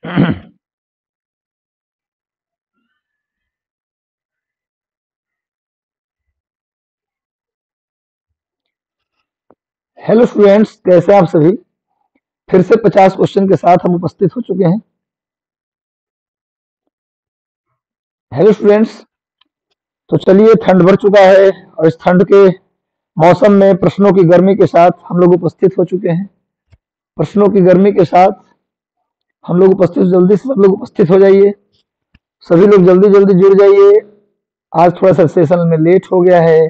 Hello students, कैसे आप सभी। फिर से 50 क्वेश्चन के साथ हम उपस्थित हो चुके हैं। हेलो स्टूडेंट्स, तो चलिए, ठंड बढ़ चुका है और इस ठंड के मौसम में प्रश्नों की गर्मी के साथ हम लोग उपस्थित हो चुके हैं। प्रश्नों की गर्मी के साथ हम लोग उपस्थित, जल्दी से सब लोग उपस्थित हो जाइए। सभी लोग जल्दी जल्दी जुड़ जाइए। आज थोड़ा सा सेशन में लेट हो गया है।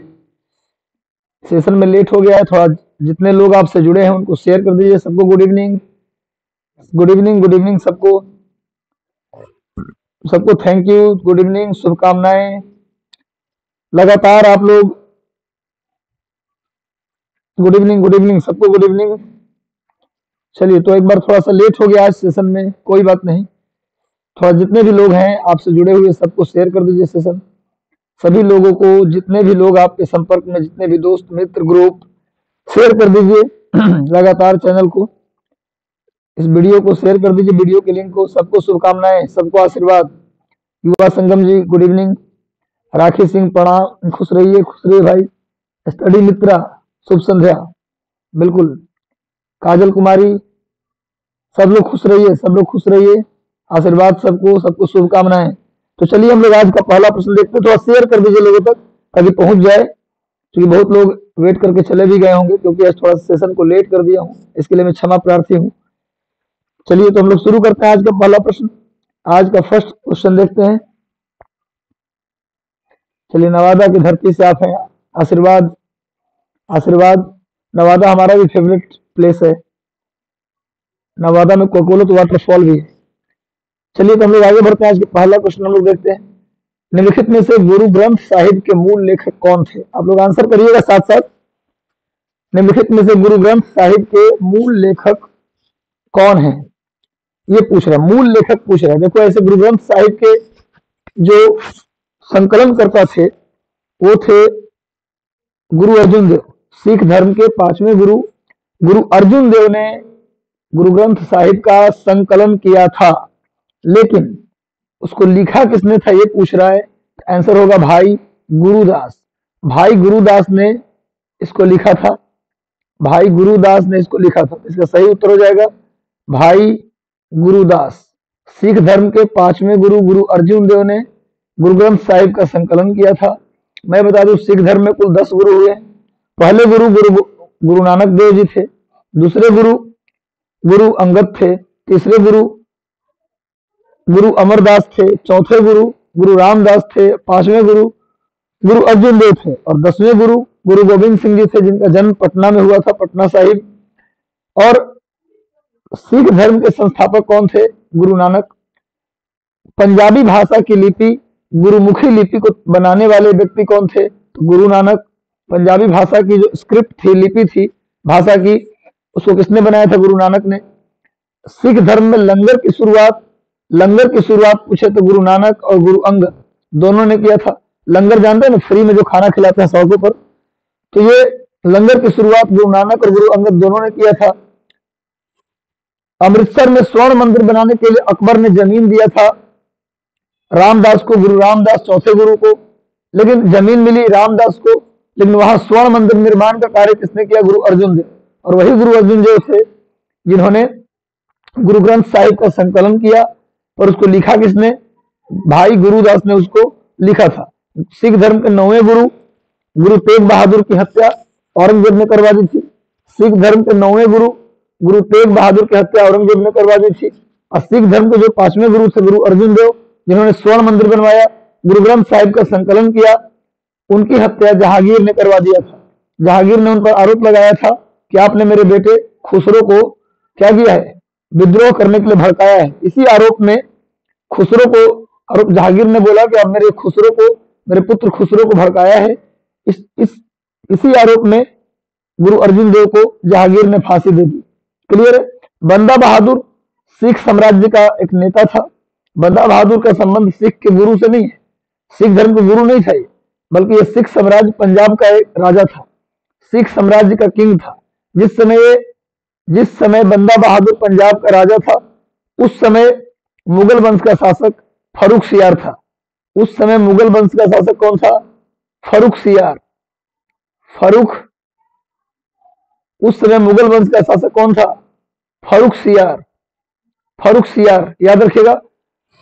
थोड़ा। जितने लोग आपसे जुड़े हैं उनको शेयर कर दीजिए। सबको good evening, good evening, good evening सबको। सबको थैंक यू, गुड इवनिंग, शुभकामनाएं। लगातार आप लोग गुड इवनिंग सबको, गुड इवनिंग। चलिए, तो एक बार थोड़ा सा लेट हो गया आज सेशन में, कोई बात नहीं। थोड़ा जितने भी लोग हैं आपसे जुड़े हुए सबको शेयर कर दीजिए सेशन। सभी लोगों को, जितने भी लोग आपके संपर्क में, जितने भी दोस्त मित्र ग्रुप, शेयर कर दीजिए। लगातार चैनल को, इस वीडियो को शेयर कर दीजिए, वीडियो के लिंक को। सबको शुभकामनाएं, सबको आशीर्वाद। युवा संगम जी गुड इवनिंग। राखी सिंह प्रणाम, खुश रहिए भाई। स्टडी मित्रा शुभ संध्या। बिल्कुल। काजल कुमारी, सब लोग खुश रहिए, सब लोग खुश रहिए। आशीर्वाद सबको, सबको शुभकामनाएं। तो चलिए हम लोग आज का पहला प्रश्न देखते हैं। थोड़ा शेयर कर दीजिए लोगों तक ताकि पहुंच जाए, क्योंकि बहुत लोग वेट करके चले भी गए होंगे, क्योंकि आज थोड़ा सेशन को लेट कर दिया हूं, इसके लिए मैं क्षमा प्रार्थी हूं। चलिए, तो हम लोग शुरू करते हैं आज का पहला प्रश्न। आज का फर्स्ट क्वेश्चन देखते हैं। चलिए, नवादा की धरती से आप हैं। आशीर्वाद, आशीर्वाद। नवादा हमारा भी फेवरेट प्लेस है। नवादा में कोकोलत वाटरफॉल भी है। चलिए, तो हम लोग आगे बढ़ते हैं। आज का पहला क्वेश्चन हम लोग देखते हैं। निम्नलिखित में से गुरु ग्रंथ साहिब के मूल लेखक कौन थे? आप लोग आंसर करिएगा साथ साथ। निम्नलिखित में से गुरु ग्रंथ साहिब के मूल लेखक कौन है, ये पूछ रहा है। मूल लेखक पूछ रहा है। देखो, ऐसे गुरु ग्रंथ साहिब के जो संकलन करता थे वो थे गुरु अर्जुन देव। सिख धर्म के 5वें गुरु गुरु अर्जुन देव ने गुरु ग्रंथ साहिब का संकलन किया था, लेकिन उसको लिखा किसने था ये पूछ रहा है। आंसर होगा भाई गुरुदास। भाई गुरुदास ने इसको लिखा था। भाई गुरुदास ने इसको लिखा था। इसका सही उत्तर हो जाएगा भाई गुरुदास। सिख धर्म के 5वें गुरु गुरु अर्जुन देव ने गुरु ग्रंथ साहिब का संकलन किया था। मैं बता दूं, सिख धर्म में कुल 10 गुरु हुए। पहले गुरु गुरु नानक देव जी थे। दूसरे गुरु गुरु अंगद थे। तीसरे गुरु गुरु अमरदास थे। चौथे गुरु गुरु रामदास थे। 5वें गुरु गुरु अर्जुन देव थे। और 10वें गुरु गुरु गोविंद सिंह जी थे, जिनका जन्म पटना में हुआ था, पटना साहिब। और सिख धर्म के संस्थापक कौन थे? गुरु नानक। पंजाबी भाषा की लिपि, गुरुमुखी लिपि को बनाने वाले व्यक्ति कौन थे? तो गुरु नानक। पंजाबी भाषा की जो स्क्रिप्ट थी, लिपि थी भाषा की, उसको किसने बनाया था? गुरु नानक ने। सिख धर्म में लंगर की शुरुआत पूछे तो गुरु नानक और गुरु अंगद दोनों ने किया था। लंगर जानते हैं ना, फ्री में जो खाना खिलाते हैं सड़कों पर, तो ये लंगर की शुरुआत गुरु नानक और गुरु अंगद दोनों ने किया था। अमृतसर में स्वर्ण मंदिर बनाने के लिए अकबर ने जमीन दिया था रामदास को, गुरु रामदास चौथे गुरु को। लेकिन जमीन मिली रामदास को, लेकिन वहां स्वर्ण मंदिर निर्माण का कार्य किसने किया? गुरु अर्जुन देव। और वही गुरु अर्जुन देव थे जिन्होंने गुरु ग्रंथ साहिब का संकलन किया। और उसको लिखा किसने? भाई गुरुदास ने उसको लिखा था। सिख धर्म के 9वें गुरु गुरु तेग बहादुर की हत्या औरंगजेब ने करवा दी थी। सिख धर्म के 9वें गुरु गुरु तेग बहादुर की हत्या औरंगजेब ने करवा दी थी। और सिख धर्म के जो 5वें गुरु थे गुरु अर्जुन देव, जिन्होंने स्वर्ण मंदिर बनवाया, गुरु ग्रंथ साहिब का संकलन किया, उनकी हत्या जहांगीर ने करवा दिया था। जहांगीर ने उन पर आरोप लगाया था कि आपने मेरे बेटे खुसरो को क्या किया है? विद्रोह करने के लिए भड़काया है। इसी आरोप में खुसरो को, आरोप जहांगीर ने बोला कि आप मेरे पुत्र खुसरो को भड़काया है। इसी आरोप में गुरु अर्जुन देव को जहांगीर ने फांसी दे दी। क्लियर है? बंदा बहादुर सिख साम्राज्य का एक नेता था। बंदा बहादुर का संबंध सिख के गुरु से नहीं है। सिख धर्म के गुरु नहीं था ये, बल्कि ये सिख साम्राज्य पंजाब का एक राजा था, सिख साम्राज्य का किंग था। जिस समय बंदा बहादुर पंजाब का राजा था, उस समय मुगल वंश का शासक फर्रुख सियार था। उस समय मुगल वंश का शासक कौन था? फर्रुख सियार। फर्रुख, उस समय मुगल वंश का शासक कौन था? फर्रुख सियार। फर्रुख सियार याद रखिएगा।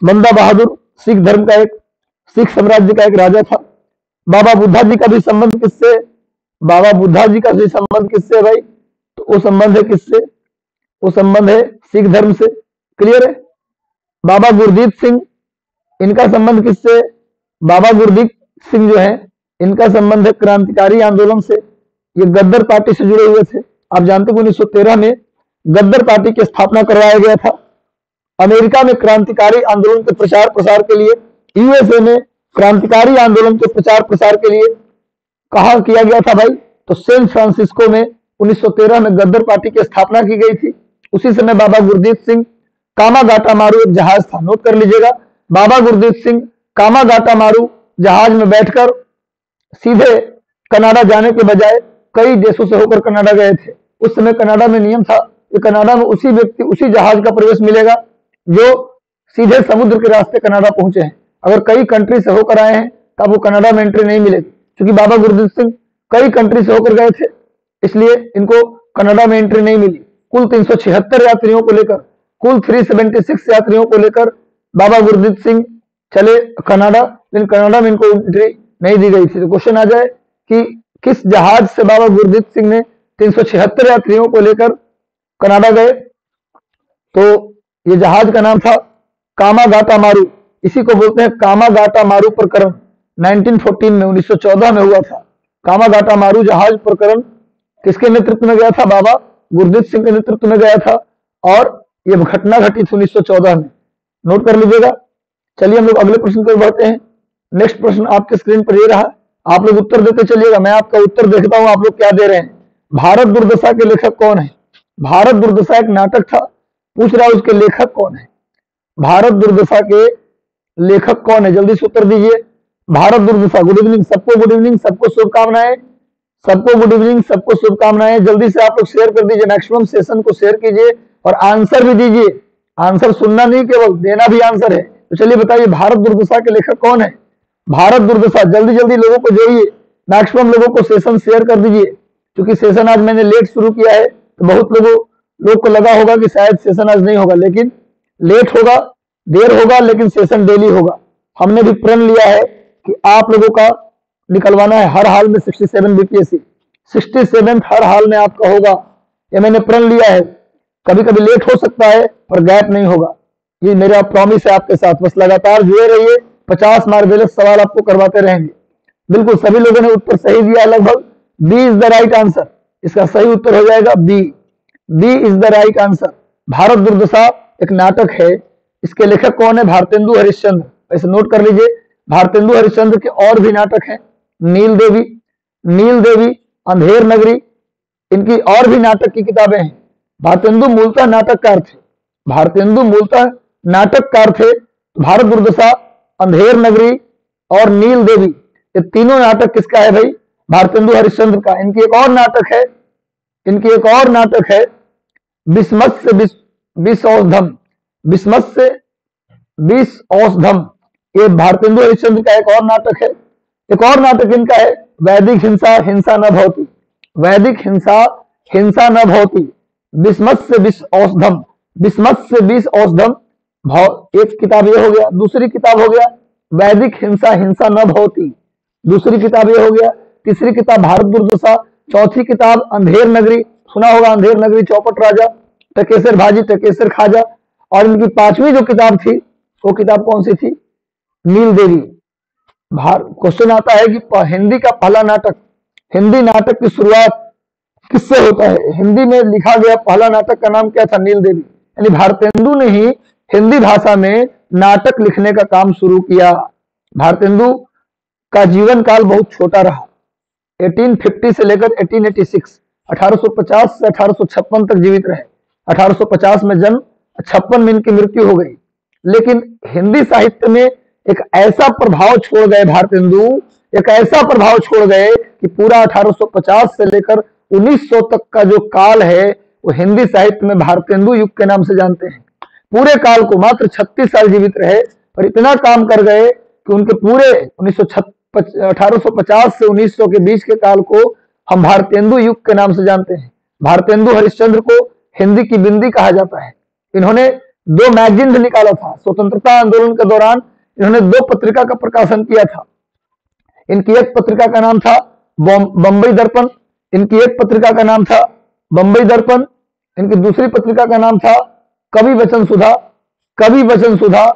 बंदा बहादुर सिख धर्म का एक, सिख साम्राज्य का एक राजा था। बाबा बुद्धा जी का भी संबंध किससे? बाबा बुद्धा जी का भी संबंध किससे भाई? तो वो संबंध है किससे? वो संबंध है सिख धर्म से। क्लियर है? बाबा गुरदीप सिंह, इनका संबंध किससे? बाबा गुरदीप सिंह जो है, इनका संबंध है क्रांतिकारी आंदोलन से। ये गद्दर पार्टी से जुड़े हुए थे। आप जानते हो 1913 में गद्दर पार्टी की स्थापना करवाया गया था। अमेरिका में क्रांतिकारी आंदोलन के प्रचार प्रसार के लिए, यूएसए में क्रांतिकारी आंदोलन के प्रचार प्रसार के लिए कहा किया गया था भाई? तो सैन फ्रांसिस्को में 1913 में गद्दर पार्टी की स्थापना की गई थी। उसी समय बाबा गुरदीप सिंह कामागाटा मारू एक जहाज था, नोट कर लीजिएगा। बाबा गुरदीप सिंह कामागाटा मारू जहाज में बैठकर सीधे कनाडा जाने के बजाय कई देशों से होकर कनाडा गए थे। उस समय कनाडा में नियम था कि कनाडा में उसी व्यक्ति, उसी जहाज का प्रवेश मिलेगा जो सीधे समुद्र के रास्ते कनाडा पहुंचे हैं। अगर कई कंट्री से होकर आए हैं तब वो कनाडा में एंट्री नहीं मिलेगी, क्योंकि बाबा गुरदीप सिंह कई कंट्री से होकर गए थे, इसलिए इनको कनाडा में एंट्री नहीं मिली। कुल 376 यात्रियों को लेकर, कुल 376 यात्रियों को लेकर बाबा गुरदीप सिंह चले कनाडा, लेकिन कनाडा में इनको एंट्री नहीं दी गई थी। तो क्वेश्चन आ जाए कि किस जहाज से बाबा गुरदीप सिंह ने 376 यात्रियों को लेकर कनाडा गए? तो ये जहाज का नाम था कामागाटा मारू। इसी को बोलते हैं कामागाटा मारू प्रकरण। 1914 में, 1914 में हुआ था। कामागाटा मारू जहाज प्रकरण किसके नेतृत्व में गया था? बाबा गुरदीप सिंह के नेतृत्व में गया था, और यह घटना घटी थी 1914 में। नोट कर लीजिएगा। चलिए हम लोग अगले प्रश्न पर बढ़ते हैं। नेक्स्ट प्रश्न आपके स्क्रीन पर ये रहा, आप लोग उत्तर देते चलिएगा, मैं आपका उत्तर देखता हूं आप लोग क्या दे रहे हैं। भारत दुर्दशा के लेखक कौन है? भारत दुर्दशा एक नाटक था, पूछ रहा है उसके लेखक कौन है? भारत दुर्दशा के लेखक कौन है? जल्दी से उत्तर दीजिए। भारत दुर्दशा। गुड इवनिंग सबको, गुड इवनिंग सबको, शुभकामनाएं सबको, गुड इवनिंग सबको, शुभकामनाएं। जल्दी से आप लोग शेयर कर दीजिए, मैक्सिमम सेशन को शेयर कीजिए और आंसर भी दीजिए। आंसर सुनना नहीं, केवल देना भी आंसर है। तो चलिए बताइए भारत दुर्दशा के लेखक कौन है? भारत दुर्दशा। जल्दी जल्दी लोगों को जोड़िए, मैक्सिमम लोगों को सेशन शेयर कर दीजिए। क्योंकि सेशन आज मैंने लेट शुरू किया है, तो बहुत लोग को लगा होगा कि शायद सेशन आज नहीं होगा, लेकिन लेट होगा, देर होगा, लेकिन सेशन डेली होगा। हमने भी प्रण लिया है कि आप लोगों का निकलवाना है हर हाल में 67 बीपीएससी, 67 हर हाल में आपका होगा। ये मैंने प्रण लिया है। कभी कभी लेट हो सकता है पर गैप नहीं होगा, ये मेरा प्रॉमिस है आपके साथ। बस लगातार जुड़े रहिए, 50 मार्वेलस सवाल आपको करवाते रहेंगे। बिल्कुल सभी लोगों ने उत्तर सही दिया है लगभग। B is the right answer, इसका सही उत्तर हो जाएगा B. B is the right answer. Bharat Durdasha एक नाटक है, इसके लेखक कौन है? भारतेंदु हरिश्चंद्र। ऐसे नोट कर लीजिए, भारतेंदु हरिश्चंद्र के और भी नाटक हैं, नील देवी, नील देवी, अंधेर नगरी, इनकी और भी नाटक की किताबें हैं। भारतेंदु मूलतः नाटककार थे, भारतेंदु मूलतः नाटककार थे। भारत दुर्दशा, अंधेर नगरी और नील देवी, ये तीनों नाटक किसका है भाई? भारतेंदु हरिश्चंद्र का। इनकी एक और नाटक है, इनकी एक और नाटक है बिस्मत से बिस औषधम, बिस्मत से बिस औषधम, ये भारतेंदु हरिश्चंद्र का एक और नाटक है। एक और नाटक इनका है वैदिक हिंसा, हिंसा न भवती, वैदिक हिंसा, हिंसा न भवती, बिस्मत से बिस औषधम, बिस्मत से बिस औषधम। एक किताब ये हो गया। दूसरी किताब हो गया वैदिक हिंसा, हिंसा न भवती, दूसरी किताब ये हो गया। तीसरी किताब भारत दुर्दशा। चौथी किताब अंधेर नगरी, सुना होगा अंधेर नगरी, चौपट राजा, टकेसर भाजी टकेसर खाजा। और इनकी पांचवी जो किताब थी वो किताब कौन सी थी? नील देवी। क्वेश्चन आता है कि हिंदी का पहला नाटक, हिंदी नाटक की शुरुआत किससे होता है? हिंदी में लिखा गया पहला नाटक का नाम क्या था? नील देवी। यानी भारतेंदु ने ही हिंदी भाषा में नाटक लिखने का काम शुरू किया। भारतेंदु का जीवन काल बहुत छोटा रहा, 1850 से लेकर 1886, 1850 से 1856 तक जीवित रहे। 1850 में जन्म, 56 में इनकी मृत्यु हो गई। लेकिन हिंदी साहित्य में एक ऐसा प्रभाव छोड़ गए भारतेंदु, एक ऐसा प्रभाव छोड़ गए कि पूरा 1850 से लेकर 1900 तक का जो काल है वो हिंदी साहित्य में भारतेंदु युग के नाम से जानते हैं। पूरे काल को मात्र 36 साल जीवित रहे, पर इतना काम कर गए कि उनके पूरे 1850 से 1900 के बीच के काल को हम भारतेंदु युग के नाम से जानते हैं। भारतेंदु हरिश्चंद्र को हिंदी की बिंदी कहा जाता है। इन्होंने 2 मैगजीन भी निकाला था। स्वतंत्रता आंदोलन के दौरान इन्होंने 2 पत्रिका का प्रकाशन किया था। इनकी एक पत्रिका का नाम था बंबई दर्पण, इनकी एक पत्रिका का नाम था बंबई दर्पण, इनकी दूसरी पत्रिका का नाम था कवि वचन सुधा, कवि वचन सुधा,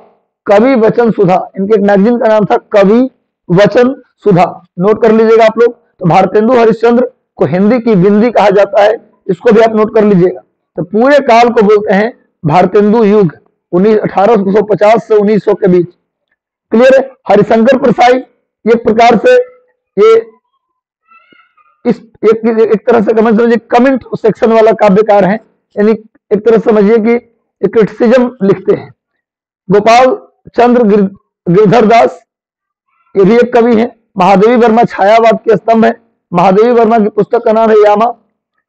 कवि वचन सुधा। इनके एक मैगजीन का नाम था कवि वचन सुधा, नोट कर लीजिएगा आप लोग। तो भारतेंदु हरिश्चंद्र को हिंदी की बिंदी कहा जाता है, इसको भी आप नोट कर लीजिएगा। तो पूरे काल को बोलते हैं भारतेंदु युग, 1850 से 1900 के बीच। क्लियर है। हरिशंकर परसाई एक प्रकार से ये इस एक तरह से समझिए कमेंट सेक्शन वाला काव्यकार है, यानी एक तरह समझिए कि क्रिटिसिज्म लिखते हैं। गोपाल चंद्र गिरधर दास ये भी एक कवि है। महादेवी वर्मा छायावाद के स्तंभ है। महादेवी वर्मा की पुस्तक का नाम है यामा।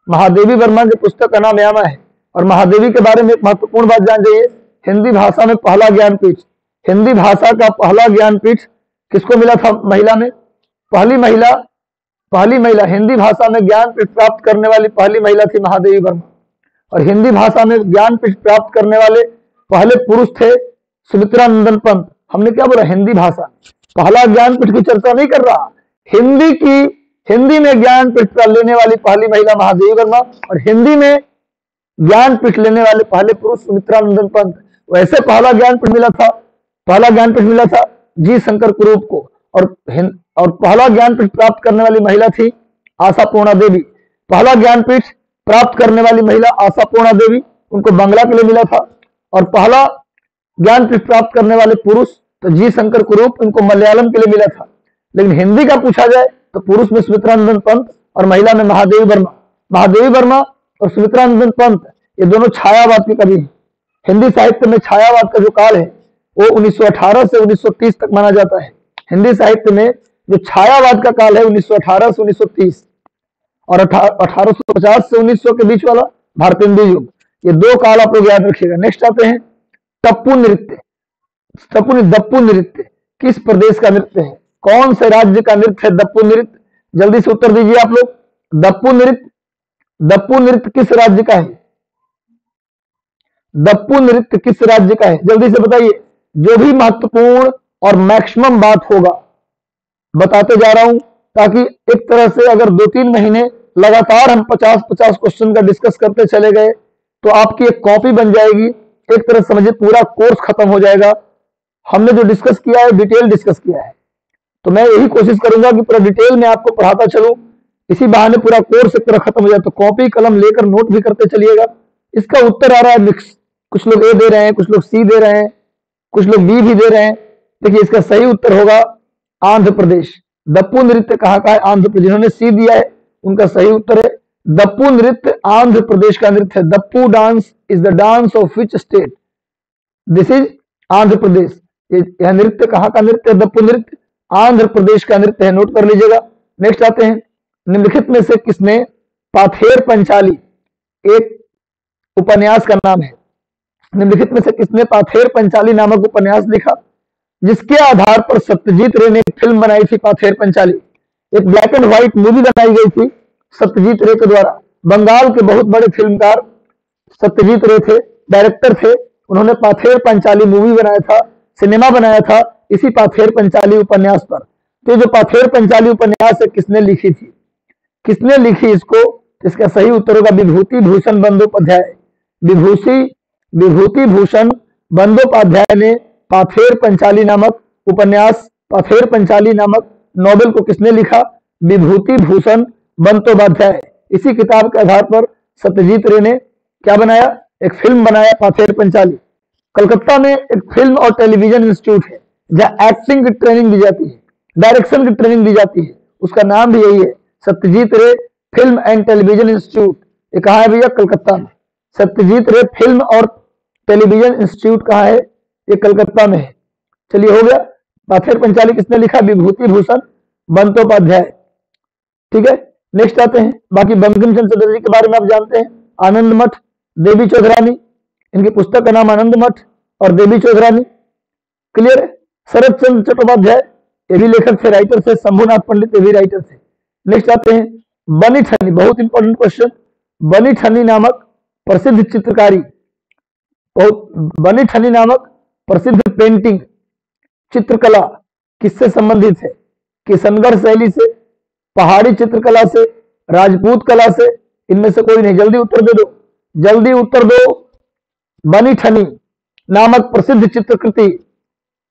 महादेवी वर्मा की पुस्तक का नाम यामा है। और महादेवी के बारे में एक महत्वपूर्ण बात जान जाइए, हिंदी भाषा में पहला ज्ञानपीठ, हिंदी भाषा का पहला ज्ञानपीठ किसको मिला था? महिला में। पहली महिला हिंदी भाषा में ज्ञानपीठ प्राप्त करने वाली पहली महिला थी महादेवी वर्मा। और हिंदी भाषा में ज्ञानपीठ प्राप्त करने वाले पहले पुरुष थे सुमित्रा नंदन पंत। हमने क्या बोला? हिंदी भाषा पहला ज्ञानपीठ की चर्चा नहीं कर रहा, हिंदी में ज्ञानपीठ लेने वाली पहली महिला महादेवी वर्मा और हिंदी में ज्ञानपीठ लेने वाले पहले पुरुष सुमित्रा नंदन पंत। वैसे पहला ज्ञानपीठ मिला था जी शंकर कुरूप को। और पहला ज्ञानपीठ प्राप्त करने वाली महिला थी आशापूर्णा देवी। पहला ज्ञानपीठ प्राप्त करने वाली महिला आशापूर्णा देवी, उनको बंगला के लिए मिला था। और पहला ज्ञानपीठ प्राप्त करने वाले पुरुष तो जी शंकर कुरूप, उनको मलयालम के लिए मिला था। लेकिन हिंदी का पूछा जाए तो पुरुष में सुमित्रानंदन पंत और महिला में महादेवी वर्मा। महादेवी वर्मा और सुमित्रानंदन पंत ये दोनों छायावाद के कवि हैं। हिंदी साहित्य में छायावाद का जो काल है वो 1918 से 1930 तक माना जाता है। हिंदी साहित्य में जो छायावाद का काल है 1918 से 1930 और 1850 से 1900 के बीच वाला भारतेंदु युग। ये 2 काल आप लोग याद रखिएगा। नेक्स्ट आते हैं टप्पू नृत्य। दप्पू नृत्य किस प्रदेश का नृत्य है? कौन से राज्य का नृत्य है दप्पू नृत्य? जल्दी से उत्तर दीजिए आप लोग। दप्पू नृत्य किस राज्य का है? दप्पू नृत्य किस राज्य का है? जल्दी से बताइए। जो भी महत्वपूर्ण और मैक्सिमम बात होगा बताते जा रहा हूं, ताकि एक तरह से अगर 2-3 महीने लगातार हम 50-50 क्वेश्चन का डिस्कस करते चले गए तो आपकी एक कॉपी बन जाएगी। एक तरह समझिए पूरा कोर्स खत्म हो जाएगा। हमने जो डिस्कस किया है डिटेल डिस्कस किया है, तो मैं यही कोशिश करूंगा कि पूरा डिटेल में आपको पढ़ाता चलूं, इसी बहाने पूरा कोर्स एक तरह खत्म हो जाए। तो कॉपी कलम लेकर नोट भी करते चलिएगा। इसका उत्तर आ रहा है मिक्स, कुछ लोग ए दे रहे हैं, कुछ लोग सी दे रहे हैं, कुछ लोग बी भी दे रहे हैं। देखिए इसका सही उत्तर होगा आंध्र प्रदेश। दप्पू नृत्य कहाँ का है? आंध्र प्रदेश। जिन्होंने सी दिया है उनका सही उत्तर है दप्पू नृत्य आंध्र प्रदेश का नृत्य है। Dappu dance is the dance of which state? This is Andhra Pradesh. यह नृत्य कहाँ का नृत्य है? दप्पू नृत्य आंध्र प्रदेश का नृत्य है, नोट कर लीजिएगा। नेक्स्ट आते हैं, निम्नलिखित में से किसने पाथेर पंचाली एक उपन्यास का नाम है? निम्नलिखित में से किसने पाथेर पंचाली नामक उपन्यास लिखा, जिसके आधार पर सत्यजीत रे ने एक फिल्म बनाई थी पाथेर पंचाली? एक ब्लैक एंड व्हाइट मूवी बनाई गई थी सत्यजीत रे के द्वारा। बंगाल के बहुत बड़े फिल्मकार सत्यजीत रे थे, डायरेक्टर थे। उन्होंने पाथेर पंचाली मूवी बनाया था, सिनेमा बनाया था इसी पाथेर पंचाली उपन्यास पर। तो जो पाथेर पंचाली उपन्यास है किसने लिखी थी? किसने लिखी इसको? इसका सही उत्तर होगा विभूति भूषण बंदोपाध्याय। विभूति भूषण बंदोपाध्याय ने पाथेर पंचाली नामक उपन्यास, पाथेर पंचाली नामक नॉवेल को किसने लिखा? विभूति भूषण बंदोपाध्याय। इसी किताब के आधार पर सत्यजीत रे ने क्या बनाया? एक फिल्म बनाया पाथेर पंचाली। कलकत्ता में एक फिल्म और टेलीविजन इंस्टीट्यूट है जहां एक्टिंग की ट्रेनिंग दी जाती है, डायरेक्शन की ट्रेनिंग दी जाती है। उसका नाम भी यही है, सत्यजीत रे फिल्म एंड टेलीविजन इंस्टीट्यूट। ये कहाँ है भैया? कलकत्ता में। सत्यजीत रे फिल्म और टेलीविजन इंस्टीट्यूट कहाँ है? ये कलकत्ता में है। चलिए हो गया। पाथेर पंचाली किसने लिखा? विभूति भूषण बंदोपाध्याय। ठीक है, नेक्स्ट आते हैं। बाकी बंकिम चंद्र चटर्जी के बारे में आप जानते हैं, आनंद मठ, देवी चौधरानी, इनकी पुस्तक का नाम आनंद मठ और देवी चौधरानी। क्लियर है। शरद चंद्र चट्टोपाध्याय ये भी लेखक थे, राइटर थे। शंभुनाथ पंडित ये भी राइटर थे। नेक्स्ट आते हैं बनी ठन्नी, बहुत इंपॉर्टेंट क्वेश्चन। बनी ठन्नी नामक प्रसिद्ध चित्रकारी, बनी ठन्नी नामक प्रसिद्ध पेंटिंग चित्रकला किससे संबंधित है? किशनगढ़ शैली से, पहाड़ी चित्रकला से, राजपूत कला से, इनमें से कोई नहीं। जल्दी उत्तर दे दो, जल्दी उत्तर दो। बनी ठनी नामक प्रसिद्ध चित्रकृति,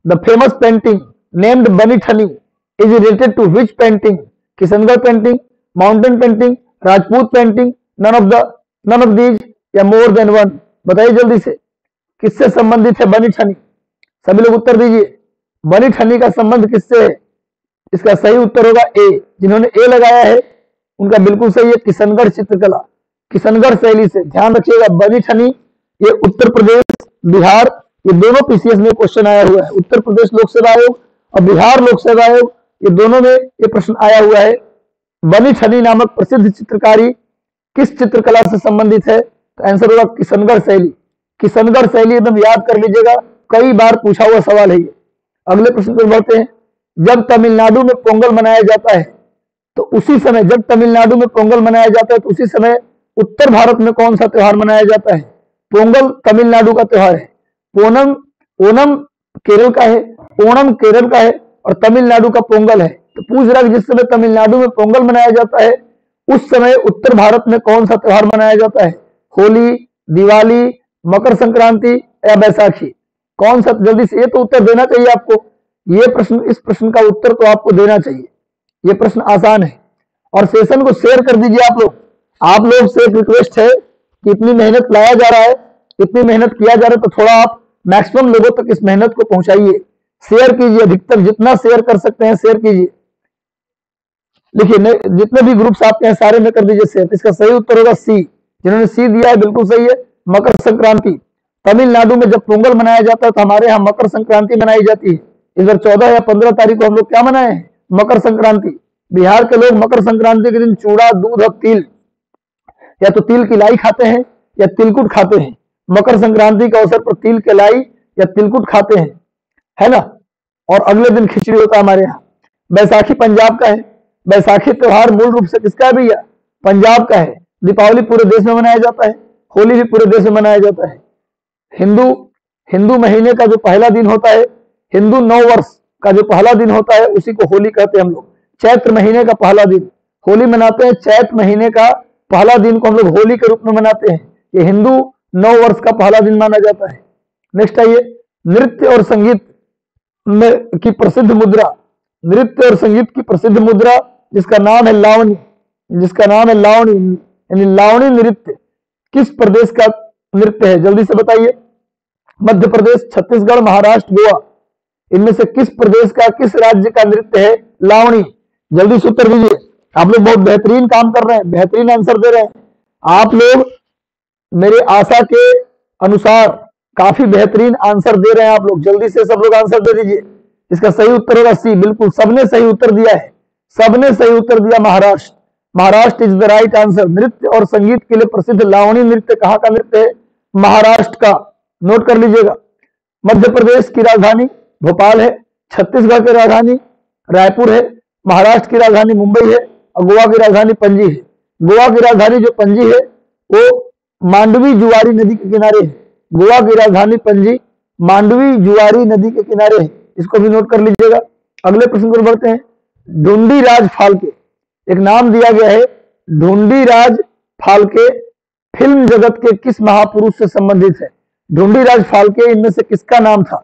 the famous painting named Bani Thani is related to which painting? Kishangarh painting, mountain painting, Rajput painting, none of these या मोर देन वन? बताइए जल्दी से, किससे संबंधित है बनी ठनी? सभी लोग उत्तर दीजिए, बनी ठनी का संबंध किससे है? इसका सही उत्तर होगा ए। जिन्होंने ए लगाया है उनका बिल्कुल सही है, किशनगढ़ चित्रकला, किशनगढ़ शैली से। ध्यान रखिएगा, बनी ठनी ये उत्तर प्रदेश, बिहार, ये दोनों पीसीएस में क्वेश्चन आया हुआ है। उत्तर प्रदेश लोक सेवा आयोग और बिहार लोक सेवा आयोग, ये दोनों में ये प्रश्न आया हुआ है। बनी ठनी नामक प्रसिद्ध चित्रकारी किस चित्रकला से संबंधित है? तो आंसर होगा किशनगढ़ शैली। किशनगढ़ शैली एकदम याद कर लीजिएगा, कई बार पूछा हुआ सवाल है ये। अगले प्रश्न पर बढ़ते हैं। जब तमिलनाडु में पोंगल मनाया जाता है तो उसी समय, जब तमिलनाडु में पोंगल मनाया जाता है तो उसी समय उत्तर भारत में कौन सा त्योहार मनाया जाता है? पोंगल तमिलनाडु का त्योहार है, ओनम केरल का है, ओणम केरल का है और तमिलनाडु का पोंगल है। तो पूछ रहा है जिस समय तमिलनाडु में पोंगल मनाया जाता है उस समय उत्तर भारत में कौन सा त्योहार मनाया जाता है? होली, दिवाली, मकर संक्रांति या बैसाखी? कौन सा? जल्दी से ये तो उत्तर देना चाहिए आपको। ये प्रश्न, इस प्रश्न का उत्तर तो आपको देना चाहिए। ये प्रश्न आसान है। और सेशन को शेयर कर दीजिए आप लोग से एक रिक्वेस्ट है कि इतनी मेहनत लाया जा रहा है, इतनी मेहनत किया जा रहा है, तो थोड़ा आप मैक्सिमम लोगों तक इस मेहनत को पहुंचाइए। शेयर कीजिए, अधिकतर जितना शेयर कर सकते हैं शेयर कीजिए। लिखिए, जितने भी ग्रुप्स आपके हैं सारे में कर दीजिए शेयर। इसका सही उत्तर होगा सी। जिन्होंने सी दिया है बिल्कुल सही है, मकर संक्रांति। तमिलनाडु में जब पोंगल मनाया जाता है तो हमारे यहाँ मकर संक्रांति मनाई जाती है। इस बार 14 या 15 तारीख को हम लोग क्या मनाए हैं? मकर संक्रांति। बिहार के लोग मकर संक्रांति के दिन चूड़ा, दूध और तिल, या तो तिल की लाई खाते हैं या तिलकुट खाते हैं। मकर संक्रांति के अवसर पर तिल के लाई या तिलकुट खाते हैं, है ना। और अगले दिन खिचड़ी होता है हमारे यहाँ। बैसाखी पंजाब का है। बैसाखी त्योहार मूल रूप से किसका है भैया? पंजाब का है। दीपावली पूरे देश में मनाया जाता है, होली भी पूरे देश में मनाया जाता है। हिंदू महीने का जो पहला दिन होता है, हिंदू नव वर्ष का जो पहला दिन होता है उसी को होली कहते हैं हम लोग। चैत्र महीने का पहला दिन होली मनाते हैं। चैत्र महीने का पहला दिन को हम लोग होली के रूप में मनाते हैं। ये हिंदू नव वर्ष का पहला दिन माना जाता है। नेक्स्ट आइए, नृत्य और संगीत में की प्रसिद्ध मुद्रा, नृत्य और संगीत की प्रसिद्ध मुद्रा जिसका नाम है लावणी, जिसका नाम है लावणी, यानी लावणी नृत्य किस प्रदेश का नृत्य है? जल्दी से बताइए। मध्य प्रदेश, छत्तीसगढ़, महाराष्ट्र, गोवा, इनमें से किस प्रदेश का, किस राज्य का नृत्य है लावणी? जल्दी से उत्तर दीजिए। आप लोग बहुत बेहतरीन काम कर रहे हैं, बेहतरीन आंसर दे रहे हैं आप लोग। मेरे आशा के अनुसार काफी बेहतरीन आंसर दे रहे हैं आप लोग। जल्दी से सब लोग आंसर दे दीजिए। इसका सही उत्तर होगा सी। बिल्कुल सबने सही उत्तर दिया है, सबने सही उत्तर दिया, Maharashtra. Maharashtra is the right answer. नृत्य और संगीत के लिए प्रसिद्ध लावणी नृत्य कहाँ का नृत्य है? महाराष्ट्र का। नोट कर लीजिएगा। मध्य प्रदेश की राजधानी भोपाल है, छत्तीसगढ़ की राजधानी रायपुर है, महाराष्ट्र की राजधानी मुंबई है और गोवा की राजधानी पणजी है। गोवा की राजधानी जो पणजी है वो मांडवी जुआरी नदी के किनारे है। गोवा की राजधानी पणजी मांडवी जुआरी नदी के किनारे है। इसको भी नोट कर लीजिएगा। अगले प्रश्न पर बढ़ते हैं। ढूंढीराज फाल्के, एक नाम दिया गया है, ढूंढीराज फाल्के फिल्म जगत के किस महापुरुष से संबंधित है? ढूंढीराज फाल्के इनमें से किसका नाम था?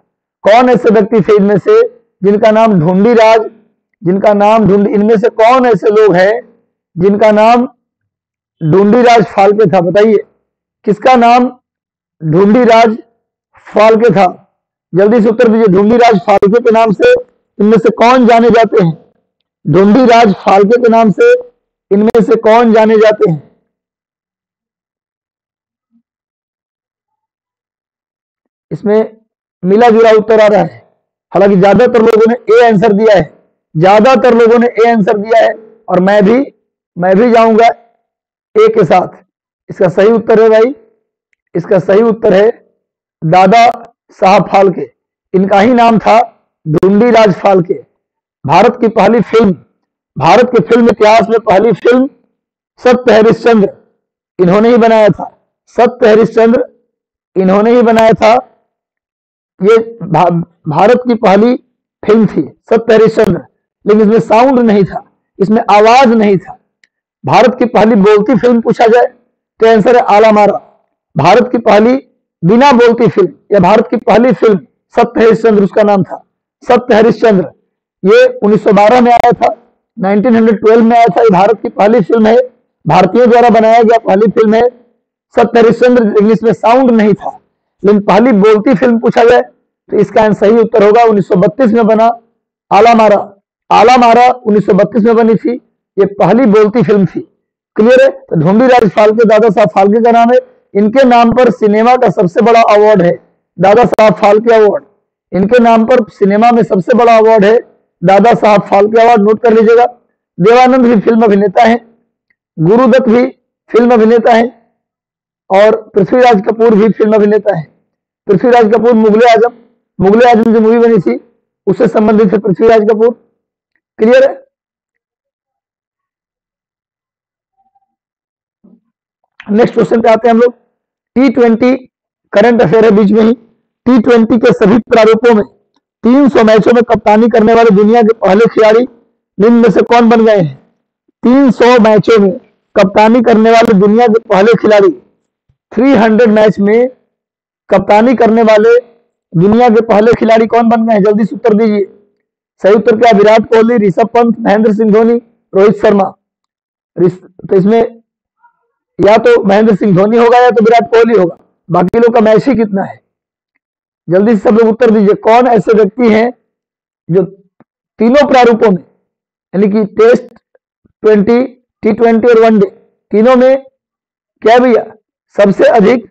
कौन ऐसे व्यक्ति थे इनमें से जिनका नाम ढूंढीराज, जिनका नाम इनमें से कौन ऐसे लोग हैं जिनका नाम ढूंढीराज फाल्के था? बताइए, किसका नाम ढूंढीराज फाल्के था? जल्दी से उत्तर दीजिए। ढूंढीराज फाल्के के नाम से इनमें से कौन जाने जाते हैं? ढूंढीराज फाल्के के नाम से इनमें से कौन जाने जाते हैं? इसमें मिला जुला उत्तर आ रहा है। हालांकि ज्यादातर लोगों ने ए आंसर दिया है, ज्यादातर लोगों ने ए आंसर दिया है और मैं भी जाऊंगा ए के साथ। इसका सही उत्तर है भाई, इसका सही उत्तर है दादा साहब फाल्के, इनका ही नाम था ढूंढीराज फाल्के। भारत की पहली फिल्म, भारत के फिल्म इतिहास में पहली फिल्म सत्य हरिश्चंद्र इन्होंने ही बनाया था। सत्य हरिश्चंद्र इन्होंने ही बनाया था। ये भारत की पहली फिल्म थी सत्य हरिश्चंद्र, लेकिन इसमें साउंड नहीं था, इसमें आवाज नहीं था। भारत की पहली बोलती फिल्म पूछा जाए तो आंसर है आला मारा। भारत की पहली बिना बोलती फिल्म या भारत की पहली फिल्म सत्य हरिश्चंद्र, उसका नाम था सत्य हरिश्चंद्र। ये 1912 में आया था, 1912 में आया था। ये भारत की पहली फिल्म है, भारतीयों द्वारा बनाया गया पहली फिल्म है सत्य हरिश्चंद्र। इंग्लिश में साउंड नहीं था, लेकिन पहली बोलती फिल्म पूछा जाए तो इसका सही उत्तर होगा 1932 में बना आला मारा। आला मारा 1932 में बनी थी, ये पहली बोलती फिल्म थी। क्लियर है? तो ढूंढीराज फाल्के दादा साहब फाल्के का नाम है। इनके नाम पर सिनेमा का सबसे बड़ा अवार्ड है दादा साहब फाल्के अवार्ड। इनके नाम पर सिनेमा में सबसे बड़ा अवार्ड है दादा साहब फाल्के अवार्ड, नोट कर लीजिएगा। देवानंद भी फिल्म अभिनेता है, गुरुदत्त भी फिल्म अभिनेता है और पृथ्वीराज कपूर भी फिल्म अभिनेता है। पृथ्वीराज कपूर मुगले आजम जो मूवी बनी थी उससे संबंधित है पृथ्वीराज कपूर। क्लियर है? नेक्स्ट क्वेश्चन पे आते हैं हम लोग। T20 करंट अफेयर है बीच में ही। T20 के सभी प्रारूपों में 300 मैचों में कप्तानी करने वाले दुनिया के पहले खिलाड़ी निम्न में से कौन बन गए हैं? 300 मैचों में कप्तानी करने वाले दुनिया के पहले खिलाड़ी, 300 मैच में कप्तानी करने वाले दुनिया के पहले खिलाड़ी कौन बन गए हैं? जल्दी से उत्तर दीजिए। सही उत्तर क्या? विराट कोहली, ऋषभ पंत, महेंद्र सिंह धोनी, रोहित शर्मा। तो इसमें या तो महेंद्र सिंह धोनी होगा या तो विराट कोहली होगा, बाकी लोग का मैच ही कितना है? जल्दी से सब लोग उत्तर दीजिए। कौन ऐसे व्यक्ति हैं जो तीनों प्रारूपों में, यानी कि टेस्ट, 20, T20 और वनडे, तीनों में क्या भैया सबसे अधिक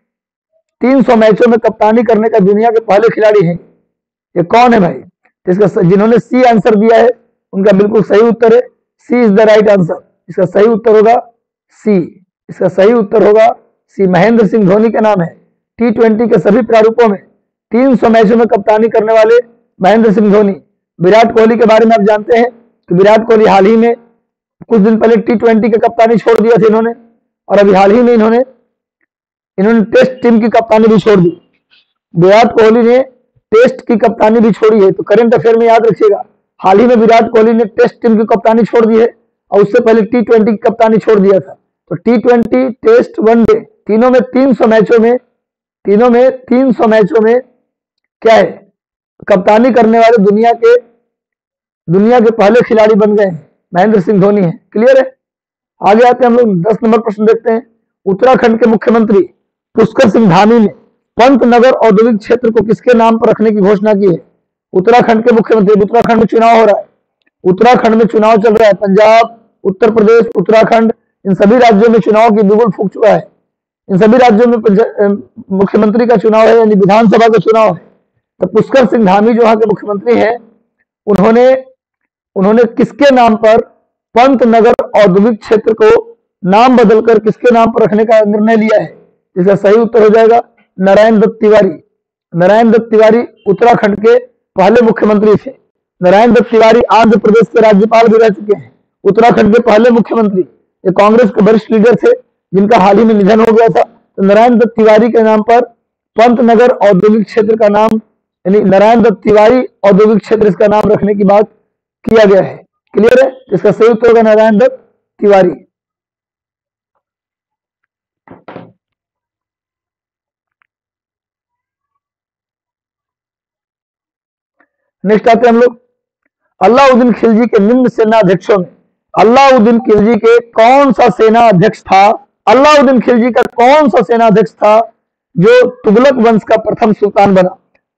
300 मैचों में कप्तानी करने का दुनिया के पहले खिलाड़ी हैं? ये कौन है भाई? तो इसका जिन्होंने सी आंसर दिया है उनका बिल्कुल सही उत्तर है, सी इज द राइट आंसर। इसका सही उत्तर होगा सी। इसका सही उत्तर होगा सी, महेंद्र सिंह धोनी का नाम है। T20 के सभी प्रारूपों में 300 मैचों में कप्तानी करने वाले महेंद्र सिंह धोनी। विराट कोहली के बारे में आप जानते हैं कि विराट कोहली हाल ही में कुछ दिन पहले T20 की कप्तानी छोड़ दिया था इन्होंने, और अभी हाल ही में इन्होंने टेस्ट टीम की कप्तानी भी छोड़ दी। विराट कोहली ने टेस्ट की कप्तानी भी छोड़ी है, तो करंट अफेयर में याद रखिएगा, हाल ही में विराट कोहली ने टेस्ट टीम की कप्तानी छोड़ दी है और उससे पहले T20 की कप्तानी छोड़ दिया था। तो T20, टेस्ट, वनडे, तीनों में 300 मैचों में क्या है कप्तानी करने वाले दुनिया के पहले खिलाड़ी बन गए हैं, महेंद्र सिंह धोनी है। क्लियर है? आगे आते हैं हम लोग 10 नंबर प्रश्न देखते हैं। उत्तराखंड के मुख्यमंत्री पुष्कर सिंह धामी ने पंतनगर औद्योगिक क्षेत्र को किसके नाम पर रखने की घोषणा की है? उत्तराखंड के मुख्यमंत्री, उत्तराखंड में चुनाव हो रहा है, उत्तराखंड में चुनाव चल रहा है, पंजाब, उत्तर प्रदेश, उत्तराखंड, इन सभी राज्यों में चुनाव की बिगुल फूंक चुका है। इन सभी राज्यों में मुख्यमंत्री का चुनाव है, यानी विधानसभा का चुनाव है। तो पुष्कर सिंह धामी जो यहाँ के मुख्यमंत्री हैं, उन्होंने किसके नाम पर पंतनगर औद्योगिक क्षेत्र को नाम बदलकर किसके नाम पर रखने का निर्णय लिया है? इसका सही उत्तर हो जाएगा नारायण दत्त तिवारी। नारायण दत्त तिवारी उत्तराखंड के पहले मुख्यमंत्री थे। नारायण दत्त तिवारी आंध्र प्रदेश के राज्यपाल भी रह चुके हैं। उत्तराखंड के पहले मुख्यमंत्री, ये कांग्रेस के वरिष्ठ लीडर थे जिनका हाल ही में निधन हो गया था। तो नारायण दत्त तिवारी के नाम पर पंतनगर औद्योगिक क्षेत्र का नाम, यानी नारायण दत्त तिवारी औद्योगिक क्षेत्र इसका नाम रखने की बात किया गया है। क्लियर है? इसका सही उत्तर होगा नारायण दत्त तिवारी। नेक्स्ट आते हैं हम लोग, अलाउद्दीन खिलजी के निम्न सेनाध्यक्षों में अलाउद्दीन खिलजी के कौन सा सेना अध्यक्ष था? अलाउद्दीन खिलजी का कौन सा सेना अध्यक्ष था जो तुगलक वंश का प्रथम सुल्तान बना?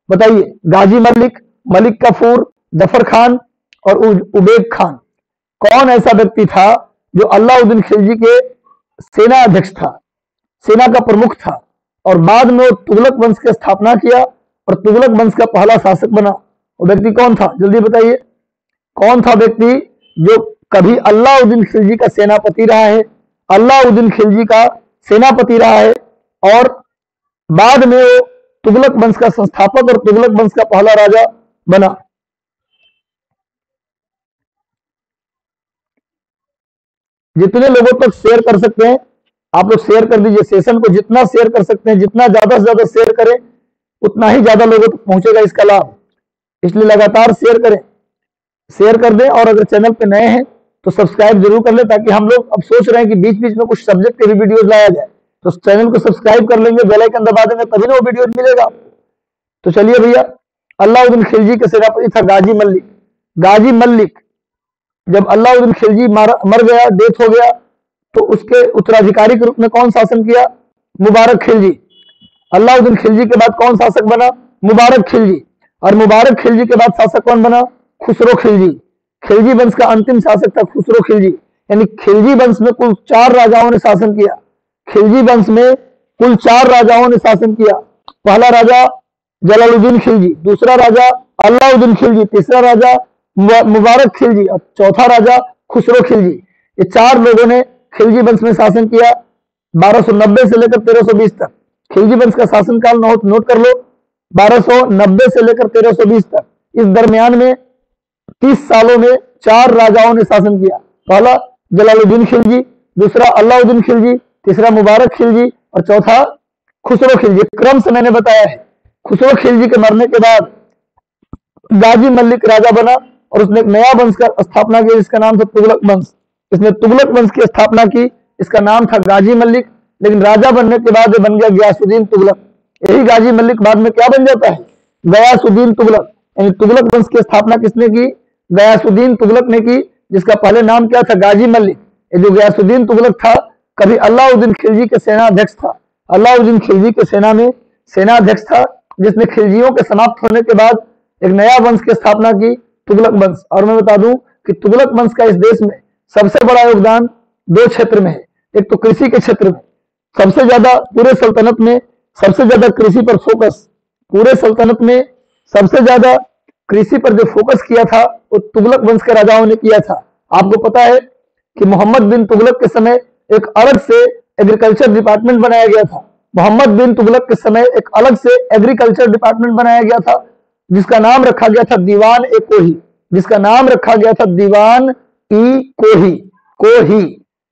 बताइए। गाजी मलिक, मलिक कफूर, जफर खान और उबेद खान। कौन ऐसा व्यक्ति था जो अलाउद्दीन खिलजी के सेना अध्यक्ष था, सेना का प्रमुख था, और बाद में वो तुगलक वंश की स्थापना किया और तुगलक वंश का पहला शासक बना? वो व्यक्ति कौन था? जल्दी बताइए। कौन था व्यक्ति जो कभी अलाउद्दीन खिलजी का सेनापति रहा है, अलाउद्दीन खिलजी का सेनापति रहा है और बाद में वो तुगलक वंश का संस्थापक और तुगलक वंश का पहला राजा बना। जितने लोगों तक शेयर कर सकते हैं आप लोग शेयर कर दीजिए, सेशन को जितना शेयर कर सकते हैं, जितना ज्यादा से ज्यादा शेयर करें उतना ही ज्यादा लोगों तक पहुंचेगा इसका लाभ। इसलिए लगातार शेयर करें, शेयर कर दें। और अगर चैनल पे नए हैं तो सब्सक्राइब जरूर कर लें, ताकि हम लोग अब सोच रहे हैं कि बीच बीच में कुछ सब्जेक्ट के भी वीडियोस लाया जाए, तो चैनल को सब्सक्राइब कर लेंगे, बेल आइकन दबा देंगे, तभी ना वो वीडियो मिलेगा। तो चलिए भैया, अलाउद्दीन खिलजी के सेनापति था गाजी मल्लिक। गाजी मल्लिक जब अलाउद्दीन खिलजी मर गया, डेथ हो गया, तो उसके उत्तराधिकारी के रूप में कौन शासन किया? मुबारक खिलजी। अलाउद्दीन खिलजी के बाद कौन शासक बना? मुबारक खिलजी। और मुबारक खिलजी के बाद शासक कौन बना? खुसरो खिलजी। खिलजी वंश का अंतिम शासक था खुसरो खिलजी। यानी खिलजी वंश में कुल 4 राजाओं ने शासन किया। खिलजी वंश में कुल 4 राजाओं ने शासन किया। पहला राजा जलालुद्दीन खिलजी, दूसरा राजा अलाउद्दीन खिलजी, तीसरा राजा मुबारक खिलजी और चौथा राजा खुसरो खिलजी। ये 4 लोगों ने खिलजी वंश में शासन किया 1290 से लेकर 1320 तक। खिलजी वंश का शासनकाल नोट कर लो, 1290 से लेकर 1320 तक। इस दरमियान में 30 सालों में 4 राजाओं ने शासन किया। पहला जलालुद्दीन खिलजी, दूसरा अलाउद्दीन खिलजी, तीसरा मुबारक खिलजी और चौथा खुसरो खिलजी। क्रम से मैंने बताया है। खुसरो खिलजी के मरने के बाद गाजी मल्लिक राजा बना और उसने एक नया वंश का स्थापना की जिसका नाम था तुगलक वंश। इसने तुगलक वंश की स्थापना की, इसका नाम था गाजी मल्लिक। लेकिन राजा बनने के बाद बन गया गयासुद्दीन तुगलक। यही गाजी मल्लिक बाद में क्या बन जाता है? गयासुद्दीन तुगलक। यानी तुगलक वंश की स्थापना किसने की? गयासुद्दीन तुगलक ने की, जिसका पहले नाम क्या था? गाजी मल्लिक। ये जो गयासुद्दीन तुगलक था कभी अलाउद्दीन खिलजी के सेनाध्यक्ष था। अलाउद्दीन खिलजी के सेना में सेनाध्यक्ष था, जिसने खिलजियों के समाप्त होने के बाद एक नया वंश की स्थापना की, तुगलक वंश। और मैं बता दूं कि तुगलक वंश का इस देश में सबसे बड़ा योगदान 2 क्षेत्र में है। एक तो कृषि के क्षेत्र में सबसे ज्यादा, पूरे सल्तनत में सबसे ज्यादा कृषि पर फोकस, पूरे सल्तनत में सबसे ज्यादा कृषि पर जो फोकस किया था वो तुगलक वंश के राजाओं ने किया था। आपको पता है कि मोहम्मद बिन तुगलक के समय एक अलग से एग्रीकल्चर डिपार्टमेंट बनाया गया था। मोहम्मद बिन तुगलक के समय एक अलग से एग्रीकल्चर डिपार्टमेंट बनाया गया था, जिसका नाम रखा गया था दीवान ए कोही। जिसका नाम रखा गया था दीवान ई कोही। कोही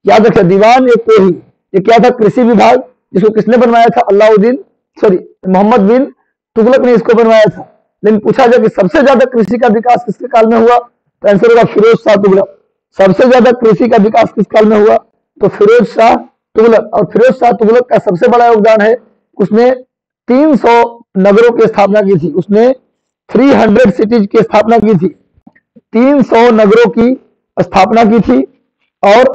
याद रखिए, दीवान ए कोही। ये क्या था? कृषि विभाग, जिसको किसने बनवाया था? मोहम्मद बिन तुगलक ने इसको बनवाया था। लेकिन पूछा जाए कि सबसे ज्यादा कृषि का विकास किसके काल में हुआ, तो आंसर होगा फिरोज शाह तुगलक। सबसे ज्यादा कृषि का विकास किस काल में हुआ? तो फिरोज शाह तुगलक। और फिरोज शाह तुगलक का सबसे बड़ा योगदान है, उसने 300 नगरों की स्थापना की थी। उसने 300 सिटीज की स्थापना की थी, 300 नगरों की स्थापना की थी। और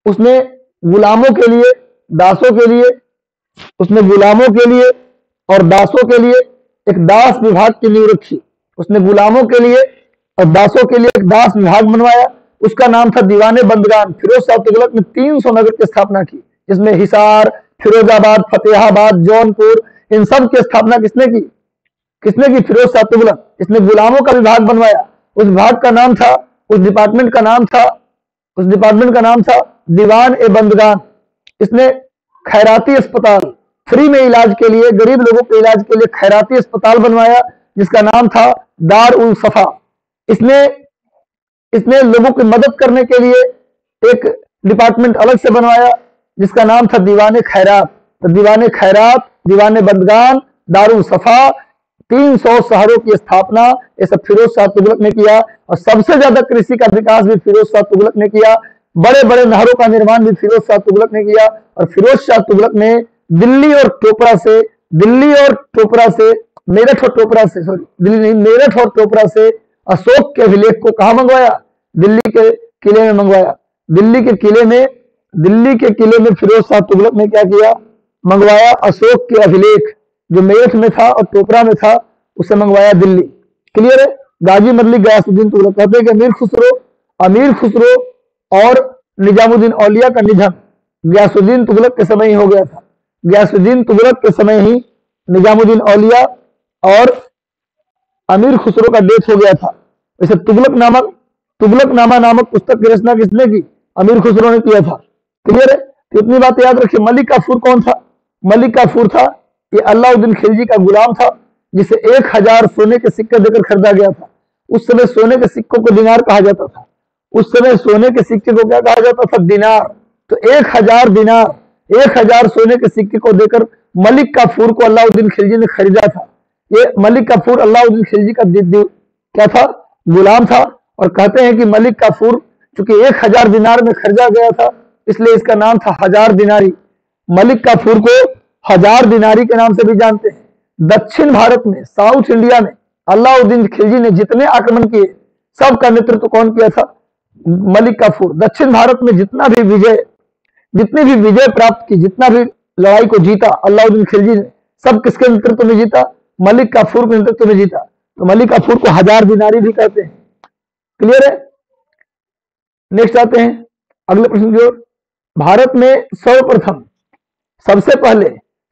उसने गुलामों के लिए, दासों के लिए, उसने गुलामों के लिए और दासों के लिए एक दास विभाग की नींव रखी। उसने गुलामों के लिए और दासों के लिए एक दास विभाग बनवाया, उसका नाम था दीवाने बंदगान। फिरोज शाह तुगलक ने 300 नगर की स्थापना की, जिसमें हिसार, फिरोजाबाद, फतेहाबाद, जौनपुर, इन सब की स्थापना किसने की? किसने की? फिरोज शाह तुगलक। इसने गुलामों का विभाग बनवाया, उस विभाग का नाम था, उस डिपार्टमेंट का नाम था दीवान ए बंदगान। इसने खैराती अस्पताल, फ्री में इलाज के लिए, गरीब लोगों के इलाज के लिए खैराती अस्पताल बनवाया, जिसका नाम था दार उल सफा। इसने लोगों की मदद करने के लिए एक डिपार्टमेंट अलग से बनवाया, जिसका नाम था दीवाने खैरात। तो दीवाने खैरात, दीवाने बंदगान, दारुल सफा, 300 शहरों की स्थापना ये सब फिरोज शाह तुगलक ने किया। और सबसे ज्यादा कृषि का विकास भी फिरोज शाह तुगलक ने किया। बड़े बड़े नहरों का निर्माण भी फिरोज शाह तुगलक ने किया। और फिरोज शाह तुगलक ने दिल्ली और टोपरा से, मेरठ और टोपरा से अशोक के अभिलेख को कहा मंगवाया? दिल्ली के किले में मंगवाया। दिल्ली के किले में फिरोज शाह तुगलक ने क्या किया? मंगवाया अशोक के अभिलेख, जो मेरठ में था और टोपरा में था, उसे मंगवाया दिल्ली। क्लियर है? गाजी मल्लिक, गयासुद्दीन तुगलक। कहते हैं कि अमीर खुसरो और निजामुद्दीन औलिया का निधन गयासुद्दीन तुगलक के समय ही हो गया था। गयासुद्दीन तुगलक के समय ही निजामुद्दीन औलिया और अमीर खुसरो का डेथ हो गया था। इसे तुगलकनामा नामक पुस्तक की रचना किसने की? अमीर खुसरो ने किया था। क्लियर है? तो इतनी बात याद रखिए। मलिक काफूर कौन था? मलिक काफूर था, ये अलाउद्दीन खिलजी का गुलाम था, जिसे 1000 सोने के सिक्के देकर खरीदा गया था। उस समय सोने के सिक्कों को दिनार कहा जाता था। उस समय सोने के सिक्के को क्या कहा जाता था? दिनार। तो 1000 दिनार, 1000 सोने के सिक्के को देकर मलिक काफूर को अलाउद्दीन खिलजी ने खरीदा था। ये मलिक काफूर अलाउद्दीन खिलजी का क्या था? गुलाम था। और कहते हैं कि मलिक काफूर चूंकि 1000 दिनार में खरीदा गया था, इसलिए इसका नाम था 1000 दिनारी। मलिक काफूर को 1000 दिनारी के नाम से भी जानते हैं। दक्षिण भारत में, साउथ इंडिया में अलाउद्दीन खिलजी ने जितने आक्रमण किए, सबका नेतृत्व कौन किया था? मलिक काफूर। दक्षिण भारत में जितनी भी विजय प्राप्त की, जितना भी लड़ाई को जीता अलाउद्दीन खिलजी ने, सब किसके नेतृत्व में जीता? मलिक काफूर के नेतृत्व में जीता। तो मलिक काफूर को 1000 दिनारी भी कहते हैं। क्लियर है? नेक्स्ट आते हैं अगले प्रश्न की ओर। भारत में सर्वप्रथम, सबसे पहले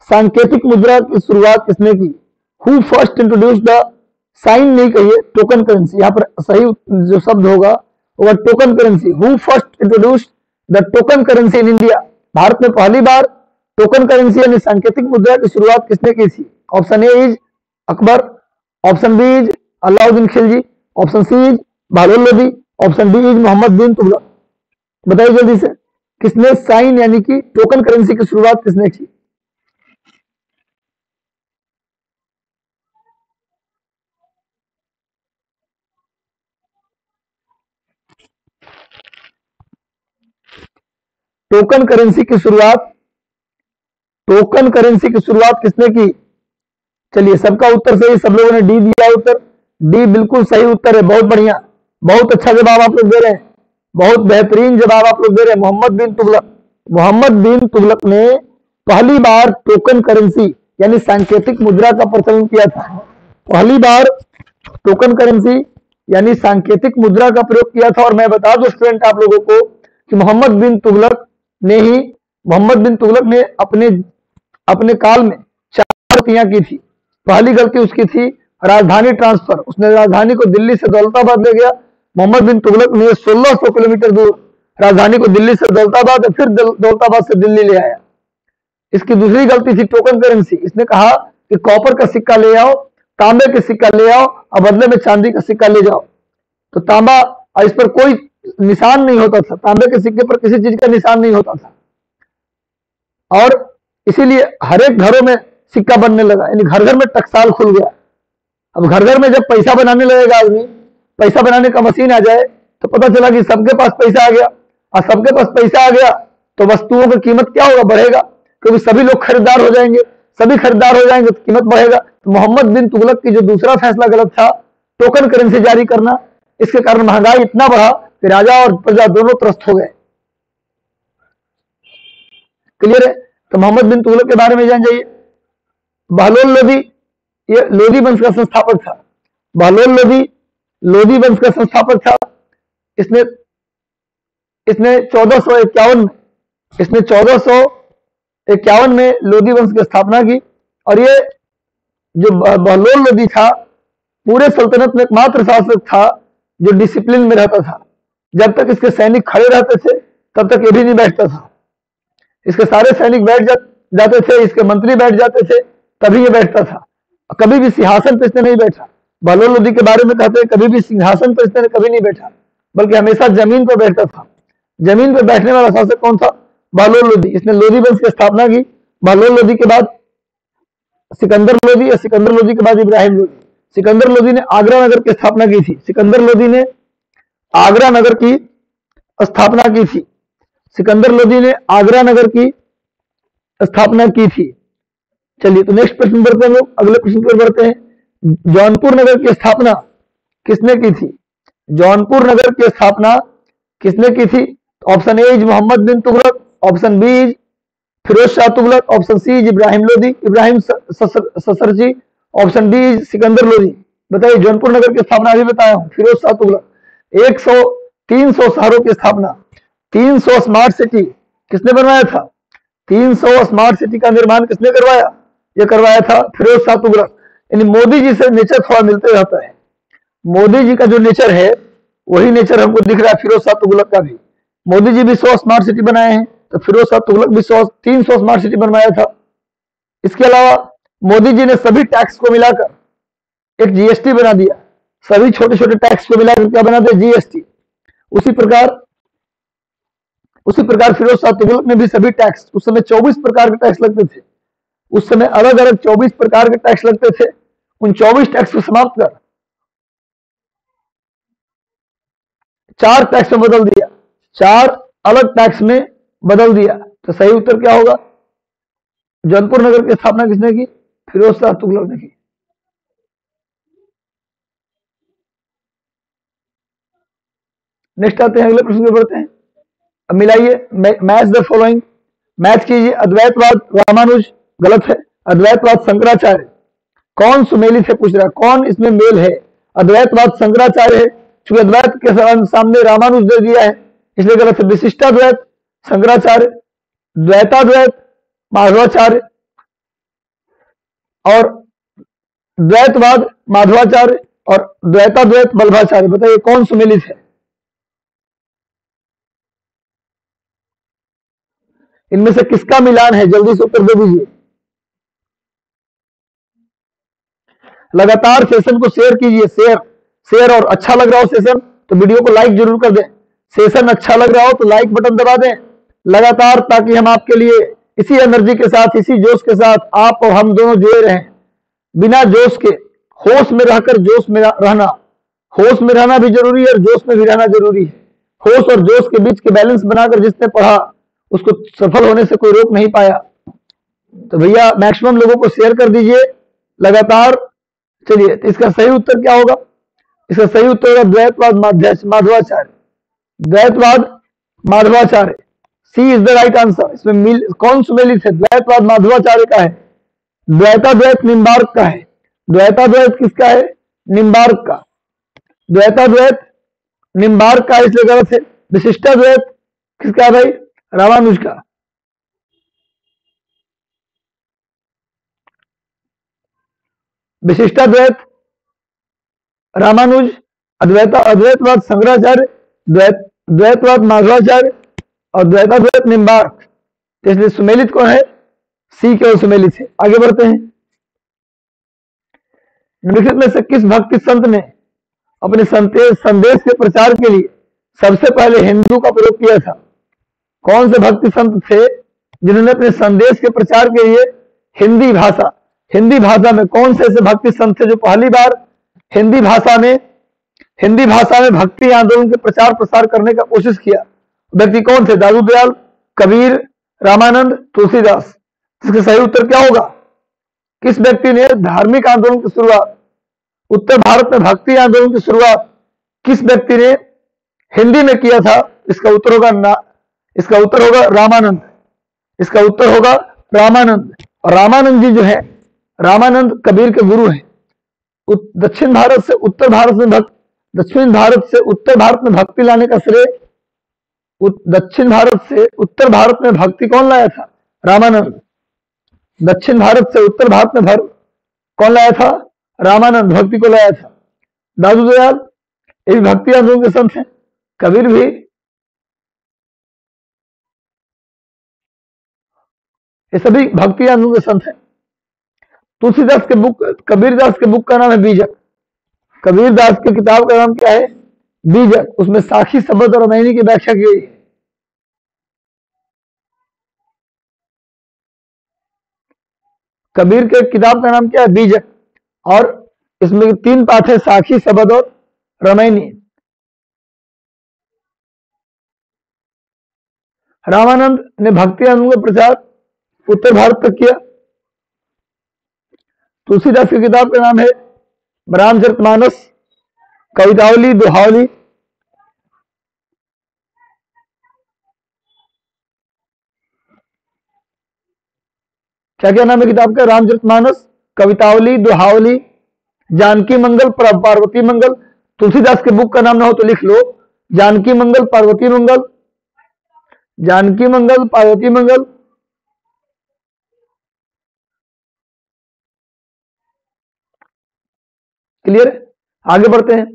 सांकेतिक मुद्रा की शुरुआत किसने की? Who first introduce the, sign नहीं कहिए, टोकन करेंसी। यहाँ पर सही जो शब्द होगा वो token currency. Who first introduce the token currency in India? Bharat में पहली बार टोकन करेंसी यानी सांकेतिक मुद्रा की शुरुआत किसने की थी? Option A is Akbar, option B is Alauddin Khilji, option C is Bahlol Lodi, option D is Muhammad bin Tughlaq. बताइए जल्दी से, किसने साइन यानी कि टोकन करेंसी की शुरुआत किसने की? टोकन करेंसी की शुरुआत किसने की? चलिए, सबका उत्तर सही, सब लोगों ने डी दिया उत्तर। डी बिल्कुल सही उत्तर है। बहुत बढ़िया, बहुत अच्छा जवाब आप लोग दे रहे हैं, बहुत बेहतरीन जवाब आप लोग दे रहे हैं। मोहम्मद बिन तुगलक। मोहम्मद बिन तुगलक ने पहली बार टोकन करेंसी यानी सांकेतिक मुद्रा का प्रचलन किया था। पहली बार टोकन करेंसी यानी सांकेतिक मुद्रा का प्रयोग किया था। और मैं बता दूं स्टूडेंट आप लोगों को कि मोहम्मद बिन तुगलक ने अपने काल में 4 गलतियां की थी। पहली गलती उसकी थी राजधानी ट्रांसफर। उसने राजधानी को दिल्ली से दौलताबाद ले गया। मोहम्मद बिन तुगलक ने 1600 किलोमीटर दूर राजधानी को दिल्ली से दौलताबाद, फिर दौलताबाद से दिल्ली ले आया। इसकी दूसरी गलती थी टोकन करेंसी। इसने कहा कि कॉपर का सिक्का ले आओ, तांबे के सिक्का ले आओ और बदले में चांदी का सिक्का ले जाओ। तो तांबा, इस पर कोई निशान नहीं होता था, तांबे के सिक्के पर किसी चीज का निशान नहीं होता था, और इसीलिए हर एक घरों में सिक्का बनने लगा, यानी घर घर में टकसाल खुल गया। अब घर घर में जब पैसा बनाने लगेगा आदमी, पैसा बनाने का मशीन आ जाए, तो पता चला कि सबके पास पैसा आ गया। और सबके पास पैसा आ गया तो वस्तुओं की कीमत क्या होगा? बढ़ेगा, क्योंकि सभी लोग खरीदार हो जाएंगे। सभी खरीदार हो जाएंगे तो कीमत बढ़ेगा। तो मोहम्मद बिन तुगलक की जो दूसरा फैसला गलत था, टोकन करेंसी जारी करना, इसके कारण महंगाई इतना बढ़ा कि राजा और प्रजा दोनों त्रस्त हो गए। क्लियर है? तो मोहम्मद बिन तुगलक के बारे में जान जाइए। बहलोल लोदी, ये लोदी वंश का संस्थापक था। बहलोल लोदी लोदी वंश का संस्थापक था। इसने 1451 में लोदी वंश की स्थापना की। और ये जो बहलोल लोदी था, पूरे सल्तनत में एकमात्र शासक था जो डिसिप्लिन में रहता था। जब तक इसके सैनिक खड़े रहते थे तब तक ये भी नहीं बैठता था। इसके सारे सैनिक बैठ जाते थे, इसके मंत्री बैठ जाते थे, तभी ये बैठता था। कभी भी सिंहासन पर इसने नहीं बैठा। बहलोल लोदी के बारे में कहते हैं कभी भी सिंहासन पर इसने कभी नहीं बैठा, बल्कि हमेशा जमीन पर बैठता था। जमीन पर बैठने वाला शासक कौन था? बहलोल लोदी। इसने लोदी वंश की स्थापना की। बहलोल लोदी के बाद सिकंदर लोदी, या सिकंदर लोदी के बाद इब्राहिम लोदी। सिकंदर लोदी ने आगरा नगर की स्थापना की थी। सिकंदर लोदी ने आगरा नगर की स्थापना की थी। सिकंदर लोदी ने आगरा नगर की स्थापना की थी। चलिए, तो नेक्स्ट प्रश्न बढ़ते हैं लोग, अगले प्रश्न पर बढ़ते हैं। जौनपुर नगर की स्थापना किसने की थी? जौनपुर नगर की स्थापना किसने की थी? Option A is Muhammad bin Tughlaq, option B is Firoz Shah Tughlaq, option C is Ibrahim Lodi, Ibrahim ससरजी, option D is Sikandar Lodi. बताइए, जौनपुर नगर की स्थापना अभी बताया हूं, फिरोज शाह तुगलक। 300 शहरों की स्थापना, 300 स्मार्ट सिटी किसने बनवाया था? 300 स्मार्ट सिटी का निर्माण किसने करवाया? ये करवाया था फिरोज शाह तुगलक। यानी मोदी जी से नेचर थोड़ा मिलते रहता है। मोदी जी का जो नेचर है वही नेचर हमको दिख रहा है फिरोज शाह तुगलक का भी। मोदी जी भी 100 स्मार्ट सिटी बनाए हैं, तो फिरोज शाह तुगलक भी 300 स्मार्ट सिटी बनवाया था। इसके अलावा मोदी जी ने सभी टैक्स को मिलाकर एक जीएसटी बना दिया, सभी छोटे छोटे टैक्स को मिलाकर क्या बना दिया, जीएसटी। उसी प्रकार फिरोज शाह तुगलक ने भी सभी टैक्स, उस समय 24 प्रकार के टैक्स लगते थे, उस समय अलग अलग 24 प्रकार के टैक्स लगते थे, उन 24 टैक्स को समाप्त कर 4 टैक्स में बदल दिया, 4 अलग टैक्स में बदल दिया। तो सही उत्तर क्या होगा? जौनपुर नगर की स्थापना किसने की? फिरोज शाह तुगलक ने की। नेक्स्ट आते हैं, अगले प्रश्न में बढ़ते हैं। अब मिलाइए, मैच द फॉलोइंग, मैच कीजिए। अद्वैतवाद रामानुज गलत है, अद्वैतवाद शंकराचार्य। कौन सुमेलित है पूछ रहा, कौन इसमें मेल है? अद्वैतवाद शंकराचार्य है, चूंकि अद्वैत के सामने रामानुज दे दिया है इसलिए गलत है। विशिष्टाद्वैत शंकराचार्य, द्वैताद्वैत माधवाचार्य और द्वैतवाद माधवाचार्य और द्वैताद्वैत वल्लभाचार्य। बताइए कौन सुमेलित है? इनमें से किसका मिलान है? जल्दी से उत्तर दे दीजिए। लगातार सेशन को शेयर कीजिए, शेयर और अच्छा लग रहा हो सेशन तो वीडियो को लाइक जरूर कर दें। सेशन अच्छा लग रहा हो तो लाइक बटन दबा दें लगातार, ताकि हम आपके लिए इसी एनर्जी के साथ, इसी जोश के साथ आप और हम दोनों जुड़े रहें। बिना जोश के होश में रहकर जोश में रहना, होश में रहना भी जरूरी है और जोश में भी रहना जरूरी है। होश और जोश के बीच के बैलेंस बनाकर जिसने पढ़ा उसको सफल होने से कोई रोक नहीं पाया। तो भैया मैक्सिमम लोगों को शेयर कर दीजिए लगातार। चलिए, तो इसका सही उत्तर क्या होगा? इसका सही उत्तर होगा द्वैतवाद माधवाचार्य, द्वैतवाद माधवाचार्य। सी इज द राइट आंसर। इसमें कौन सुमेलित है? द्वैतवाद माधवाचार्य का है, द्वैताद्वैत निम्बार्क का है। द्वैताद्वैत किसका है? निम्बार्क का। द्वैताद्वैत निम्बार्क का, इसलिए गलत है। विशिष्टाद्वैत किसका है भाई? रामानुज का। विशिष्टाद्वैत रामानुज, अद्वैतवाद शंकराचार्य, द्वैतवाद माधवाचार्य और द्वैताद्वैत निम्बार्क। इसलिए सुमेलित कौन है? सी केवल सुमेलित है। आगे बढ़ते हैं। निम्नलिखित में से किस भक्ति संत ने अपने संदेश के प्रचार के लिए सबसे पहले हिंदू का प्रयोग किया था? कौन से भक्ति संत थे जिन्होंने अपने संदेश के प्रचार के लिए हिंदी भाषा में कौन से ऐसे भक्ति संत थे जो पहली बार हिंदी भाषा में भक्ति आंदोलन के प्रचार प्रसार करने का कोशिश किया? व्यक्ति कौन थे? दादू दयाल, कबीर, रामानंद, तुलसीदास। इसका सही उत्तर क्या होगा? किस व्यक्ति ने धार्मिक आंदोलन की शुरुआत, उत्तर भारत में भक्ति आंदोलन की शुरुआत किस व्यक्ति ने हिंदी में किया था? इसका उत्तर होगा रामानंद। इसका उत्तर होगा रामानंद। और रामानंद जी जो है, रामानंद कबीर के गुरु हैं। दक्षिण भारत से उत्तर भारत में भक्ति लाने का श्रेय, दक्षिण भारत से उत्तर भारत में भक्ति कौन लाया था? रामानंद। दक्षिण भारत से उत्तर भारत में कौन लाया था? रामानंद भक्ति को लाया था। दादू दयाल ये भी भक्ति आंदोलन के संत हैं, कबीर भी, ये सभी भक्ति आंदोलन के संत हैं। कबीरदास के बुक का नाम है बीजक। कबीरदास की किताब का नाम क्या है? बीजक। उसमें साखी शब्द और रामायणी की व्याख्या की गई है। कबीर के किताब का नाम क्या है? बीजक। और इसमें 3 पाठ है, साखी, शब्द और रामायणी। रामानंद ने भक्ति आंदोलन का प्रचार उत्तर भारत तक किया। तुलसीदास की किताब का नाम है रामचरितमानस, कवितावली, दोहावली। क्या क्या नाम है किताब का? रामचरितमानस, कवितावली, दोहावली, जानकी मंगल, पार्वती मंगल। तुलसीदास के बुक का नाम ना हो तो लिख लो, जानकी मंगल, पार्वती मंगल, जानकी मंगल, पार्वती मंगल। क्लियर? आगे बढ़ते हैं।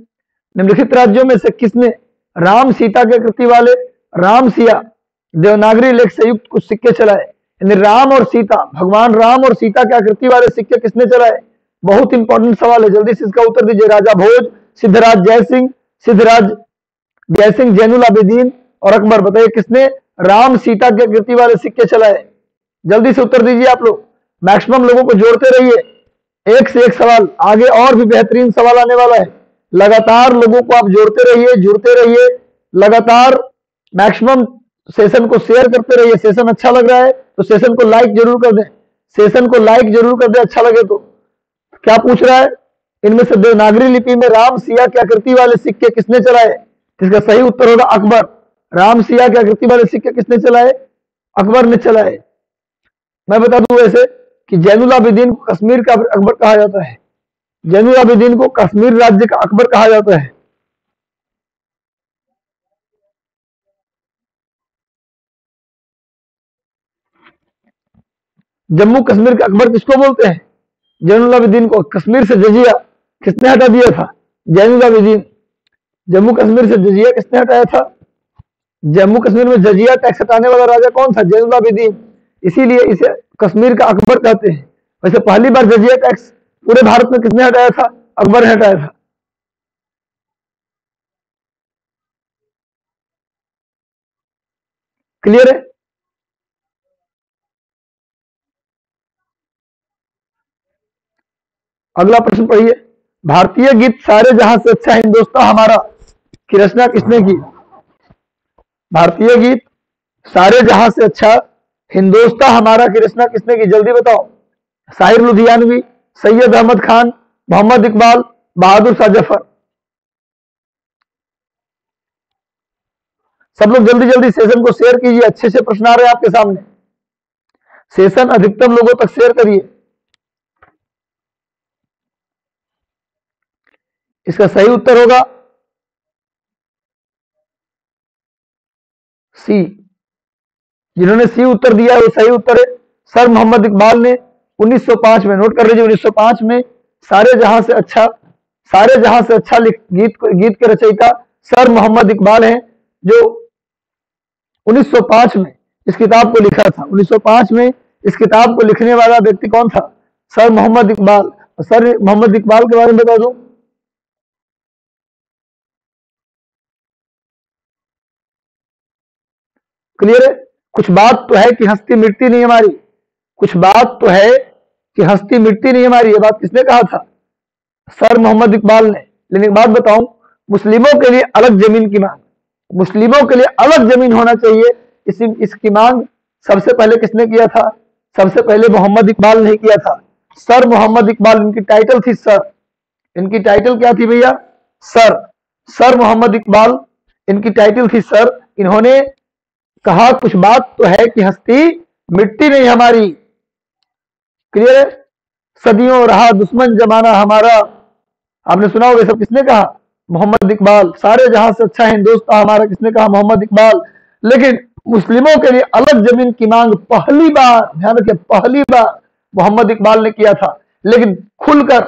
निम्नलिखित राज्यों में से किसने राम सीता के कृति वाले राम सिया देवनागरी लेख से युक्त कुछ सिक्के चलाए। यानी राम और सीता, भगवान राम और सीता की आकृति वाले सिक्के किसने चलाए? बहुत इंपॉर्टेंट सवाल है, जल्दी से इसका उत्तर दीजिए। राजा भोज, सिद्धराज जयसिंह, सिद्धराज जयसिंह, जैनुल आबिदीन और अकबर। बताइए किसने राम सीता की आकृति वाले सिक्के चलाए? जल्दी से उत्तर दीजिए आप लोग। मैक्सिमम लोगों को जोड़ते रहिए, एक से एक सवाल, आगे और भी बेहतरीन सवाल आने वाला है। लगातार लोगों को आप जोड़ते रहिए, जुड़ते रहिए, लगातार मैक्सिमम सेशन को शेयर करते रहिए। सेशन अच्छा लग रहा है तो सेशन को लाइक जरूर कर दें, सेशन को लाइक जरूर कर दें अच्छा लगे तो। क्या पूछ रहा है? इनमें से देवनागरी लिपि में राम सिया की आकृति वाले सिक्के किसने चलाए? इसका सही उत्तर होगा अकबर। राम सिया की आकृति वाले सिक्के किसने चलाए? अकबर ने चलाए। मैं बता दूं वैसे कि जैनुल आबिदीन को कश्मीर का अकबर कहा जाता है। जैनुल आबिदीन को कश्मीर राज्य का अकबर कहा जाता है। जम्मू कश्मीर का अकबर किसको बोलते हैं? जैनुल आबिदीन को। कश्मीर से जजिया किसने हटा दिया था? जैनुल आबिदीन। जम्मू कश्मीर से जजिया किसने हटाया था? जम्मू कश्मीर में जजिया टैक्स हटाने वाला राजा कौन था? जैनुल आबिदीन। इसीलिए इसे कश्मीर का अकबर कहते हैं। वैसे पहली बार जजिया टैक्स पूरे भारत में किसने हटाया था? अकबर ने हटाया था। क्लियर है? अगला प्रश्न पढ़िए। भारतीय गीत सारे जहां से अच्छा हिंदुस्तान हमारा की रचना किसने की? भारतीय गीत सारे जहां से अच्छा हिंदुस्तान हमारा की रचना किसने की? जल्दी बताओ। साहिर लुधियानवी, सैयद अहमद खान, मोहम्मद इकबाल, बहादुर शाह जफर। सब लोग जल्दी जल्दी सेशन को शेयर कीजिए, अच्छे से प्रश्न आ रहे हैं आपके सामने। सेशन अधिकतम लोगों तक शेयर करिए। इसका सही उत्तर होगा सी। जिन्होंने सी उत्तर दिया है वो सही उत्तर है। सर मोहम्मद इकबाल ने 1905 में, नोट कर लीजिए, 1905 में सारे जहां से अच्छा, सारे जहां से अच्छा गीत के रचयिता सर मोहम्मद इकबाल हैं, जो 1905 में इस किताब को लिखा था। 1905 में इस किताब को लिखने वाला व्यक्ति कौन था? सर मोहम्मद इकबाल। सर मोहम्मद इकबाल के बारे में बता दूं, क्लियर है? कुछ बात तो है कि हस्ती मिटती नहीं हमारी, कुछ बात तो है कि हस्ती मिटती नहीं हमारी। ये बात किसने कहा था? सर मोहम्मद इकबाल ने। लेकिन एक बात बताऊं, मुस्लिमों के लिए अलग जमीन की मांग, मुस्लिमों के लिए अलग जमीन होना चाहिए, इसकी मांग सबसे पहले किसने किया था? सबसे पहले मोहम्मद इकबाल ने किया था। सर मोहम्मद इकबाल, इनकी टाइटल थी सर। इनकी टाइटल क्या थी भैया? सर। सर मोहम्मद इकबाल, इनकी टाइटल थी सर। इन्होंने कहा कुछ बात तो है कि हस्ती मिट्टी नहीं हमारी। क्लियर है? सदियों रहा दुश्मन जमाना हमारा, आपने सुना होगा। सब किसने कहा? मोहम्मद इकबाल। सारे जहां से अच्छा हिंदुस्तान हमारा किसने कहा? मोहम्मद इकबाल। लेकिन मुस्लिमों के लिए अलग जमीन की मांग पहली बार, ध्यान रखिए, पहली बार मोहम्मद इकबाल ने किया था। लेकिन खुलकर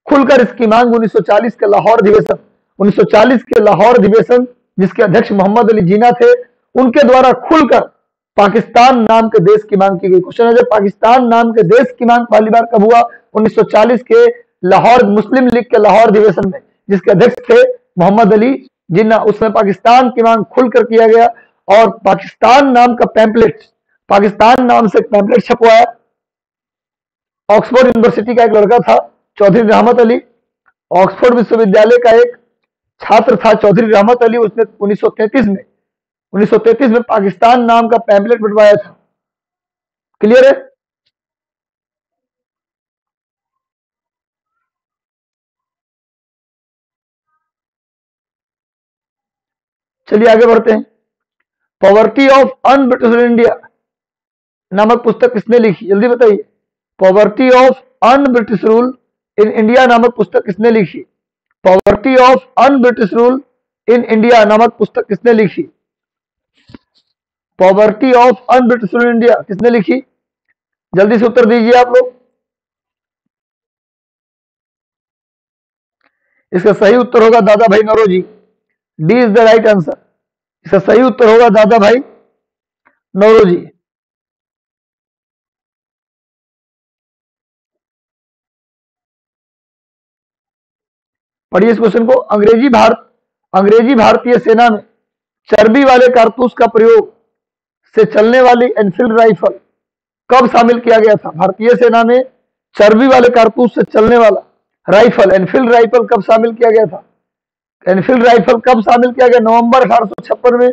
खुलकर इसकी मांग 1940 के लाहौर अधिवेशन, 1940 के लाहौर अधिवेशन जिसके अध्यक्ष मोहम्मद अली जिन्ना थे, उनके द्वारा खुलकर पाकिस्तान नाम के देश की मांग की गई। क्वेश्चन है, जब पाकिस्तान नाम के देश की मांग पहली बार कब हुआ? 1940 के लाहौर मुस्लिम लीग के लाहौर अधिवेशन में, जिसके अध्यक्ष थे मोहम्मद अली जिन्ना। उसमें पाकिस्तान की मांग खुलकर किया गया और पाकिस्तान नाम का पैम्पलेट, पाकिस्तान नाम से पैम्पलेट छपवाया। ऑक्सफोर्ड यूनिवर्सिटी का एक लड़का था चौधरी रहमत अली, ऑक्सफोर्ड विश्वविद्यालय का एक छात्र था चौधरी रहमत अली। उसने 1933 में पाकिस्तान नाम का पैम्पलेट बंटवाया था। क्लियर है? चलिए आगे बढ़ते हैं। पॉवर्टी ऑफ अनब्रिटिश इंडिया नामक पुस्तक किसने लिखी? जल्दी बताइए। Poverty of un-British rule in India नामक पुस्तक किसने लिखी? Poverty of un-British rule in India नामक पुस्तक किसने लिखी? Poverty of un-British rule in India किसने लिखी? जल्दी से उत्तर दीजिए आप लोग। इसका सही उत्तर होगा Dadabhai Naoroji. D is the right answer. इसका सही उत्तर होगा दादा भाई नौरोजी। पढ़िए इस क्वेश्चन को। अंग्रेजी भारतीय सेना में चर्बी वाले कारतूस का प्रयोग से चलने वाली एनफील्ड राइफल कब शामिल किया गया था? भारतीय सेना में चर्बी वाले कारतूस से चलने वाला राइफल एनफील्ड राइफल कब शामिल किया गया था? एनफील्ड राइफल कब शामिल किया गया? नवंबर 1856 में,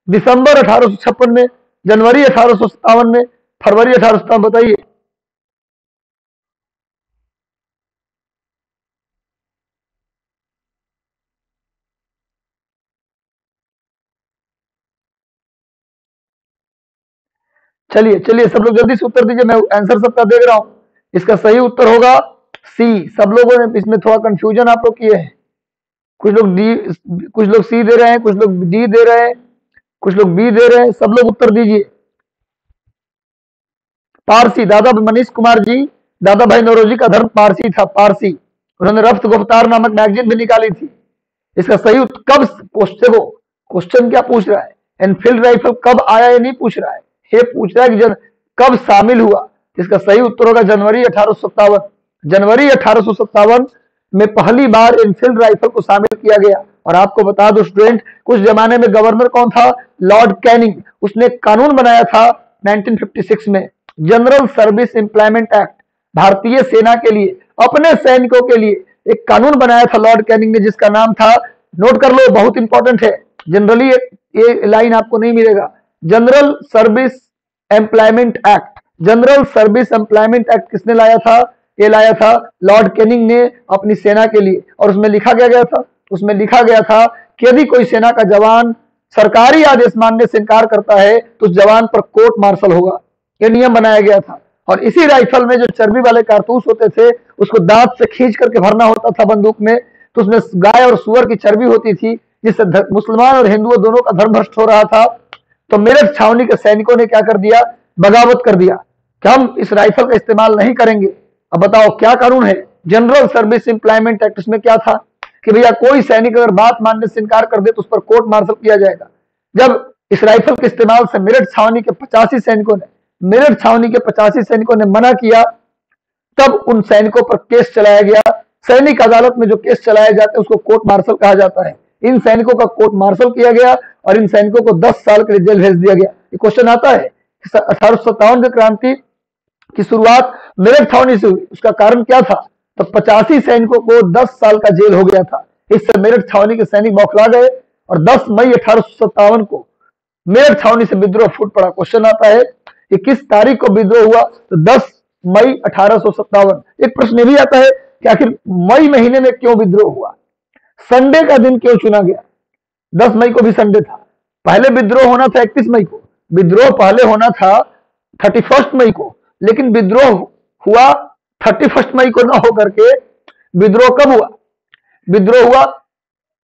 दिसंबर 1856 में, जनवरी 1857 में, फरवरी 1857? बताइए। चलिए चलिए सब लोग जल्दी से उत्तर दीजिए, मैं आंसर सबका देख रहा हूं। इसका सही उत्तर होगा सी। सब लोगों ने इसमें थोड़ा कंफ्यूजन आप लोग किए हैं। कुछ लोग डी, कुछ लोग सी दे रहे हैं, कुछ लोग डी दे रहे हैं, कुछ लोग बी दे रहे हैं। सब लोग उत्तर दीजिए। पारसी, दादा मनीष कुमार जी, दादा भाई नौरोजी का धर्म पारसी था, पारसी। उन्होंने रफ्त गुफ्तार नामक मैगजीन भी निकाली थी। इसका सही कब क्वेश्चन क्या पूछ रहा है? एनफील्ड राइफल कब आया ये नहीं पूछ रहा है, ये पूछ रहा है कि कब शामिल हुआ। इसका सही उत्तर होगा जनवरी 1857। जनवरी 1857 में पहली बार एनफील्ड राइफल को शामिल किया गया। और आपको बता दो स्टूडेंट, कुछ जमाने में गवर्नर कौन था? Lord Canning. उसने कानून बनाया था 1956 में, जनरल सर्विस एम्प्लॉयमेंट एक्ट। भारतीय सेना के लिए, अपने सैनिकों के लिए एक कानून बनाया था लॉर्ड कैनिंग ने, जिसका नाम था, नोट कर लो, बहुत इंपॉर्टेंट है, जनरली ये लाइन आपको नहीं मिलेगा, general service employment act. General service employment act किसने लाया था? ये लाया था लॉर्ड कैनिंग ने अपनी सेना के लिए। और उसमें लिखा गया था, उसमें लिखा गया था कि यदि कोई सेना का जवान सरकारी आदेश मानने से इनकार करता है तो उस जवान पर कोर्ट मार्शल होगा। ये नियम बनाया गया था। और इसी राइफल में जो चर्बी वाले कारतूस होते थे, उसको दांत से खींच करके भरना होता था बंदूक में, तो उसमें गाय और सुअर की चर्बी होती थी, जिससे मुसलमान और हिंदुओं दोनों का धर्म भ्रष्ट हो रहा था। तो मेरठ छावनी के सैनिकों ने क्या कर दिया? बगावत कर दिया कि हम इस राइफल का इस्तेमाल नहीं करेंगे। अब बताओ क्या कानून है? General service employment act. उसमें क्या था कि भैया कोई सैनिक अगर बात मानने से इनकार कर दे तो उस पर कोर्ट मार्शल किया जाएगा। जब इस राइफल के इस्तेमाल से मेरठ छावनी के 85 सैनिकों ने मना किया, तब उन सैनिकों पर केस चलाया गया। सैनिक अदालत में जो केस चलाए जाते हैं उसको कोर्ट मार्शल कहा जाता है। इन सैनिकों का कोर्ट मार्शल किया गया और इन सैनिकों को 10 साल के लिए जेल भेज दिया गया। ये क्वेश्चन आता है। 1857 की क्रांति की शुरुआत मेरठ छावनी से हुई, उसका कारण क्या था? तो 85 सैनिकों को 10 साल का जेल हो गया था। इससे मेरठ छावनी के सैनिक बौखला गए और 10 मई 1857 को मेरठ छावनी से विद्रोह फूट पड़ा। क्वेश्चन आता है कि किस तारीख को विद्रोह हुआ? तो 10 मई 1857। एक प्रश्न भी आता है कि आखिर मई महीने में क्यों विद्रोह हुआ? संडे का दिन क्यों चुना गया? 10 मई को भी संडे था। पहले विद्रोह होना था 31 मई को, विद्रोह पहले होना था 31 मई को, लेकिन विद्रोह हुआ 31 मई को ना होकर के विद्रोह कब हुआ? विद्रोह हुआ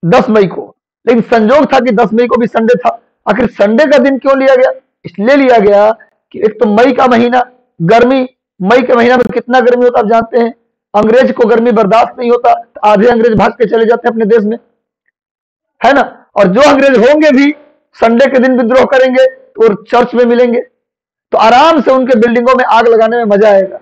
10 मई को, लेकिन संजोग था कि 10 मई को भी संडे था। आखिर संडे का दिन क्यों लिया गया? इसलिए लिया गया कि एक तो मई का महीना, गर्मी, मई के महीना में कितना गर्मी होता आप जानते हैं। अंग्रेज को गर्मी बर्दाश्त नहीं होता, तो आधे अंग्रेज भाग के चले जाते हैं अपने देश में, है ना। और जो अंग्रेज होंगे भी संडे के दिन विद्रोह करेंगे तो चर्च में मिलेंगे, तो आराम से उनके बिल्डिंगों में आग लगाने में मजा आएगा।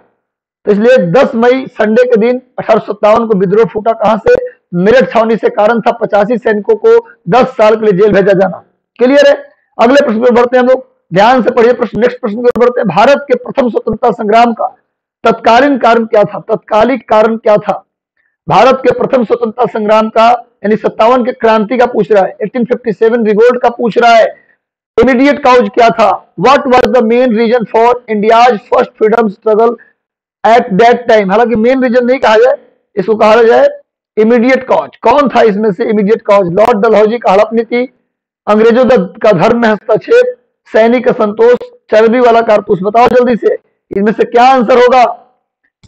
तो इसलिए 10 मई संडे के दिन 1857 को विद्रोह फूटा। कहां से? मेरठ छावनी से। कारण था 85 सैनिकों को 10 साल के लिए जेल भेजा जाना। क्लियर है? अगले प्रश्न पर बढ़ते हैं हम लोग, ध्यान से पढ़िए प्रश्न। नेक्स्ट प्रश्न की ओर बढ़ते हैं। भारत के प्रथम स्वतंत्रता संग्राम का तत्कालीन कारण क्या था? तत्कालिक कारण क्या था भारत के प्रथम स्वतंत्रता संग्राम का? यानी 57 के क्रांति का पूछ रहा है, 1857 रिवोल्ट का पूछ रहा है। इमीडिएट काउज क्या था? What was the main reason for India's first freedom struggle at that time? हालांकि मेन रीजन नहीं कहा जाए, इसको कहा जाए इमीडिएट कॉज। कौन था इसमें से इमीडिएट कॉज? लॉर्ड डलहौजी का हड़प नीति, अंग्रेजों का धर्म में हस्तक्षेप, सैनिक असंतोष, चर्बी वाला कारतूस। बताओ जल्दी से, इनमें से क्या आंसर होगा?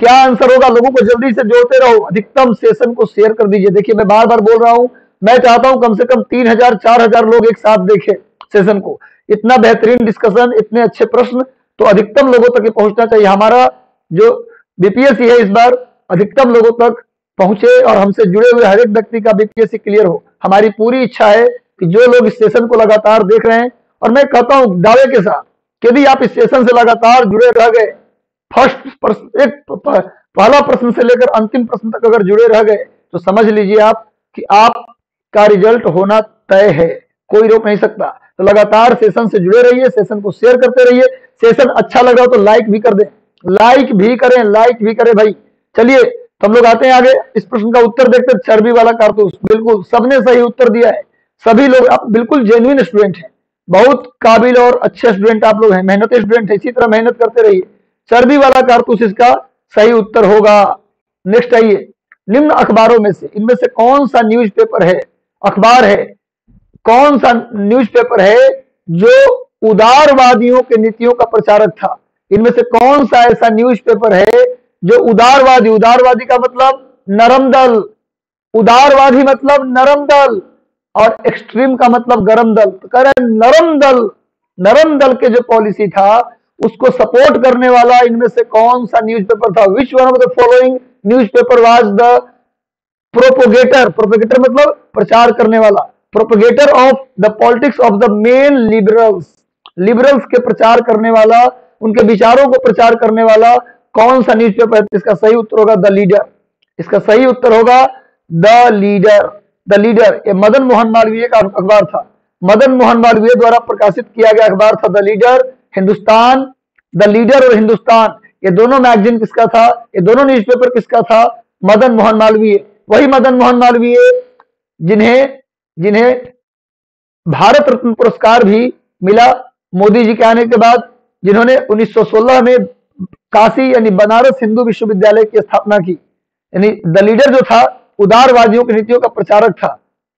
क्या आंसर होगा? लोगों को जल्दी से जोड़ते रहो, अधिकतम सेशन को शेयर कर दीजिए। देखिए मैं बार बार बोल रहा हूं, मैं चाहता हूं कम से कम 3000 4000 लोग एक साथ देखें सेशन को। इतना बेहतरीन डिस्कशन, इतने अच्छे प्रश्न, तो अधिकतम लोगों तक ये पहुंचना चाहिए। हमारा जो बीपीएससी है इस बार अधिकतम लोगों तक पहुंचे और हमसे जुड़े हुए हर एक व्यक्ति का बीपीएससी क्लियर हो। हमारी पूरी इच्छा है कि जो लोग इस सेशन को लगातार देख रहे हैं, और मैं कहता हूं दावे के साथ यदि आप इस सेशन से लगातार जुड़े रह गए, पहला प्रश्न से लेकर अंतिम प्रश्न तक अगर जुड़े रह गए, तो समझ लीजिए आप कि आपका रिजल्ट होना तय है, कोई रोक नहीं सकता। तो लगातार सेशन से जुड़े रहिए, सेशन को शेयर करते रहिए। सेशन अच्छा लग रहा हो तो लाइक भी कर दें, लाइक भी करें भाई। चलिए तो हम लोग आते हैं आगे। इस प्रश्न का उत्तर देखते हैं। चर्बी वाला कारतूस, बिल्कुल सबने सही उत्तर दिया है। सभी लोग आप बिल्कुल जेन्युइन स्टूडेंट हैं, बहुत काबिल और अच्छे स्टूडेंट आप लोग हैं, मेहनती स्टूडेंट है, इसी तरह मेहनत करते रहिए। चर्बी वाला कारतूस इसका सही उत्तर होगा। नेक्स्ट आइए, निम्न अखबारों में से इनमें से कौन सा न्यूज़पेपर है, अखबार है, कौन सा न्यूज़पेपर है जो उदारवादियों के नीतियों का प्रचारक था? इनमें से कौन सा ऐसा न्यूज़पेपर है जो उदारवादी, उदारवादी का मतलब नरम दल, उदारवादी मतलब नरम दल, और एक्सट्रीम का मतलब गरम दल। तो कह रहे नरम दल के जो पॉलिसी था उसको सपोर्ट करने वाला इनमें से कौन सा न्यूज़पेपर था? विच one of the following newspaper was the propagator, propagator मतलब प्रचार करने वाला, propagator of the politics of the main liberals, liberals के प्रचार करने वाला, उनके विचारों को प्रचार करने वाला कौन सा न्यूज़पेपर है? इसका सही उत्तर होगा द लीडर। इसका सही उत्तर होगा द लीडर। द लीडर ये मदन मोहन मालवीय का अखबार था, मदन मोहन मालवीय द्वारा प्रकाशित किया गया अखबार था the leader. Hindustan, the leader और हिंदुस्तान, ये दोनों मैगजीन किसका था? ये दोनों न्यूज़पेपर किसका था? मदन मोहन मालवीय। वही मदन मोहन मालवीय जिन्हें भारत रत्न पुरस्कार भी मिला मोदी जी के आने के बाद, जिन्होंने 1916 में काशी यानी बनारस हिंदू विश्वविद्यालय की स्थापना की। यानी द लीडर जो था उदारवादियों की नीतियों का प्रचारक था।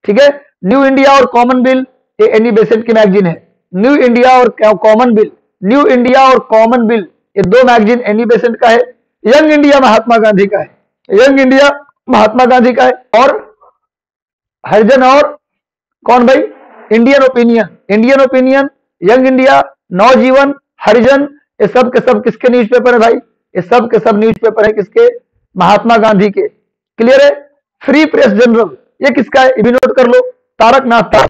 ठीक है। न्यू इंडिया और कॉमन बिल ये एनी बेसेंट की मैगजीन है। न्यू इंडिया और कॉमन बिल, न्यू इंडिया और कॉमन बिल ये दो मैगजीन एनी बेसेंट का है। यंग इंडिया महात्मा गांधी का है, यंग इंडिया महात्मा गांधी का है। और हरिजन और कौन भाई? Indian Opinion, Indian Opinion, Young India, Navjivan, Harijan, ये सब के सब किसके न्यूज़पेपर है भाई? ये सब के सब न्यूज़पेपर है किसके? महात्मा गांधी के। क्लियर है। फ्री प्रेस जनरल ये किसका है? ये भी नोट कर लो, तारकनाथ दास।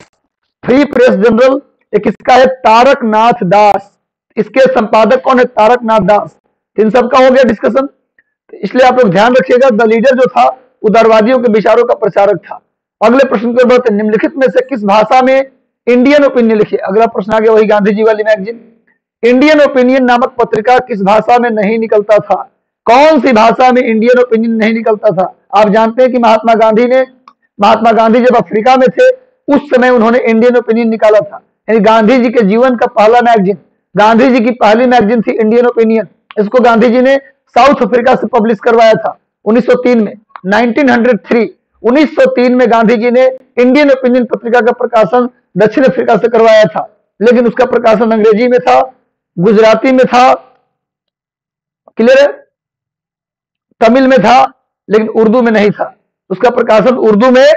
फ्री प्रेस जनरल ये किसका है? तारकनाथ दास। इसके संपादक कौन है? तारकनाथ दास। इन सबका हो गया डिस्कशन। इसलिए आप लोग ध्यान रखिएगा, द लीडर जो था उदारवादियों के विचारों का प्रचारक था। अगले प्रश्न पर बढ़ते, निम्नलिखित में से किस भाषा में इंडियन ओपिनियन लिखिए? अगला प्रश्न आ गया वही गांधी जी वाली मैगजीन। इंडियन ओपिनियन नामक पत्रिका किस भाषा में नहीं निकलता था? कौन सी भाषा में इंडियन ओपिनियन नहीं निकलता था? आप जानते हैं कि महात्मा गांधी जब अफ्रीका में थे उस समय उन्होंने इंडियन ओपिनियन निकाला था। यानी गांधी जी के जीवन का पहला मैगजीन, गांधी जी की पहली मैगजीन थी इंडियन ओपिनियन। इसको गांधी जी ने साउथ अफ्रीका से पब्लिश करवाया था 1903 में, 1903 में गांधी जी ने इंडियन ओपिनियन पत्रिका का प्रकाशन दक्षिण अफ्रीका से करवाया था। लेकिन उसका प्रकाशन अंग्रेजी में था, गुजराती में था, क्लियर है, तमिल में था, लेकिन उर्दू में नहीं था। उसका प्रकाशन उर्दू में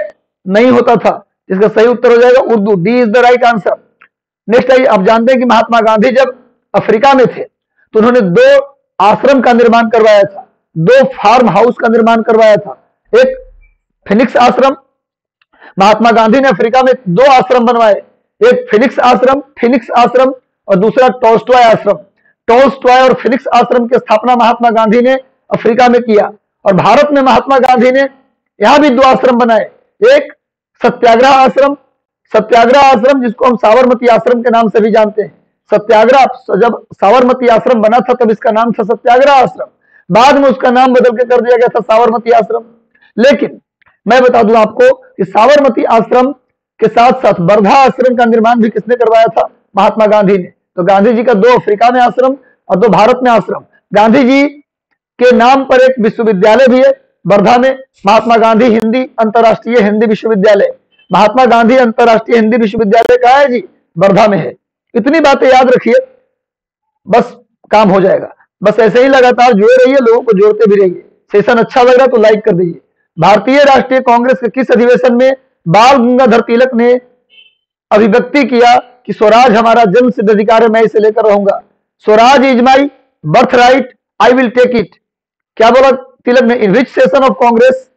नहीं होता था। इसका सही उत्तर हो जाएगा Urdu. D is the right answer. Next आइए, आप जानते हैं कि महात्मा गांधी जब अफ्रीका में थे तो उन्होंने 2 आश्रम का निर्माण करवाया था, 2 फार्म हाउस का निर्माण करवाया था। एक फिनिक्स आश्रम, महात्मा गांधी ने अफ्रीका में 2 आश्रम बनवाए, एक फिनिक्स आश्रम और दूसरा टॉल्स्टॉय आश्रम। टॉल्स्टॉय और फिनिक्स आश्रम की स्थापना महात्मा गांधी ने अफ्रीका में किया। और भारत में महात्मा गांधी ने यहां भी 2 आश्रम बनाए, एक सत्याग्रह आश्रम जिसको हम साबरमती आश्रम के नाम से भी जानते हैं। सत्याग्रह, जब साबरमती आश्रम बना था तब इसका नाम था सत्याग्रह आश्रम, बाद में उसका नाम बदल के कर दिया गया था साबरमती आश्रम। लेकिन मैं बता दूं आपको कि साबरमती आश्रम के साथ साथ वर्धा आश्रम का निर्माण भी किसने करवाया था? महात्मा गांधी ने। तो गांधी जी का 2 अफ्रीका में आश्रम और 2 भारत में आश्रम। गांधी जी के नाम पर एक विश्वविद्यालय भी है वर्धा में, महात्मा गांधी हिंदी अंतरराष्ट्रीय हिंदी विश्वविद्यालय। महात्मा गांधी अंतरराष्ट्रीय हिंदी विश्वविद्यालय कहाँ है जी? वर्धा में है। इतनी बातें याद रखिए, बस काम हो जाएगा। बस ऐसे ही लगातार जुड़े रहिए, लोगों को जोड़ते भी रहिए। सेशन अच्छा लग रहा तो लाइक कर दीजिए। भारतीय राष्ट्रीय कांग्रेस के किस अधिवेशन में बाल गंगाधर तिलक ने अभिव्यक्ति किया कि स्वराज हमारा जन्म सिद्ध अधिकार है, मैं इसे लेकर रहूंगा? Swaraj is my birth right, I will take it. क्या बोला तिलक ने? In which session of Congress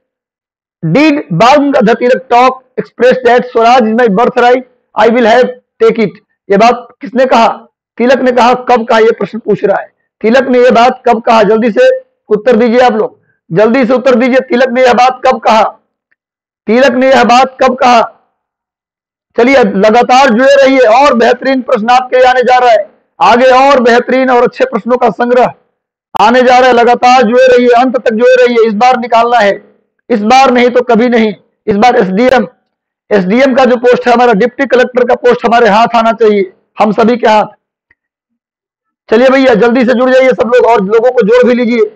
did Bal Gangadhar Tilak talk express that swaraj is my birth right, I will have take it? ये बात किसने कहा? तिलक ने कहा कब कहा, यह प्रश्न पूछ रहा है। तिलक ने यह बात कब कहा, जल्दी से उत्तर दीजिए आप लोग, जल्दी से उत्तर दीजिए। तिलक ने यह बात कब कहा, तिलक ने यह बात कब कहा। चलिए लगातार जुड़े रहिए, और बेहतरीन प्रश्न आपके आने जा रहा है आगे, और बेहतरीन और अच्छे प्रश्नों का संग्रह आने जा रहा है। लगातार जुड़े रहिए, अंत तक जुड़े रहिए। इस बार निकालना है, इस बार नहीं तो कभी नहीं। इस बार एसडीएम का जो पोस्ट है हमारा, डिप्टी कलेक्टर का पोस्ट हमारे हाथ आना चाहिए, हम सभी के हाथ। चलिए भैया जल्दी से जुड़ जाइए सब लोग, और लोगों को जोड़ भी लीजिए।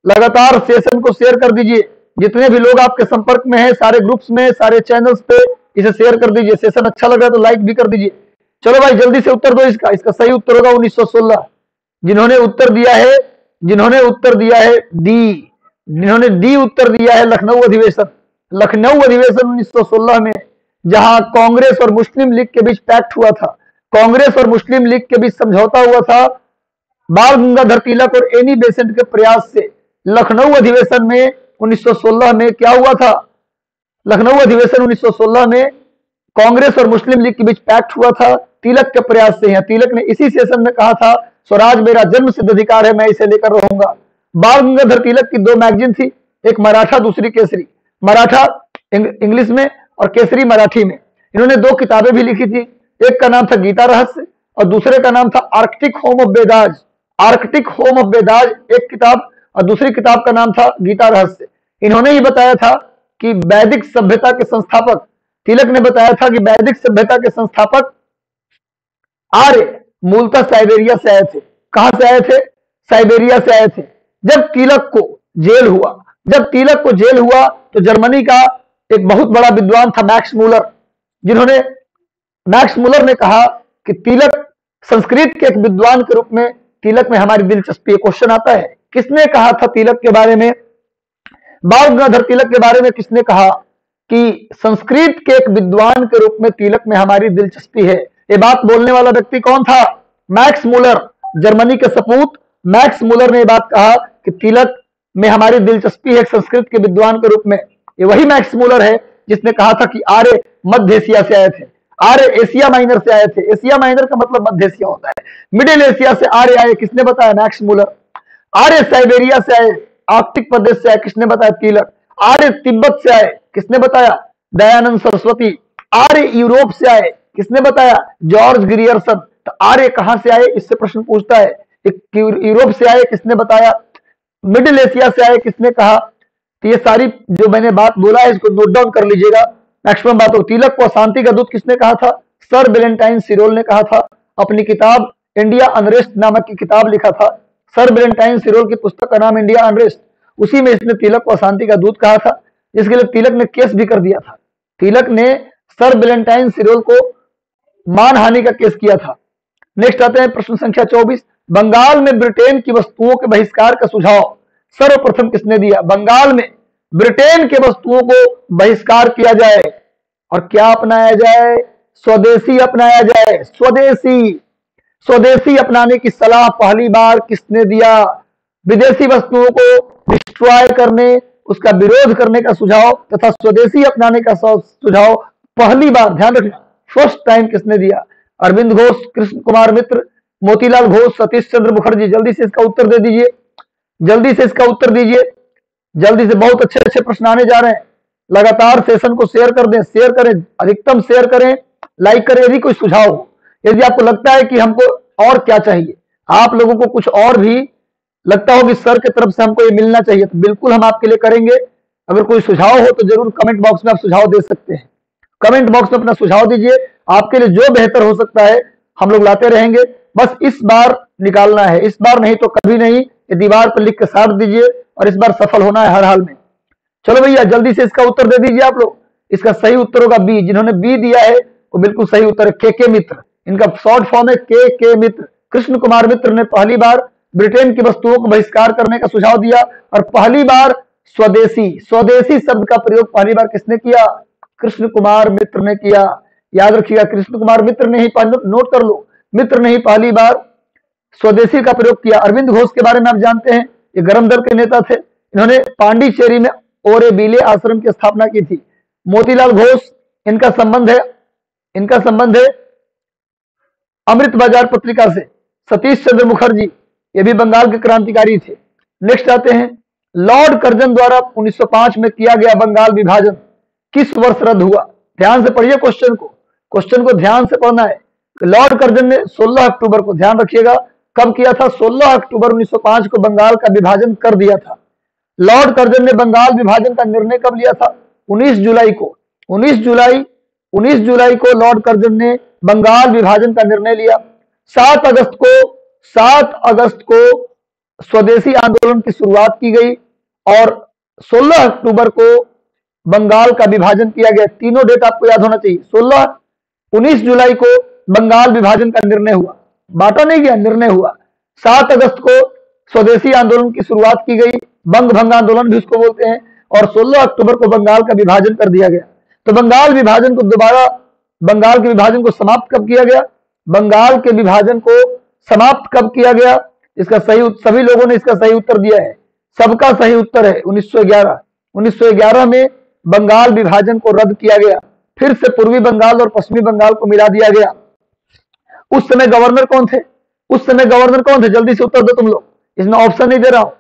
लगातार सेशन को शेयर कर दीजिए, जितने भी लोग आपके संपर्क में हैं, सारे ग्रुप्स में, सारे चैनल्स पे इसे शेयर कर दीजिए। सेशन अच्छा लग रहा है तो लाइक भी कर दीजिए। चलो भाई जल्दी से उत्तर दो इसका। इसका सही उत्तर होगा 1916। जिन्होंने उत्तर दिया है, जिन्होंने उत्तर दिया है डी, जिन्होंने डी उत्तर दिया है, लखनऊ अधिवेशन। लखनऊ अधिवेशन 1916 में, जहां कांग्रेस और मुस्लिम लीग के बीच पैक्ट हुआ था, कांग्रेस और मुस्लिम लीग के बीच समझौता हुआ था, बाल गंगाधर तिलक और एनी बेसेंट के प्रयास से। लखनऊ अधिवेशन में 1916 में क्या हुआ था, लखनऊ अधिवेशन 1916 में कांग्रेस और मुस्लिम लीग के बीच पैक्ट हुआ था, तिलक के प्रयास से है। तिलक ने इसी सेशन में कहा था, स्वराज मेरा जन्म सिद्ध अधिकार है, मैं इसे लेकर रहूंगा। बाल गंगाधर तिलक की 2 मैगजीन थी, एक मराठा दूसरी केसरी। मराठा इंग्लिश में और केसरी मराठी में। इन्होंने 2 किताबें भी लिखी थी, एक का नाम था गीता रहस्य और दूसरे का नाम था Arctic home of Vedas. Arctic home of Vedas एक किताब, और दूसरी किताब का नाम था गीता रहस्य। इन्होंने ही बताया था कि वैदिक सभ्यता के संस्थापक, तिलक ने बताया था कि वैदिक सभ्यता के संस्थापक आर्य मूलतः साइबेरिया से आए थे। कहां से आए थे, साइबेरिया से आए थे। जब तिलक को जेल हुआ, जब तिलक को जेल हुआ तो जर्मनी का एक बहुत बड़ा विद्वान था मैक्स मूलर, जिन्होंने, मैक्स मूलर ने कहा कि तिलक संस्कृत के एक विद्वान के रूप में तिलक में हमारी दिलचस्पी है। क्वेश्चन आता है किसने कहा था तिलक के बारे में, बाल गंगाधर तिलक के बारे में किसने कहा कि संस्कृत के एक विद्वान के रूप में तिलक में हमारी दिलचस्पी है। ये बात बोलने वाला व्यक्ति कौन था, मैक्स मूलर, जर्मनी के सपूत मैक्स मूलर ने यह बात कहा कि तिलक में हमारी दिलचस्पी है संस्कृत के विद्वान के रूप में। ये वही मैक्स मूलर है जिसने कहा था कि आर्य मध्य एशिया से आए थे, आर्य एशिया माइनर से आए थे। एशिया माइनर का मतलब मध्य एशिया होता है। मिडिल एशिया से आर्य आए, किसने बताया, मैक्स मूलर। आर्य साइबेरिया से आए, आर्कटिक प्रदेश से आए, किसने बताया, तिलक। आर्य तिब्बत से आए, किसने बताया, दयानंद सरस्वती। आर्य यूरोप से आए, किसने बताया, जॉर्ज ग्रियर्सन। तो आर्य कहां से आए, इससे प्रश्न पूछता है। यूरोप से आए, किसने बताया, मिडिल एशिया से आए, किसने कहा। तो ये सारी जो मैंने बात बोला है इसको नोट डाउन कर लीजिएगा, मैक्सिमम बात हो। तिलक को अशांति का दूत किसने कहा था, सर वैलेंटाइन सिरोल ने कहा था। अपनी किताब इंडिया अनरेस्ट नामक की किताब लिखा था, सर वैलेंटाइन सिरोल की पुस्तक का नाम इंडिया अनरेस्ट। उसी में इसने तिलक को अशांति का दूत कहा था, जिसके लिए तिलक ने केस भी कर दिया था। तिलक ने सर वैलेंटाइन सिरोल को मानहानि का केस किया था। नेक्स्ट आते हैं प्रश्न संख्या 24। बंगाल में ब्रिटेन की वस्तुओं के बहिष्कार का सुझाव सर्वप्रथम किसने दिया। बंगाल में ब्रिटेन के वस्तुओं को बहिष्कार किया जाए और क्या अपनाया जाए, स्वदेशी अपनाया जाए। स्वदेशी अपनाने की सलाह पहली बार किसने दिया। विदेशी वस्तुओं को डिस्ट्रॉय करने, उसका विरोध करने का सुझाव तथा स्वदेशी अपनाने का सुझाव पहली बार, ध्यान रखना, फर्स्ट टाइम किसने दिया। अरविंद घोष, कृष्ण कुमार मित्र, मोतीलाल घोष, सतीश चंद्र मुखर्जी। जल्दी से इसका उत्तर दे दीजिए, जल्दी से इसका उत्तर दीजिए, जल्दी से। बहुत अच्छे अच्छे प्रश्न आने जा रहे हैं। लगातार सेशन को शेयर कर दें, शेयर करें, अधिकतम शेयर करें, लाइक करें। यदि कोई सुझाव हो, यदि आपको लगता है कि हमको और क्या चाहिए, आप लोगों को कुछ और भी लगता हो कि सर की तरफ से हमको ये मिलना चाहिए, तो बिल्कुल हम आपके लिए करेंगे। अगर कोई सुझाव हो तो जरूर कमेंट बॉक्स में आप सुझाव दे सकते हैं। कमेंट बॉक्स में अपना सुझाव दीजिए, आपके लिए जो बेहतर हो सकता है हम लोग लाते रहेंगे। बस इस बार निकालना है, इस बार नहीं तो कभी नहीं। ये दीवार पर लिख के साथ दीजिए और इस बार सफल होना है हर हाल में। चलो भैया जल्दी से इसका उत्तर दे दीजिए आप लोग। इसका सही उत्तर होगा बी। जिन्होंने बी दिया है वो बिल्कुल सही उत्तर है, के मित्र। इनका शॉर्ट फॉर्म है के मित्र। कृष्ण कुमार मित्र ने पहली बार ब्रिटेन की वस्तुओं को बहिष्कार करने का सुझाव दिया और पहली बार स्वदेशी शब्द का प्रयोग पहली बार किसने किया, कृष्ण कुमार मित्र ने किया। याद रखिएगा, कृष्ण कुमार मित्र ने ही, नोट कर लो, मित्र ने ही पहली बार स्वदेशी का प्रयोग किया। अरविंद घोष के बारे में आप जानते हैं, ये गरम दल के नेता थे। इन्होंने पांडिचेरी में ओरेबिले आश्रम की स्थापना की थी। मोतीलाल घोष, इनका संबंध है अमृत बाजार पत्रिका से। सतीश चंद्र मुखर्जी, ये भी बंगाल के क्रांतिकारी थे। नेक्स्ट आते हैं, लॉर्ड कर्जन द्वारा 1905 में किया गया बंगाल विभाजन किस वर्ष रद्द हुआ? ध्यान से पढ़िए क्वेश्चन को ध्यान से पढ़ना है। लॉर्ड कर्जन ने 16 अक्टूबर को, ध्यान रखिएगा कब किया था, 16 अक्टूबर 1905 को बंगाल का विभाजन कर दिया था। लॉर्ड कर्जन ने बंगाल विभाजन का निर्णय कब लिया था? 19 जुलाई को। 19 जुलाई को लॉर्ड कर्जन ने बंगाल विभाजन का निर्णय लिया। 7 अगस्त को स्वदेशी आंदोलन की शुरुआत की गई और 16 अक्टूबर को बंगाल का विभाजन किया गया। तीनों डेट आपको याद होना चाहिए। 19 जुलाई को बंगाल विभाजन का निर्णय हुआ, बांटा नहीं गया, निर्णय हुआ। 7 अगस्त को स्वदेशी आंदोलन की शुरुआत की गई, बंग भंग आंदोलन भी उसको बोलते हैं, और 16 अक्टूबर को बंगाल का विभाजन कर दिया गया। तो बंगाल के विभाजन को समाप्त कब किया गया? बंगाल के विभाजन को समाप्त कब किया गया? इसका सभी लोगों ने इसका सही उत्तर दिया है। सबका सही उत्तर है 1911। 1911 में बंगाल विभाजन को रद्द किया गया, फिर से पूर्वी बंगाल और पश्चिमी बंगाल को मिला दिया गया। उस समय गवर्नर कौन थे? जल्दी से उत्तर दो तुम लोग, इसमें ऑप्शन नहीं दे रहा हूं।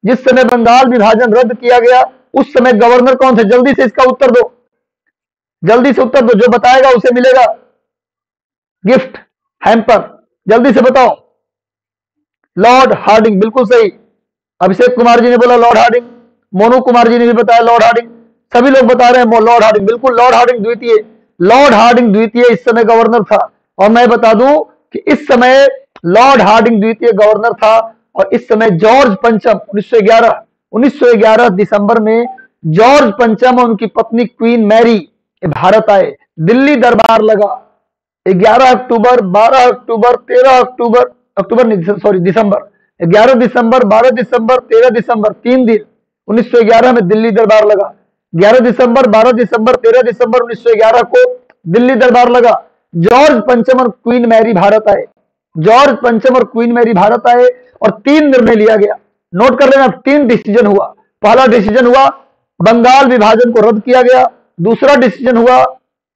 जिस समय बंगाल विभाजन रद्द किया गया उस समय गवर्नर कौन थे? जल्दी से इसका उत्तर दो, जल्दी से उत्तर दो। जो बताएगा उसे मिलेगा गिफ्ट हैम्पर। जल्दी से बताओ। लॉर्ड हार्डिंग, बिल्कुल सही। अभिषेक कुमार जी ने बोला लॉर्ड हार्डिंग, मोनू कुमार जी ने भी बताया लॉर्ड हार्डिंग, सभी लोग बता रहे हैं लॉर्ड हार्डिंग। बिल्कुल, लॉर्ड हार्डिंग द्वितीय इस समय गवर्नर था। और मैं बता दूं कि इस समय लॉर्ड हार्डिंग द्वितीय गवर्नर था और इस समय जॉर्ज पंचम 1911 दिसंबर में जॉर्ज पंचम और उनकी पत्नी क्वीन मैरी भारत आए। दिल्ली दरबार लगा 11 अक्टूबर, 12 अक्टूबर, 13 अक्टूबर, दिसंबर, 11 दिसंबर, 12 दिसंबर, 13 दिसंबर, 3 दिन 1911 में दिल्ली दरबार लगा। 11 दिसंबर, 12 दिसंबर, 13 दिसंबर 1911 को दिल्ली दरबार लगा। जॉर्ज पंचम और क्वीन मैरी भारत आए और 3 निर्णय लिया गया। नोट कर लेना, 3 डिसीजन हुआ। पहला डिसीजन हुआ बंगाल विभाजन को रद्द किया गया, दूसरा डिसीजन हुआ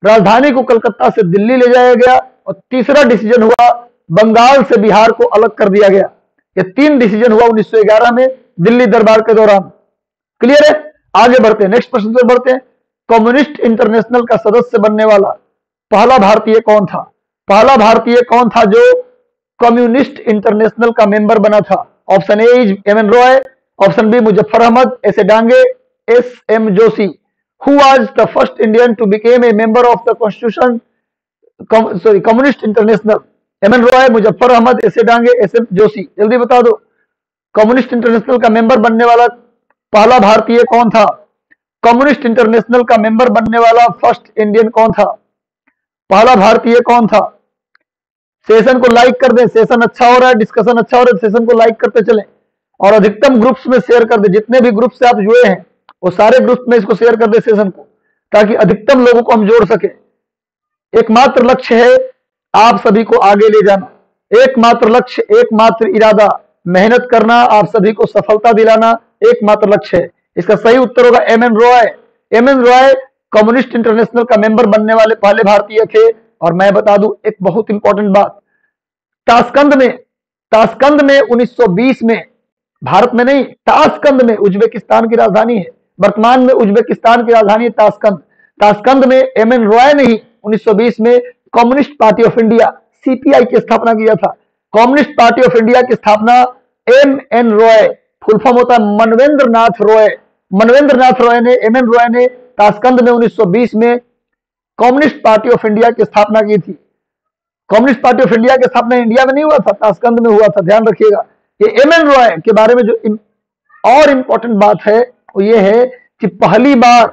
राजधानी को कलकत्ता से दिल्ली ले जाया गया और तीसरा डिसीजन हुआ बंगाल से बिहार को अलग कर दिया गया। ये 3 डिसीजन हुआ 1911 में दिल्ली दरबार के दौरान। क्लियर है? आगे बढ़ते हैं, नेक्स्ट प्रश्न पर बढ़ते हैं। कम्युनिस्ट इंटरनेशनल का सदस्य बनने वाला पहला भारतीय कौन था जो कम्युनिस्ट इंटरनेशनल का मेंबर बना था? Option A is M N. Roy, option B Muzaffar Ahmad, S A. Dange, S M. Joshi. Who was the first Indian to become a member of the constitution communist international? M N. Roy, Muzaffar Ahmad, S A. Dange, S M. Joshi. जल्दी बता दो, कम्युनिस्ट इंटरनेशनल का मेंबर बनने वाला पहला भारतीय कौन था? कम्युनिस्ट इंटरनेशनल का मेंबर बनने वाला फर्स्ट इंडियन कौन था? पहला भारतीय कौन था? सेशन को लाइक कर दें, सेशन अच्छा हो रहा है, डिस्कशन अच्छा हो रहा है, सेशन को लाइक करते चलें और अधिकतम ग्रुप्स में शेयर कर दें। जितने भी ग्रुप से आप जुड़े हैं वो सारे ग्रुप में इसको शेयर कर दें सेशन को, ताकि अधिकतम लोगों को हम जोड़ सके। एकमात्र लक्ष्य है आप सभी को आगे ले जाना, एकमात्र लक्ष्य, एकमात्र इरादा, मेहनत करना, आप सभी को सफलता दिलाना एकमात्र लक्ष्य है। इसका सही उत्तर होगा M.N.. Roy. M.N.. Roy communist international का मेंबर बनने वाले पहले भारतीय थे। और मैं बता दूं एक बहुत इंपॉर्टेंट बात, ताशकंद में 1920 में, भारत में नहीं, ताशकंद में, उज्बेकिस्तान की राजधानी है, वर्तमान में उज्बेकिस्तान की राजधानी है ताशकंद में एम.एन. रॉय ने ही 1920 में communist party of India CPI की स्थापना किया था। कम्युनिस्ट पार्टी ऑफ इंडिया की स्थापना एम.एन. रॉय, फुल फॉर्म होता है मनवेंद्र नाथ रॉय ने, एम.एन. रॉय ने ताशकंद में 1920 में कम्युनिस्ट पार्टी ऑफ इंडिया की स्थापना की थी। कम्युनिस्ट पार्टी ऑफ इंडिया की स्थापना इंडिया में नहीं हुआ था, ताशकंद में हुआ था, ध्यान रखिएगा। ये एम.एन. रॉय के बारे में जो और इंपॉर्टेंट बात है वो ये है कि पहली बार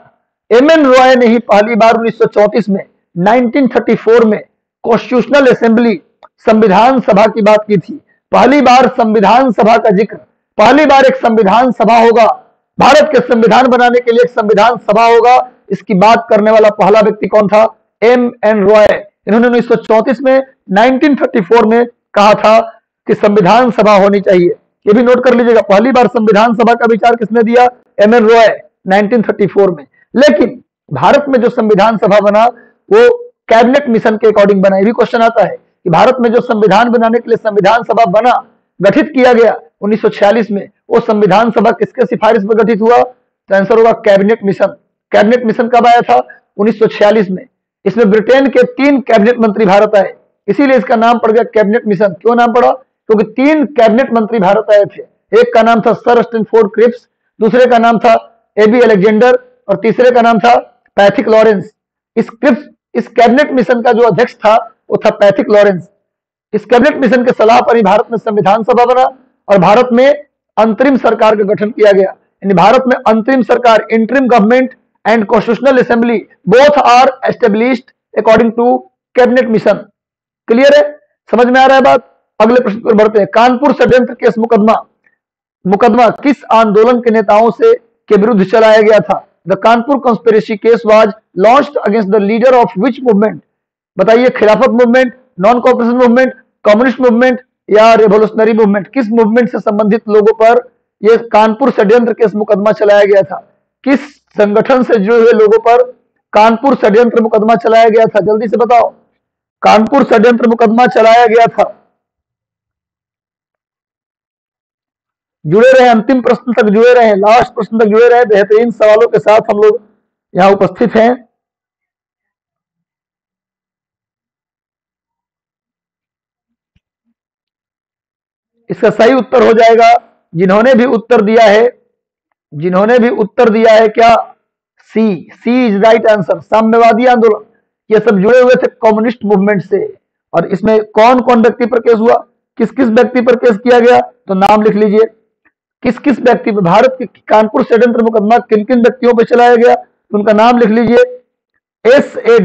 एम.एन. रॉय ने ही पहली बार 1934 में 1934 में कॉन्स्टिट्यूशनल असेंबली, संविधान सभा की बात की थी। पहली बार संविधान सभा का जिक्र, पहली बार एक संविधान सभा होगा, भारत के संविधान बनाने के लिए एक संविधान सभा होगा, इसकी बात करने वाला पहला व्यक्ति कौन था? एम.एन. रॉय। इन्होंने 1934 में 1934 में कहा था कि संविधान सभा होनी चाहिए। ये भी नोट कर लीजिएगा, पहली बार संविधान सभा का विचार किसने दिया? एम.एन. रॉय 1934 में। लेकिन भारत में जो संविधान सभा बना वो कैबिनेट मिशन के अकॉर्डिंग बना। ये भी क्वेश्चन आता है कि भारत में जो संविधान बनाने के लिए संविधान सभा गठित किया गया 1946 में, वो संविधान सभा किसके सिफारिश पर गठित हुआ? तो आंसर होगा कैबिनेट मिशन। कैबिनेट मिशन कब आया था? 1946 में। इसमें ब्रिटेन के 3 कैबिनेट मंत्री भारत आए, इसीलिए इसका नाम पड़ गया कैबिनेट मिशन। क्यों नाम पड़ा? क्योंकि 3 कैबिनेट मंत्री भारत आए थे। एक का नाम था सर स्टैनफोर्ड क्रिप्स, दूसरे का नाम था एबी अलेक्जेंडर और तीसरे का नाम था पैथिक लॉरेंस। इस कैबिनेट मिशन का जो अध्यक्ष था वो था पैथिक लॉरेंस। इस कैबिनेट मिशन के सलाह पर ही भारत में संविधान सभा बना और भारत में अंतरिम सरकार का गठन किया गया। यानी भारत में अंतरिम सरकार, interim government and constitutional assembly both are established according to cabinet mission. Clear है? समझ में आ रहा है बात? अगले प्रश्न पर बढ़ते हैं। कानपुर षड्यंत्र केस मुकदमा किस आंदोलन के नेताओं के विरुद्ध चलाया गया था? The Kanpur conspiracy case was launched against the leader of which movement? बताइए, खिलाफत movement, non cooperation movement, communist movement या रेवोल्यूशनरी मूवमेंट? किस मूवमेंट से संबंधित लोगों पर यह कानपुर षड्यंत्र केस मुकदमा चलाया गया था? किस संगठन से जुड़े हुए लोगों पर कानपुर षड्यंत्र मुकदमा चलाया गया था? जल्दी से बताओ। कानपुर षड्यंत्र मुकदमा चलाया गया था। जुड़े रहे, अंतिम प्रश्न तक जुड़े रहे, लास्ट प्रश्न तक जुड़े रहे। बेहतरीन सवालों के साथ हम लोग यहां उपस्थित हैं। इसका सही उत्तर हो जाएगा, जिन्होंने भी उत्तर दिया है क्या? सी इज राइट आंसर। साम्यवादी आंदोलन, ये सब जुड़े हुए थे कम्युनिस्ट मूवमेंट से। और इसमें कौन कौन व्यक्ति पर केस हुआ, किस किस व्यक्ति पर केस किया गया? तो नाम लिख लीजिए, किस किस व्यक्ति पर भारत के कानपुर षड्यंत्र मुकदमा किन किन व्यक्तियों पर चलाया गया? तो उनका नाम लिख लीजिए। S A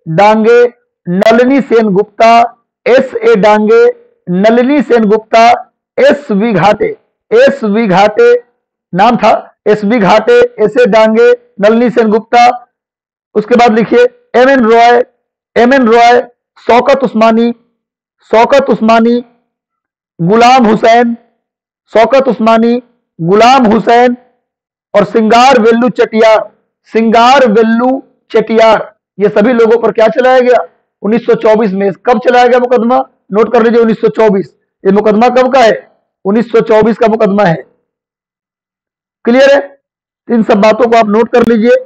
Dange, Nalini Sen Gupta, S A Dange, Nalini Sen Gupta, S V घाटे नाम था, एस वी घाटे, एस ए डांगे, नलिनी सेन गुप्ता। उसके बाद लिखिए एम एन रॉय, शौकत उस्मानी, गुलाम हुसैन और सिंगार वेल्लू चेटियार। ये सभी लोगों पर क्या चलाया गया? 1924 में। कब चलाया गया मुकदमा? नोट कर लीजिए, 1924। ये मुकदमा कब का है? 1924 का मुकदमा है। क्लियर है? इन सब बातों को आप नोट कर लीजिए।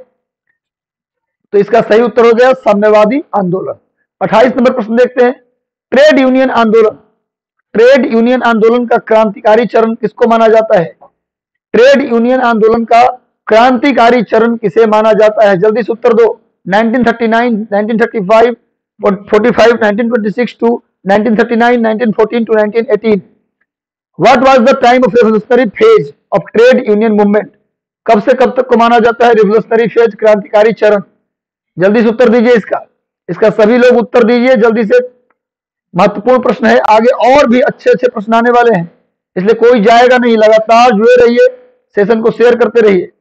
तो इसका सही उत्तर हो गया साम्यवादी आंदोलन। 28 नंबर प्रश्न देखते हैं। ट्रेड यूनियन आंदोलन का क्रांतिकारी चरण किसको माना जाता है? ट्रेड यूनियन आंदोलन का क्रांतिकारी चरण किसे माना जाता है? जल्दी से उत्तर दो। 1939, 1935, 45, 1926 to 1939, 1914 to 1918। What was the time of revolutionary phase of trade union movement? कब से कब तक को माना जाता है रिवोल्यूशनरी फेज, क्रांतिकारी चरण? जल्दी से उत्तर दीजिए इसका सभी लोग उत्तर दीजिए जल्दी से। महत्वपूर्ण प्रश्न है, आगे और भी अच्छे अच्छे प्रश्न आने वाले हैं, इसलिए कोई जाएगा नहीं। लगातार जुड़े रहिए, सेशन को शेयर करते रहिए।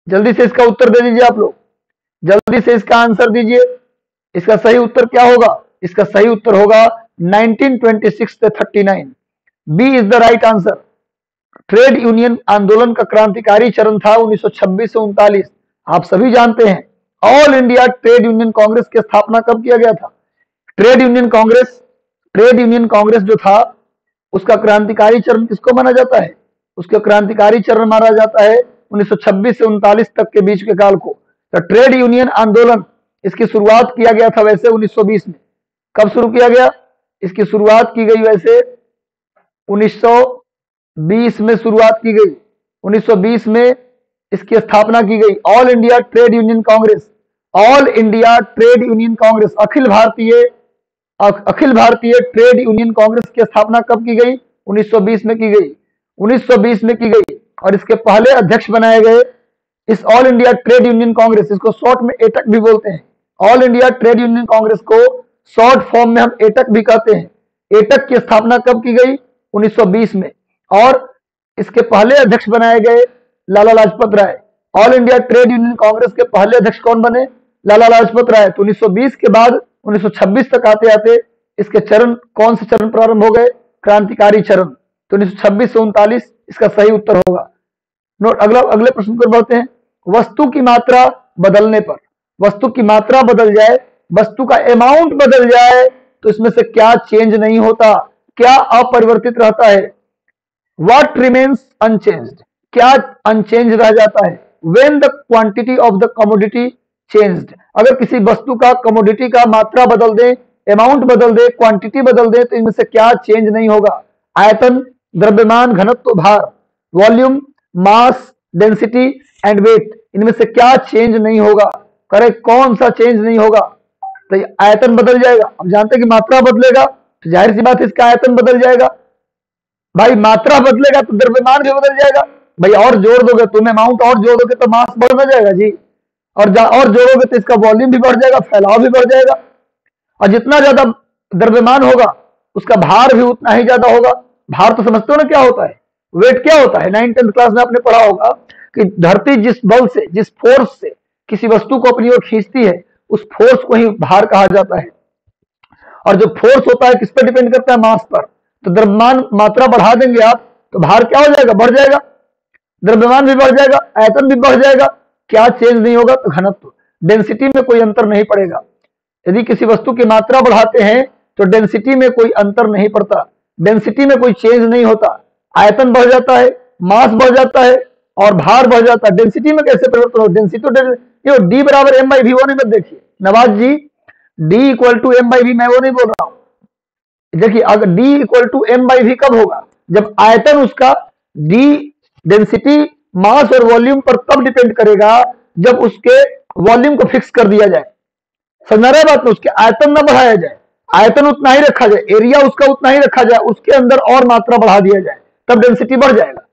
जल्दी से इसका उत्तर दे दीजिए आप लोग, जल्दी से इसका आंसर दीजिए। इसका सही उत्तर क्या होगा? इसका सही उत्तर होगा 1926 से 39। B is the right answer. Trade union आंदोलन का क्रांतिकारी चरण था 1926 से 39। आप सभी जानते हैं all India trade union Congress की स्थापना कब किया गया था? ट्रेड यूनियन कांग्रेस जो था उसका क्रांतिकारी चरण किसको माना जाता है? उसका क्रांतिकारी चरण माना जाता है 1926 से 39 तक के बीच के काल को। तो ट्रेड यूनियन आंदोलन इसकी शुरुआत किया गया था वैसे 1920 में। कब शुरू किया गया? इसकी शुरुआत की गई वैसे 1920 में शुरुआत की गई। 1920 में इसकी स्थापना की गई। All India trade union Congress अखिल भारतीय ट्रेड यूनियन कांग्रेस की स्थापना कब की गई? 1920 में की गई। 1920 में की गई और इसके पहले अध्यक्ष बनाए गए इस all India trade union Congress, इसको शॉर्ट में एटक भी बोलते हैं। All India trade union Congress को शॉर्ट फॉर्म में हम एटक भी कहते हैं। एटक की स्थापना कब की गई? 1920 में। और इसके पहले अध्यक्ष बनाए गए Lala Lajpat Rai. All India trade union Congress के पहले अध्यक्ष कौन बने? लाला लाजपत राय। तो 1920 के बाद 1926 तक आते आते इसके चरण, कौन से चरण प्रारंभ हो गए? क्रांतिकारी चरण। तो 1926 से 39 इसका सही उत्तर होगा। नोट, अगले प्रश्न पर बढ़ते हैं। वस्तु की मात्रा बदलने पर, वस्तु की मात्रा बदल जाए वस्तु का अमाउंट बदल जाए तो इसमें से क्या चेंज नहीं होता, क्या अपरिवर्तित रहता है? व्हाट रिमेन्स अनचेंज्ड, क्या अनचेंज रह जाता है? When the quantity of the commodity changed, अगर किसी वस्तु का कमोडिटी का मात्रा बदल दे, अमाउंट बदल दे, क्वांटिटी बदल दे, तो इनमें से क्या चेंज नहीं होगा? आयतन, द्रव्यमान, घनत्व, भार, volume, mass, density and weight, इनमें से क्या चेंज नहीं होगा? करेक्ट, कौन सा चेंज नहीं होगा? तो आयतन बदल जाएगा। अब जानते हैं कि मात्रा बदलेगा तो जाहिर सी बात है इसका आयतन बदल जाएगा। भाई मात्रा बदलेगा तो द्रव्यमान भी बदल जाएगा। भाई और जोड़ दोगे, तुम अमाउंट और जोड़ दोगे तो मास बढ़ ना जाएगा जी, और जोड़ोगे तो इसका वॉल्यूम भी बढ़ जाएगा, फैलाव भी बढ़ जाएगा। और जितना ज्यादा द्रव्यमान होगा उसका भार भी उतना ही ज्यादा होगा। भार तो समझते हो ना क्या होता है? वेट क्या होता है? 9th-10th क्लास में आपने पढ़ा होगा कि धरती जिस बल से, जिस फोर्स से किसी वस्तु को अपनी ओर खींचती है, उस फोर्स को ही भार कहा जाता है। और जो फोर्स होता है किस पर डिपेंड करता है? मास पर। तो द्रव्यमान मात्रा बढ़ा देंगे आप तो भार क्या हो जाएगा? बढ़ जाएगा। द्रव्यमान भी बढ़ जाएगा, आयतन भी बढ़ जाएगा। क्या चेंज नहीं होगा? तो घनत्व, डेंसिटी में कोई अंतर नहीं पड़ेगा। यदि किसी वस्तु की मात्रा बढ़ाते हैं तो डेंसिटी में कोई अंतर नहीं पड़ता, डेंसिटी में कोई चेंज नहीं होता। आयतन बढ़ जाता है, मास बढ़ जाता है और भार बढ़ जाता है। डेंसिटी में कैसे परिवर्तन हो? डेंसिटी तो डी बराबर एम बाई वी, वो नहीं मत देखिए Nawaz ji, D equal to M by V, मैं वो नहीं बोल रहा हूं। देखिए अगर D equal to M by V कब होगा? जब आयतन उसका डी डेंसिटी, मास और वॉल्यूम पर तब डिपेंड करेगा जब उसके वॉल्यूम को फिक्स कर दिया जाए। समझ रहा है बात में? उसके आयतन ना बढ़ाया जाए, आयतन उतना ही रखा जाए, एरिया उसका उतना ही रखा जाए, उसके अंदर और मात्रा बढ़ा दिया जाए, तब डेंसिटी बढ़ जाएगा,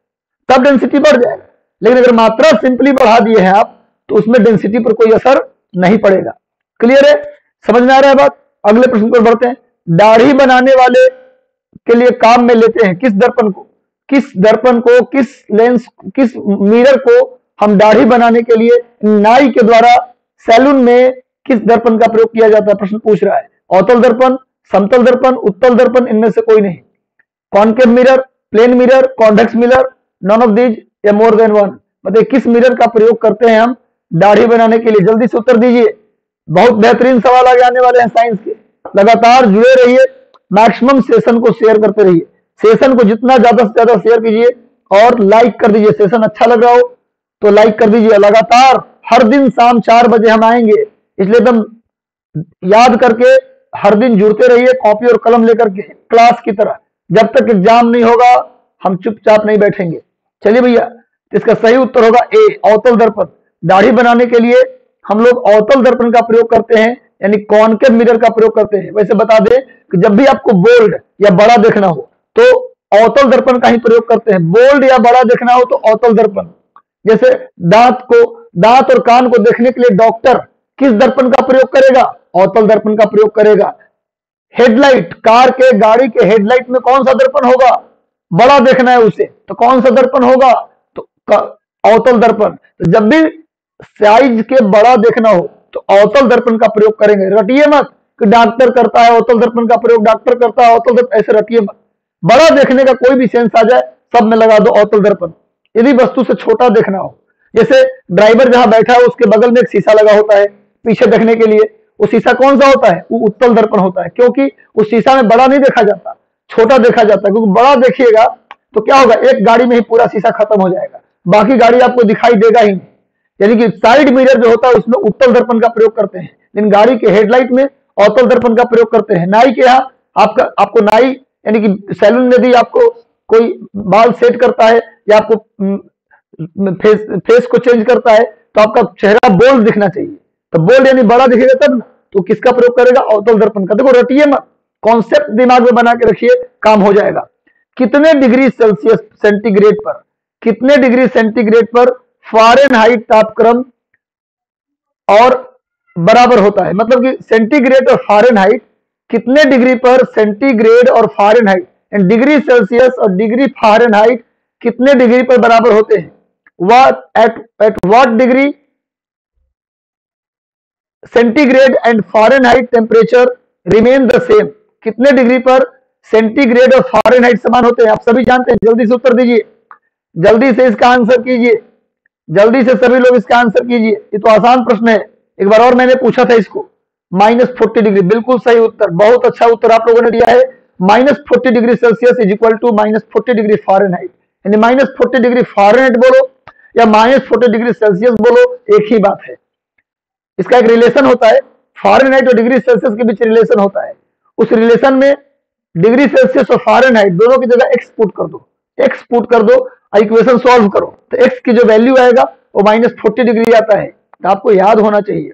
तब डेंसिटी बढ़ जाएगा। लेकिन अगर मात्रा सिंपली बढ़ा दिए हैं आप तो उसमें डेंसिटी पर कोई असर नहीं पड़ेगा। क्लियर है? समझ में आ रहा है बात? अगले प्रश्न पर बढ़ते हैं। दाढ़ी बनाने वाले के लिए काम में लेते हैं किस दर्पण को? किस दर्पण को, किस लेंस, किस मिरर को हम दाढ़ी बनाने के लिए नाई के द्वारा सैलून में किस दर्पण का प्रयोग किया जाता है? प्रश्न पूछ रहा है। अवतल दर्पण, समतल दर्पण, उत्तल दर्पण, इनमें से कोई नहीं। Concave mirror, plane mirror, convex mirror, none of these या मोर देन वन। मतलब किस मिरर का प्रयोग करते हैं हम दाढ़ी बनाने के लिए? जल्दी से उत्तर दीजिए। बहुत बेहतरीन सवाल आगे आने वाले हैं साइंस के। लगातार जुड़े रहिए, मैक्सिमम सेशन को शेयर करते रहिए। सेशन को जितना ज्यादा से ज्यादा शेयर कीजिए और लाइक कर दीजिए। सेशन अच्छा लग रहा हो तो लाइक कर दीजिए। लगातार हर दिन शाम 4 बजे हम आएंगे, इसलिए एकदम याद करके हर दिन जुड़ते रहिए, कॉपी और कलम लेकर के क्लास की तरह। जब तक एग्जाम नहीं होगा हम चुपचाप नहीं बैठेंगे। चलिए भैया, इसका सही उत्तर होगा ए, अवतल दर्पण। दाढ़ी बनाने के लिए हम लोग अवतल दर्पण का प्रयोग करते हैं, यानी कॉनकेव मिरर का प्रयोग करते हैं। वैसे बता दें कि जब भी आपको बोल्ड या बड़ा देखना हो तो अवतल दर्पण का ही प्रयोग करते हैं। बोल्ड या बड़ा देखना हो तो अवतल दर्पण। जैसे दांत और कान को देखने के लिए डॉक्टर किस दर्पण का प्रयोग करेगा? अवतल दर्पण का प्रयोग करेगा। हेडलाइट, कार के, गाड़ी के हेडलाइट में कौन सा दर्पण होगा? बड़ा देखना है उसे तो कौन सा दर्पण होगा? तो अवतल दर्पण। तो जब भी साइज के बड़ा देखना हो तो अवतल दर्पण का प्रयोग करेंगे। रटिए मत कि डॉक्टर करता है अवतल दर्पण का प्रयोग, डॉक्टर करता है अवतल दर्पण, ऐसे रटिए मत। बड़ा देखने का कोई भी सेंस आ जाए सब में लगा दो अवतल दर्पण। यदि वस्तु से छोटा देखना हो, जैसे ड्राइवर जहां बैठा है उसके बगल में एक शीशा लगा होता है पीछे देखने के लिए, वो शीशा कौन सा होता है? वो उत्तल दर्पण होता है, क्योंकि उस शीशा में बड़ा नहीं देखा जाता, छोटा देखा जाता है। क्योंकि बड़ा देखिएगा तो क्या होगा, एक गाड़ी में ही पूरा शीशा खत्म हो जाएगा, बाकी गाड़ी आपको दिखाई देगा ही नहीं। यानी कि साइड मिरर जो होता है उसमें उत्तल दर्पण का प्रयोग करते हैं, लेकिन गाड़ी के हेडलाइट में अवतल दर्पण का प्रयोग करते हैं। नाई के यहाँ आपको नाई यानी कि सैलून में भी आपको कोई बाल सेट करता है या आपको फेस को चेंज करता है तो आपका चेहरा बोल्ड दिखना चाहिए, तो बोल्ड यानी बड़ा दिखेगा तब ना, तो किसका प्रयोग करेगा? अवतल दर्पण का। देखो रटिए मत, कॉन्सेप्ट दिमाग में बना के रखिए, काम हो जाएगा। कितने डिग्री सेल्सियस सेंटीग्रेड पर, कितने डिग्री सेंटीग्रेड पर फ़ारेनहाइट तापक्रम और बराबर होता है? मतलब कि सेंटीग्रेड और फ़ारेनहाइट कितने डिग्री पर सेंटीग्रेड और फ़ारेनहाइट, डिग्री सेल्सियस और डिग्री फ़ारेनहाइट कितने डिग्री पर बराबर होते हैं? At what degree centigrade and Fahrenheit temperature remain the same? कितने डिग्री पर सेंटीग्रेड और फ़ारेनहाइट समान होते हैं? आप सभी जानते हैं, जल्दी से उत्तर दीजिए, जल्दी से इसका आंसर कीजिए, जल्दी से सभी लोग इसका आंसर कीजिए। ये तो आसान प्रश्न है, एक बार और मैंने पूछा था इसको, -40 डिग्री, बिल्कुल सही उत्तर, बहुत अच्छा उत्तर आप लोगों ने दिया है। -40 degree Celsius is equal to -40 degree Fahrenheit, यानी -40 डिग्री फ़ारेनहाइट बोलो या -40 डिग्री सेल्सियस बोलो, एक ही बात है। इसका एक रिलेशन होता है, फ़ारेनहाइट और डिग्री सेल्सियस के बीच रिलेशन होता है। उस रिलेशन में डिग्री सेल्सियस और फ़ारेनहाइट दोनों की जगह एक्स पुट कर दो, एक्स पुट कर दो, इक्वेशन सॉल्व करो तो एक्स की जो वैल्यू आएगा वो -40 डिग्री आता है। तो आपको याद होना चाहिए,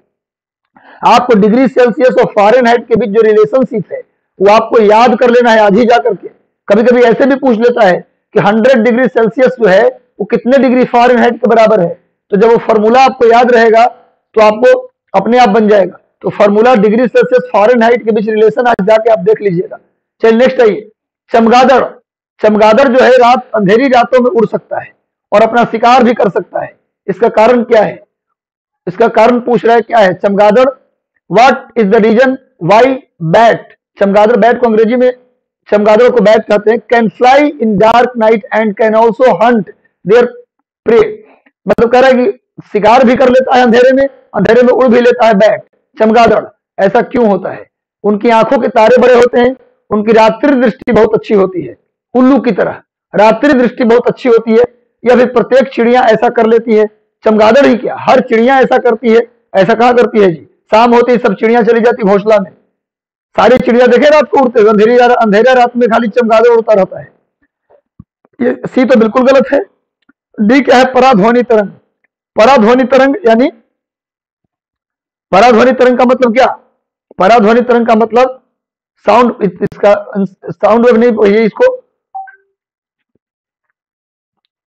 आपको डिग्री सेल्सियस और फ़ारेनहाइट के बीच जो रिलेशनशिप है वो आपको याद कर लेना है आज ही जाकर के। कभी कभी ऐसे भी पूछ लेता है कि 100 डिग्री सेल्सियस जो है वो कितने डिग्री फ़ारेनहाइट के बराबर है, तो जब वो फॉर्मूला आपको याद रहेगा तो आपको अपने आप बन जाएगा। तो फॉर्मूला डिग्री सेल्सियस फ़ारेनहाइट के बीच रिलेशन आज जाके आप देख लीजिएगा। चलिए नेक्स्ट आइए, चमगादड़। चमगादड़ जो है रात अंधेरी रातों में उड़ सकता है और अपना शिकार भी कर सकता है, इसका कारण क्या है? इसका कारण पूछ रहा है क्या है चमगादड़। What is the reason why bat, चमगादड़, बैट को अंग्रेजी में चमगादड़ को बैट कहते हैं, can fly in dark night and can also hunt their prey, मतलब कह रहा है कि शिकार भी कर लेता है अंधेरे में उड़ भी लेता है बैट, चमगादड़। ऐसा क्यों होता है? उनकी आंखों के तारे बड़े होते हैं, उनकी रात्रि दृष्टि बहुत अच्छी होती है, उल्लू की तरह रात्रि दृष्टि बहुत अच्छी होती है, या फिर प्रत्येक चिड़िया ऐसा कर लेती है? चमगादड़ ही क्या, हर चिड़िया ऐसा करती है? ऐसा कहाँ करती है जी? शाम होती है सब चिड़िया चली जाती घोंसला में, सारी चिड़िया देखे रात को उड़ते, अंधेरा रात में खाली चमगादड़ उड़ता रहता है। ये सी तो बिल्कुल गलत है। डी क्या है? पराध्वनि तरंग। पराध्वनि तरंग यानी पराध्वनि तरंग का मतलब क्या? पराध्वनि तरंग का मतलब साउंड, इसका साउंड वेव नहीं कहिए, इसको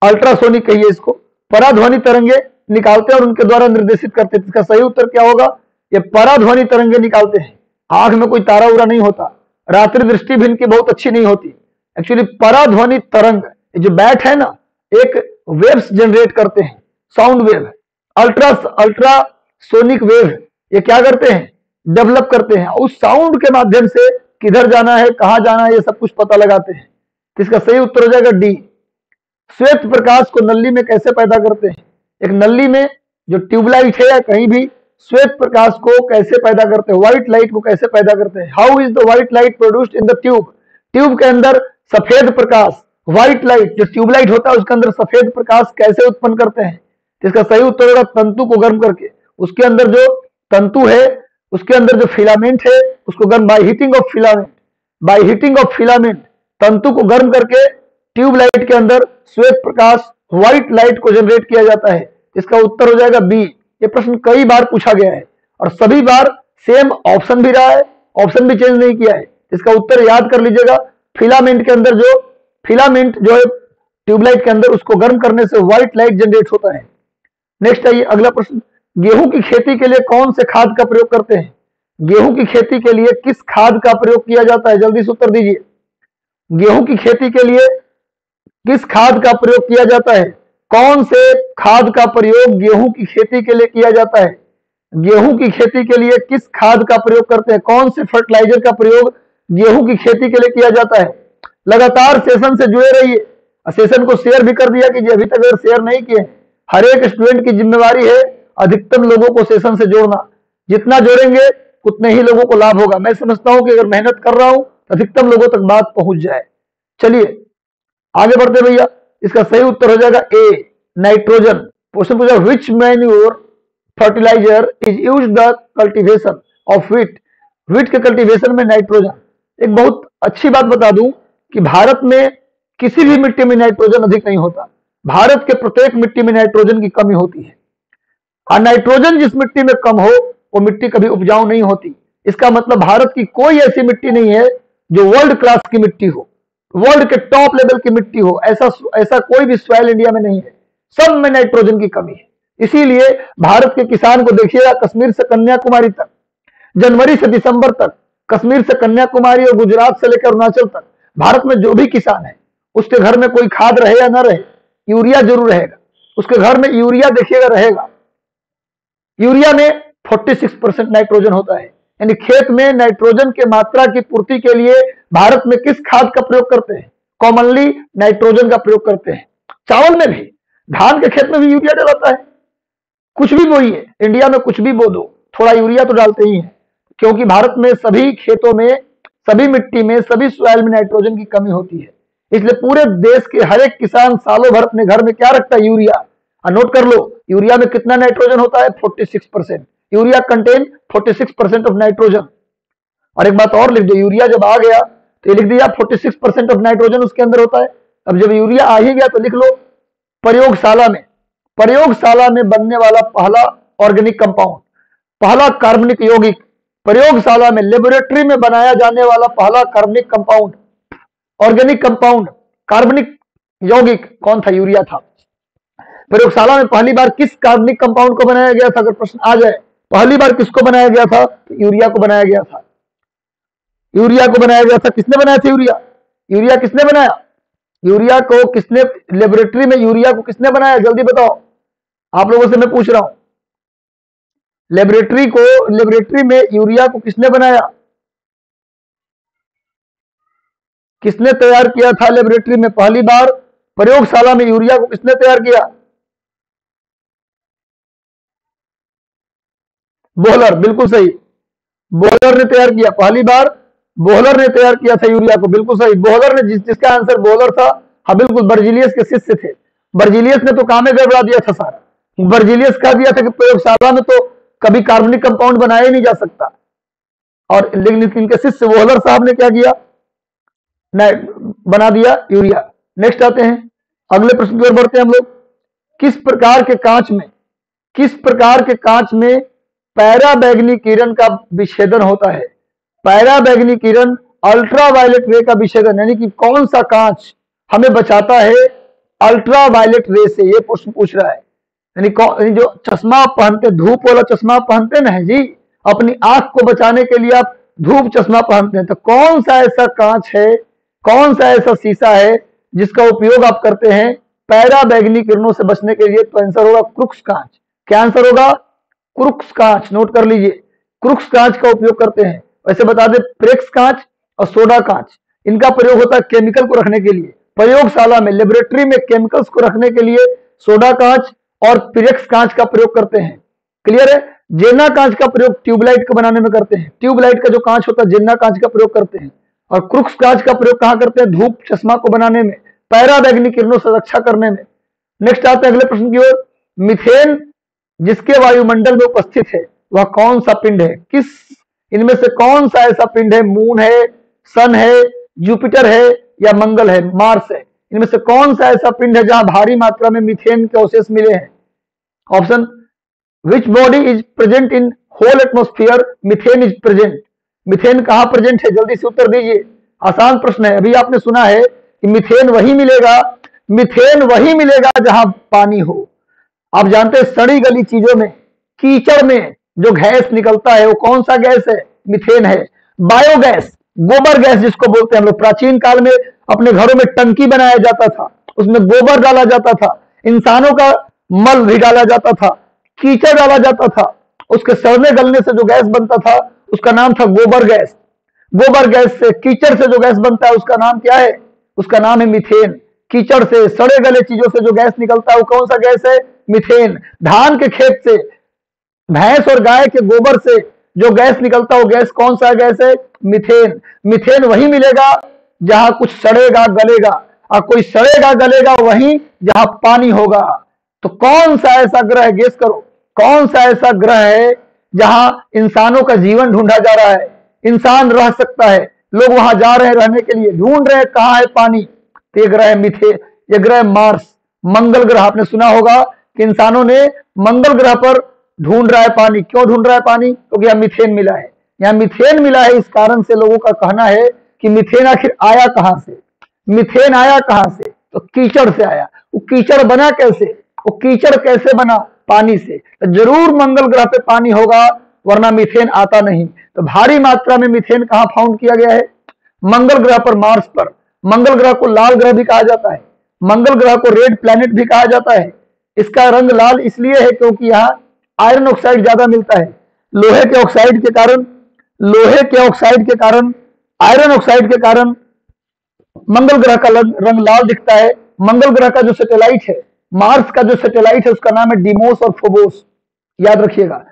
अल्ट्रासोनिक कहिए इसको। पराध्वनि तरंगे निकालते हैं और उनके द्वारा निर्देशित करते हैं। इसका सही उत्तर क्या होगा? ये पराध्वनि तरंगे निकालते हैं। आंख में कोई तारा उरा नहीं होता, रात्रि दृष्टि भी इनकी बहुत अच्छी नहीं होती। एक्चुअली पराध्वनि तरंग जो बैट है ना, एक वेव्स जनरेट करते हैं, साउंड वेव, अल्ट्रासोनिक वेव, ये क्या करते हैं? डेवलप करते हैं। उस साउंड के माध्यम से किधर जाना है, कहां जाना है, ये सब कुछ पता लगाते हैं। तो इसका सही उत्तर हो जाएगा डी। श्वेत प्रकाश को नली में कैसे पैदा करते हैं? एक नली में जो ट्यूबलाइट है या कहीं भी श्वेत प्रकाश को कैसे पैदा करते हैं, व्हाइट लाइट को कैसे पैदा करते हैं? How is the white light produced in the tube? Tube के अंदर सफेद प्रकाश, व्हाइट लाइट जो ट्यूबलाइट होता है उसके अंदर सफेद प्रकाश कैसे उत्पन्न करते हैं? इसका सही उत्तर होगा तंतु को गर्म करके। उसके अंदर जो तंतु है, उसके अंदर जो फिलामेंट है उसको गर्म, by heating of filament, by heating of filament, तंतु को गर्म करके ट्यूबलाइट के अंदर श्वेत प्रकाश, व्हाइट लाइट को जनरेट किया जाता है। इसका उत्तर हो जाएगा बी। ये प्रश्न कई बार पूछा गया है और सभी बार सेम ऑप्शन भी रहा है, ऑप्शन भी चेंज नहीं किया है। इसका उत्तर याद कर लीजिएगा, फिलामेंट के अंदर जो फिलामेंट जो है ट्यूबलाइट के अंदर, उसको गर्म करने से व्हाइट लाइट जनरेट होता है। नेक्स्ट आइए अगला प्रश्न, गेहूं की खेती के लिए कौन से खाद का प्रयोग करते हैं? गेहूं की खेती के लिए किस खाद का प्रयोग किया जाता है? जल्दी से उत्तर दीजिए। गेहूं की खेती के लिए किस खाद का प्रयोग किया जाता है? कौन से खाद का प्रयोग गेहूं की खेती के लिए किया जाता है? गेहूं की खेती के लिए किस खाद का प्रयोग करते हैं? कौन से फर्टिलाइजर का प्रयोग गेहूं की खेती के लिए किया जाता है? लगातार सेशन से जुड़े रहिए। सेशन को शेयर भी कर दिया कीजिए अभी तक अगर शेयर नहीं किए। हर एक स्टूडेंट की जिम्मेवारी है अधिकतम लोगों को सेशन से जोड़ना, जितना जोड़ेंगे उतने ही लोगों को लाभ होगा। मैं समझता हूं कि अगर मेहनत कर रहा हूं तो अधिकतम लोगों तक बात पहुंच जाए। चलिए आगे बढ़ते भैया। इसका सही उत्तर हो जाएगा ए, नाइट्रोजन। क्वेश्चन पूछा which manure fertiliser is used the cultivation of wheat. Wheat के कल्टीवेशन में नाइट्रोजन। एक बहुत अच्छी बात बता दूं कि भारत में किसी भी मिट्टी में नाइट्रोजन अधिक नहीं होता। भारत के प्रत्येक मिट्टी में नाइट्रोजन की कमी होती है और नाइट्रोजन जिस मिट्टी में कम हो वो मिट्टी कभी उपजाऊ नहीं होती। इसका मतलब भारत की कोई ऐसी मिट्टी नहीं है जो वर्ल्ड क्लास की मिट्टी हो, वर्ल्ड के टॉप लेवल की मिट्टी हो, ऐसा कोई भी सॉइल इंडिया में नहीं है। सब में नाइट्रोजन की कमी है। इसीलिए भारत के किसान को देखिएगा, कश्मीर से कन्याकुमारी तक, जनवरी से दिसंबर तक, कश्मीर से कन्याकुमारी और गुजरात से लेकर अरुणाचल तक, भारत में जो भी किसान है उसके घर में कोई खाद रहे या ना रहे, यूरिया जरूर रहेगा। उसके घर में यूरिया देखिएगा रहेगा। यूरिया में 46% नाइट्रोजन होता है। यानी खेत में नाइट्रोजन के मात्रा की पूर्ति के लिए भारत में किस खाद का प्रयोग करते हैं? कॉमनली नाइट्रोजन का प्रयोग करते हैं। चावल में भी, धान के खेत में भी यूरिया डलाता है। कुछ भी बोइए, इंडिया में कुछ भी बो दो, थोड़ा यूरिया तो डालते ही है। क्योंकि भारत में सभी खेतों में, सभी मिट्टी में, सभी सॉइल में नाइट्रोजन की कमी होती है। इसलिए पूरे देश के हर एक किसान सालों भर अपने घर में क्या रखता है? यूरिया। नोट कर लो, यूरिया में कितना नाइट्रोजन होता है? 46%। Urea contain 46% of nitrogen. और एक बात और लिख दो, यूरिया जब आ गया तो ये लिख दिया 46% ऑफ नाइट्रोजन उसके अंदर होता है। अब जब यूरिया आ ही गया तो लिख लो प्रयोगशाला में बनने वाला पहला ऑर्गेनिक कंपाउंड, पहला कार्बनिक यौगिक, प्रयोगशाला में, लेबोरेटरी में बनाया जाने वाला पहला कार्बनिक कंपाउंड, ऑर्गेनिक कंपाउंड, कार्बनिक यौगिक कौन था? यूरिया था। प्रयोगशाला में पहली बार किस कार्बनिक कंपाउंड को बनाया गया था? अगर प्रश्न आ जाए, पहली बार किसको बनाया गया था? तो यूरिया को बनाया गया था। यूरिया को बनाया गया था। किसने बनाया था यूरिया? यूरिया किसने बनाया? यूरिया को किसने, लेबोरेटरी में यूरिया को किसने बनाया? जल्दी बताओ, आप लोगों से मैं पूछ रहा हूं। लेबोरेटरी में यूरिया को किसने बनाया? किसने तैयार किया था लेबोरेटरी में? पहली बार प्रयोगशाला में यूरिया को किसने तैयार किया? बोहलर, बिल्कुल सही, बोहलर ने तैयार किया। पहली बार बोहलर ने तैयार किया था यूरिया को, बिल्कुल सही। बोहलर ने, जिसका आंसर बोहलर था, हाँ बिल्कुल, बर्जीलियस के शिष्य थे। बर्जीलियस ने तो काम गड़बड़ा दिया था सारा। बर्जीलियस कह दिया था कि प्रयोगशाला में तो कभी कार्बनिक कंपाउंड बनाया ही नहीं जा सकता, और लेकिन इनके शिष्य बोहलर साहब ने क्या किया? बना दिया यूरिया। नेक्स्ट आते हैं, अगले प्रश्न की ओर बढ़ते हैं हम लोग। किस प्रकार के कांच में पैराबैंगनी किरण का विच्छेदन होता है? पैराबैंगनी किरण, अल्ट्रावायलेट रे का विच्छेदन, यानी कि कौन सा कांच हमें बचाता है अल्ट्रावायलेट रे से? ये प्रश्न पूछ रहा है। यानी जो चश्मा पहनते, धूप वाला चश्मा पहनते ना है जी, अपनी आंख को बचाने के लिए आप धूप चश्मा पहनते हैं, तो कौन सा ऐसा कांच है, कौन सा ऐसा शीशा है जिसका उपयोग आप करते हैं पैराबैंगनी किरणों से बचने के लिए? तो आंसर होगा क्रुक्स कांच। क्या आंसर होगा? क्रुक्स कांच। नोट कर लीजिए, क्रुक्स कांच का उपयोग करते हैं। वैसे बता दें, प्रेक्स कांच और सोडा कांच, इनका प्रयोग होता है केमिकल को रखने के लिए। प्रयोगशाला में, लेबोरेटरी में केमिकल्स को रखने के लिए सोडा कांच और पिरेक्स कांच का प्रयोग करते हैं। क्लियर है? जेना कांच का प्रयोग ट्यूबलाइट को बनाने में करते हैं। ट्यूबलाइट का जो कांच होता है, जेना कांच का प्रयोग करते हैं। और क्रुक्स कांच का प्रयोग कहां करते हैं? धूप चश्मा को बनाने में, पैराबैंगनी किरणों से रक्षा करने में। नेक्स्ट आते हैं अगले प्रश्न की ओर। मीथेन जिसके वायुमंडल में उपस्थित है वह कौन सा पिंड है? किस इनमें से कौन सा ऐसा पिंड है? मून है, सन है, जुपिटर है, या मंगल है, मार्स है? इनमें से कौन सा ऐसा पिंड है जहां भारी मात्रा में मीथेन के अवशेष मिले हैं? Option, which body is present in whole atmosphere methane is present? Methane कहां प्रेजेंट है? जल्दी से उत्तर दीजिए, आसान प्रश्न है। अभी आपने सुना है कि मीथेन वही मिलेगा जहां पानी हो। आप जानते हैं सड़ी गली चीजों में, कीचड़ में जो गैस निकलता है वो कौन सा गैस है? मीथेन है। बायोगैस, गोबर गैस जिसको बोलते हैं हम लोग, प्राचीन काल में अपने घरों में टंकी बनाया जाता था, उसमें गोबर डाला जाता था, इंसानों का मल भी डाला जाता था, कीचड़ डाला जाता था, उसके सड़ने गलने से जो गैस बनता था उसका नाम था गोबर गैस। गोबर गैस से, कीचड़ से जो गैस बनता है उसका नाम क्या है? उसका नाम है मीथेन। कीचड़ से, सड़े गले चीजों से जो गैस निकलता है वो कौन सा गैस है? मीथेन। धान के खेत से, भैंस और गाय के गोबर से जो गैस निकलता है वो गैस कौन सा गैस है? मीथेन। मीथेन वही मिलेगा जहां कुछ सड़ेगा गलेगा, और कोई सड़ेगा गलेगा वहीं जहां पानी होगा। तो कौन सा ऐसा ग्रह, गेस करो, कौन सा ऐसा ग्रह है जहां इंसानों का जीवन ढूंढा जा रहा है, इंसान रह सकता है, लोग वहां जा रहे हैं रहने के लिए, ढूंढ रहे हैं कहां है पानी? तो ये ग्रह मीथेन, ये ग्रह मार्स, मंगल ग्रह। आपने सुना होगा कि इंसानों ने मंगल ग्रह पर ढूंढ रहा है पानी। क्यों ढूंढ रहा है पानी? क्योंकि यहाँ मीथेन मिला है। यहाँ मीथेन मिला है, इस कारण से लोगों का कहना है कि मीथेन आखिर आया कहां से? मीथेन आया कहां से? तो कीचड़ से आया। वो कीचड़ बना कैसे? वो कीचड़ कैसे बना? पानी से। तो जरूर मंगल ग्रह पे पानी होगा, वरना मीथेन आता नहीं। तो भारी मात्रा में मीथेन कहां फाउंड किया गया है? मंगल ग्रह पर, मार्स पर। मंगल ग्रह को लाल ग्रह भी कहा जाता है, मंगल ग्रह को रेड प्लैनेट भी कहा जाता है। इसका रंग लाल इसलिए है क्योंकि यहाँ आयरन ऑक्साइड ज्यादा मिलता है। लोहे के ऑक्साइड के कारण आयरन ऑक्साइड के कारण मंगल ग्रह का रंग लाल दिखता है। मंगल ग्रह का जो सैटेलाइट है, मार्स का जो सैटेलाइट है, उसका नाम है डिमोस और फोबोस। याद रखिएगा।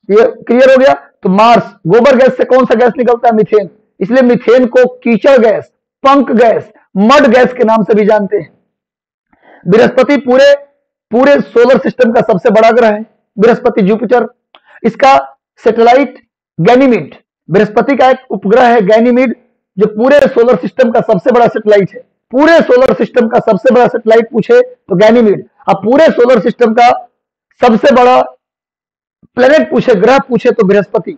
ये क्लियर हो गया? तो मार्स, गोबर गैस से कौन सा गैस निकलता है? मीथेन। इसलिए मीथेन को कीचड़ गैस, पंक गैस, मड गैस के नाम से भी जानते हैं। बृहस्पति पूरे पूरे सोलर सिस्टम का सबसे बड़ा ग्रह है, बृहस्पति जुपिटर। इसका सैटेलाइट गैनीमीड, बृहस्पति का एक उपग्रह है गैनीमीड, जो पूरे सोलर सिस्टम का सबसे बड़ा सैटेलाइट है। पूरे सोलर सिस्टम का सबसे बड़ा सैटेलाइट पूछे तो गैनीमीड। अब पूरे सोलर सिस्टम का सबसे बड़ा प्लेनेट पूछे, ग्रह पूछे तो बृहस्पति।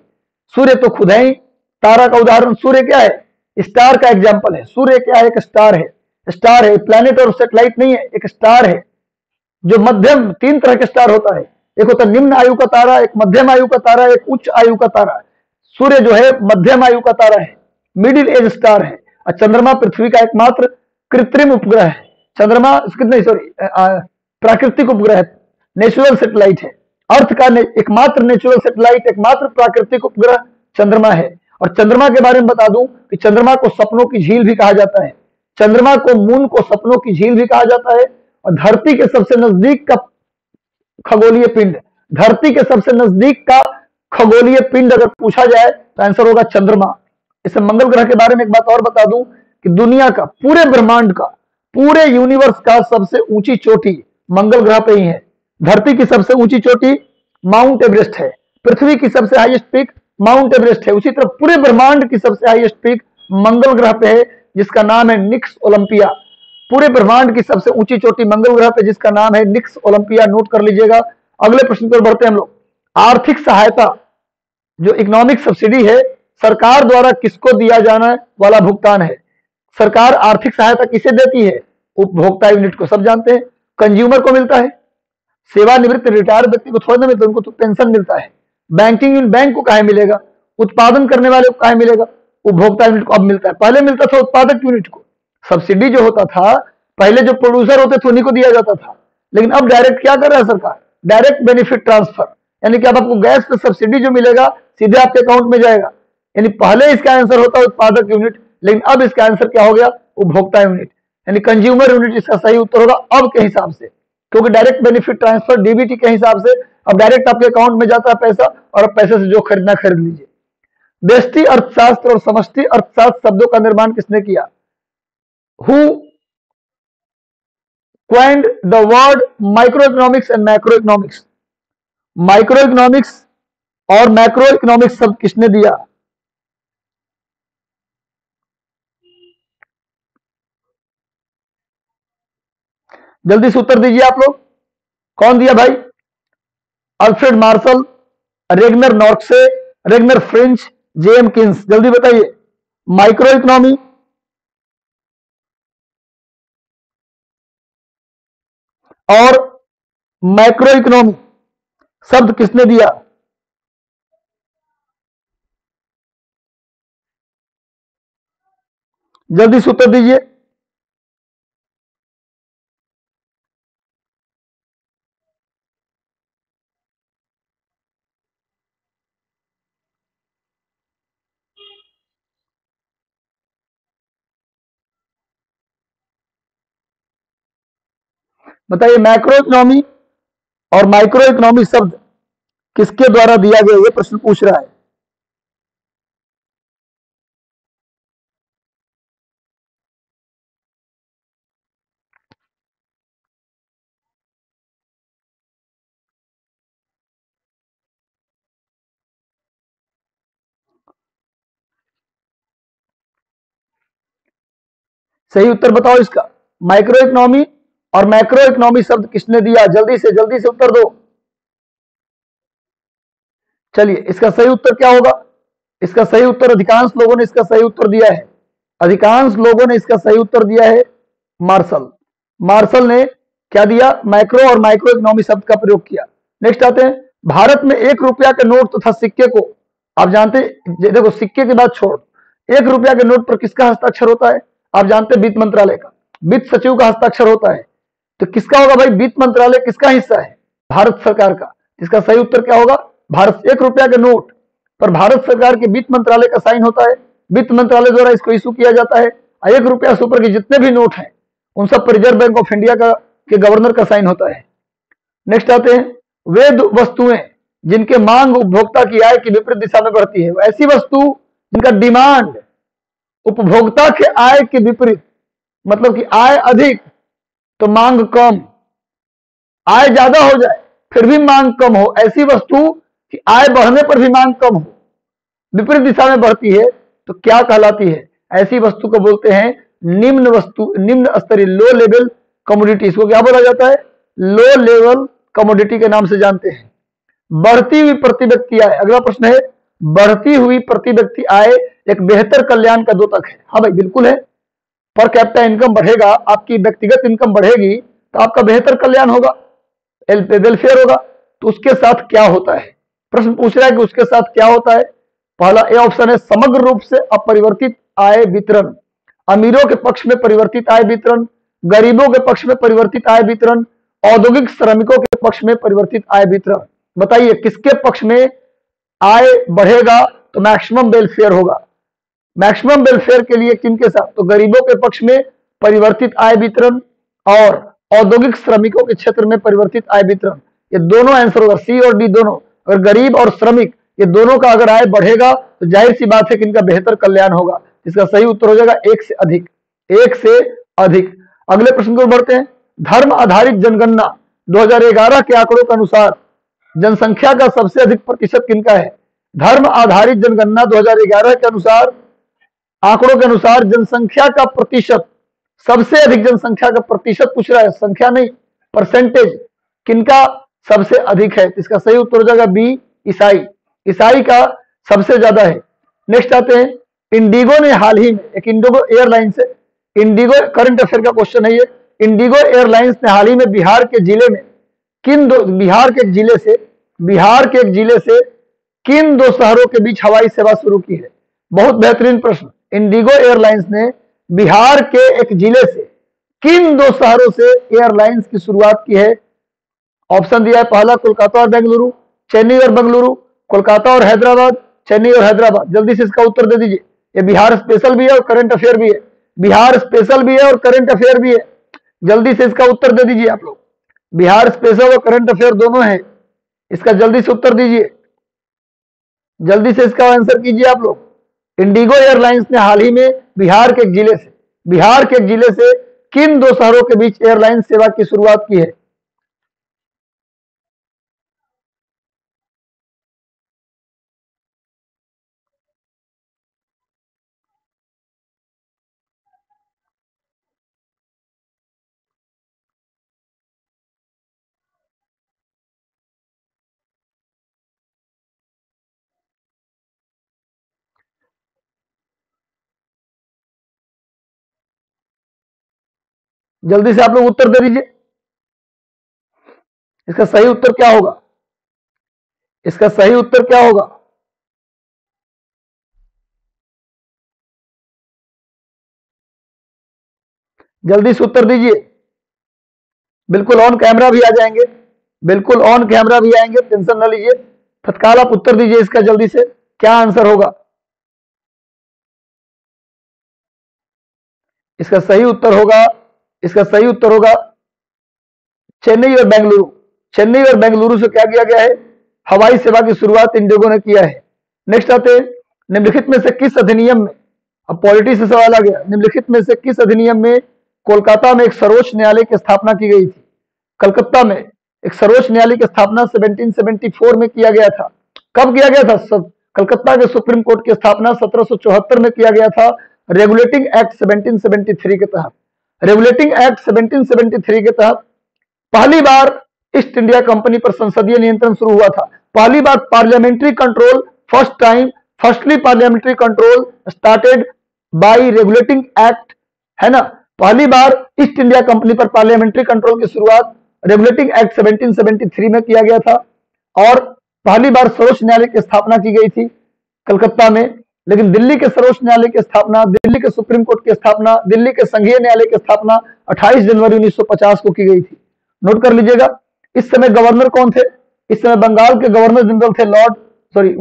सूर्य तो खुद है ही तारा का उदाहरण। सूर्य क्या है? स्टार का एग्जाम्पल है। सूर्य क्या है? एक स्टार है। स्टार है, प्लेनेट और सैटेलाइट नहीं है, एक स्टार है जो मध्यम, तीन तरह के स्टार होता है। एक होता है निम्न आयु का तारा, एक मध्यम आयु का तारा, एक उच्च आयु का तारा। सूर्य जो है मध्यम आयु का तारा है, मिडिल एज स्टार है। और चंद्रमा पृथ्वी का एकमात्र कृत्रिम उपग्रह है। चंद्रमा नहीं, सॉरी, प्राकृतिक उपग्रह है, नेचुरल सैटेलाइट है। अर्थ का एकमात्र नेचुरल सैटेलाइट, एकमात्र प्राकृतिक उपग्रह चंद्रमा है। और चंद्रमा के बारे में बता दूं कि चंद्रमा को सपनों की झील भी कहा जाता है। चंद्रमा को, मून को सपनों की झील भी कहा जाता है। और धरती के सबसे नजदीक का खगोलीय पिंड, धरती के सबसे नजदीक का खगोलीय पिंड अगर पूछा जाए तो आंसर होगा चंद्रमा। इसे मंगल ग्रह के बारे में एक बात और बता दूं कि दुनिया का, पूरे ब्रह्मांड का, पूरे यूनिवर्स का सबसे ऊंची चोटी मंगल ग्रह पे ही है। धरती की सबसे ऊंची चोटी माउंट एवरेस्ट है, पृथ्वी की सबसे हाईएस्ट पीक माउंट एवरेस्ट है। उसी तरह पूरे ब्रह्मांड की सबसे हाईएस्ट पीक मंगल ग्रह पे है, जिसका नाम है निक्स ओलंपिया। पूरे ब्रह्मांड की सबसे ऊंची चोटी मंगल ग्रह पे, जिसका नाम है निक्स ओलंपिया, नोट कर लीजिएगा। अगले प्रश्न पर बढ़ते हैं हम लोग। आर्थिक सहायता, जो इकोनॉमिक सब्सिडी है, सरकार द्वारा किसको दिया जाने वाला भुगतान है? सरकार आर्थिक सहायता किसे देती है? उपभोक्ता यूनिट को, सब जानते हैं। कंज्यूमर को मिलता है, सेवानिवृत्त रिटायर व्यक्ति को थोड़ा ना मिलता, उनको तो पेंशन मिलता है। बैंकिंग यूनिट, बैंक को कहा मिलेगा? उत्पादन करने वाले को कहा मिलेगा? उपभोक्ता यूनिट को अब मिलता है। पहले मिलता था उत्पादक यूनिट को। सब्सिडी जो होता था, पहले जो प्रोड्यूसर होते थे उन्हीं को दिया जाता था, लेकिन अब डायरेक्ट क्या कर रहा है सरकार? डायरेक्ट बेनिफिट ट्रांसफर, यानी कि अब आपको गैस पे सब्सिडी जो मिलेगा सीधे आपके अकाउंट में जाएगा। यानी पहले इसका आंसर होता उत्पादक यूनिट, लेकिन अब इसका आंसर क्या हो गया? उपभोक्ता यूनिट, यानी कंज्यूमर यूनिट इसका सही उत्तर होगा अब के हिसाब से, क्योंकि डायरेक्ट बेनिफिट ट्रांसफर डीबीटी के हिसाब से अब डायरेक्ट आपके अकाउंट में जाता है पैसा, और अब पैसे से जो खरीदना खरीद लीजिए। व्यष्टि अर्थशास्त्र और समष्टि अर्थशास्त्र शब्दों का निर्माण किसने किया? Who coined the word microeconomics and macroeconomics? Microeconomics और मैक्रोइकोनॉमिक्स शब्द किसने दिया? जल्दी से उत्तर दीजिए आप लोग। कौन दिया भाई? Alfred Marshall, Ragnar Nurkse, Ragnar Frisch, J M Keynes. जल्दी बताइए। माइक्रो इकोनॉमी और मैक्रो इकोनॉमी शब्द किसने दिया? जल्दी से उत्तर दीजिए। बताइए, मैक्रो इकोनॉमी और माइक्रो इकोनॉमी शब्द किसके द्वारा दिया गया? ये प्रश्न पूछ रहा है। सही उत्तर बताओ इसका। माइक्रो इकोनॉमी और मैक्रो इकोनॉमी शब्द किसने दिया? जल्दी से उत्तर दो। चलिए, इसका सही उत्तर क्या होगा? इसका सही उत्तर, अधिकांश लोगों ने इसका सही उत्तर दिया है, अधिकांश लोगों ने इसका सही उत्तर दिया है मार्शल। मार्शल ने क्या दिया? मैक्रो और माइक्रो इकोनॉमी शब्द का प्रयोग किया। नेक्स्ट आते हैं। भारत में 1 रुपया के नोट तथा सिक्के को, आप जानते हैं, देखो सिक्के की बात छोड़, 1 रुपया के नोट पर किसका हस्ताक्षर होता है? आप जानते हैं वित्त मंत्रालय का, वित्त सचिव का हस्ताक्षर होता है। तो किसका होगा भाई? वित्त मंत्रालय किसका हिस्सा है? भारत सरकार का। इसका सही उत्तर क्या होगा? भारत। 1 रुपया के नोट पर भारत सरकार के वित्त मंत्रालय का साइन होता है, वित्त मंत्रालय द्वारा इसको इशू किया जाता है। 1 रुपया से ऊपर के जितने भी नोट हैं उन सब पर रिजर्व बैंक ऑफ इंडिया का के गवर्नर का साइन होता है। नेक्स्ट आते हैं। वे वस्तुएं जिनके मांग उपभोक्ता की आय की विपरीत दिशा में बढ़ती है। ऐसी वस्तु जिनका डिमांड उपभोक्ता के आय के विपरीत, मतलब कि आय अधिक तो मांग कम, आय ज्यादा हो जाए फिर भी मांग कम हो, ऐसी वस्तु कि आय बढ़ने पर भी मांग कम हो, विपरीत दिशा में बढ़ती है, तो क्या कहलाती है? ऐसी वस्तु को बोलते हैं निम्न वस्तु, निम्न स्तरीय, लो लेवल कमोडिटी। इसको क्या बोला जाता है? लो लेवल कमोडिटी के नाम से जानते हैं। बढ़ती हुई प्रति व्यक्ति आय, अगला प्रश्न है, बढ़ती हुई प्रति व्यक्ति आय एक बेहतर कल्याण का द्योतक है। हाँ भाई बिल्कुल है। पर कैपिटा इनकम बढ़ेगा, आपकी व्यक्तिगत इनकम बढ़ेगी तो आपका बेहतर कल्याण होगा, वेलफेयर होगा। तो उसके साथ क्या होता है? प्रश्न पूछ रहा है कि उसके साथ क्या होता है। पहला ए ऑप्शन है समग्र रूप से अपरिवर्तित आय वितरण, अमीरों के पक्ष में परिवर्तित आय वितरण, गरीबों के पक्ष में परिवर्तित आय वितरण, औद्योगिक श्रमिकों के पक्ष में परिवर्तित आय वितरण। बताइए किसके पक्ष में आय बढ़ेगा तो मैक्सिमम वेलफेयर होगा? मैक्सिमम वेलफेयर के लिए किनके साथ? तो गरीबों के पक्ष में परिवर्तित आय वितरण और औद्योगिक श्रमिकों के क्षेत्र में परिवर्तित आय वितरण। ये दोनों आंसर होगा, सी और डी दोनों। अगर गरीब और श्रमिक ये दोनों का अगर आय बढ़ेगा तो जाहिर सी बात है कि इनका बेहतर कल्याण होगा। इसका सही उत्तर हो जाएगा एक से अधिक, एक से अधिक। अगले प्रश्न को बढ़ते हैं। धर्म आधारित जनगणना 2011 के आंकड़ों के अनुसार जनसंख्या का सबसे अधिक प्रतिशत किनका है? धर्म आधारित जनगणना 2011 के अनुसार, आंकड़ों के अनुसार जनसंख्या का प्रतिशत, सबसे अधिक जनसंख्या का प्रतिशत पूछ रहा है, संख्या नहीं, परसेंटेज, किनका सबसे अधिक है? इसका सही उत्तर हो जाएगा बी, ईसाई। ईसाई का सबसे ज्यादा है। नेक्स्ट आते हैं, इंडिगो ने हाल ही में, एक इंडिगो एयरलाइंस है, इंडिगो करंट अफेयर का क्वेश्चन है ये। इंडिगो एयरलाइंस ने हाल ही में बिहार के जिले में बिहार के एक जिले से किन दो शहरों के बीच हवाई सेवा शुरू की है? बहुत बेहतरीन प्रश्न। इंडिगो एयरलाइंस ने बिहार के एक जिले से किन दो शहरों से एयरलाइंस की शुरुआत की है? ऑप्शन दिया है, पहला कोलकाता और बेंगलुरु, चेन्नई और बेंगलुरु, कोलकाता और हैदराबाद, चेन्नई और हैदराबाद। जल्दी से इसका उत्तर दे दीजिए। ये बिहार स्पेशल भी है और करंट अफेयर भी है, बिहार स्पेशल भी है और करंट अफेयर भी है। जल्दी से इसका उत्तर दे दीजिए आप लोग। बिहार स्पेशल और करंट अफेयर दोनों है, इसका जल्दी से उत्तर दीजिए, जल्दी से इसका आंसर कीजिए आप लोग। इंडिगो एयरलाइंस ने हाल ही में बिहार के एक जिले से किन दो शहरों के बीच एयरलाइन सेवा की शुरुआत की है? जल्दी से आप लोग उत्तर दे दीजिए। इसका सही उत्तर क्या होगा? इसका सही उत्तर क्या होगा? जल्दी से उत्तर दीजिए। बिल्कुल ऑन कैमरा भी आ जाएंगे, बिल्कुल ऑन कैमरा भी आएंगे, टेंशन न लीजिए। तत्काल आप उत्तर दीजिए इसका जल्दी से, क्या आंसर होगा? इसका सही उत्तर होगा चेन्नई और बेंगलुरु। चेन्नई और बेंगलुरु से क्या किया गया है? हवाई सेवा की शुरुआत इंडिगो ने किया है। नेक्स्ट आते हैं, निम्नलिखित में से किस अधिनियम में, अब पॉलिटी से सवाल आ गया, निम्नलिखित में से किस अधिनियम में कोलकाता में एक सर्वोच्च न्यायालय की स्थापना की गई थी? कलकत्ता में एक सर्वोच्च न्यायालय की स्थापना 1774 में किया गया था। कब किया गया था? कलकत्ता के सुप्रीम कोर्ट की स्थापना 1774 में किया गया था, रेगुलेटिंग एक्ट 1773 के तहत। रेगुलेटिंग एक्ट 1773 के तहत पहली बार ईस्ट इंडिया कंपनी पर संसदीय नियंत्रण शुरू हुआ था। पहली बार parliamentary control, firstly parliamentary control started by regulating act, है ना। पहली बार ईस्ट इंडिया कंपनी पर पार्लियामेंट्री कंट्रोल की शुरुआत रेगुलेटिंग एक्ट 1773 में किया गया था और पहली बार सर्वोच्च न्यायालय की स्थापना की गई थी कलकत्ता में। लेकिन दिल्ली के सर्वोच्च न्यायालय की स्थापना, दिल्ली के सुप्रीम कोर्ट की स्थापना, दिल्ली के संघीय न्यायालय की स्थापना 28 जनवरी 1950 को की गई थी। नोट कर लीजिएगा। इस समय गवर्नर कौन थे? इस समय बंगाल के गवर्नर जनरल थे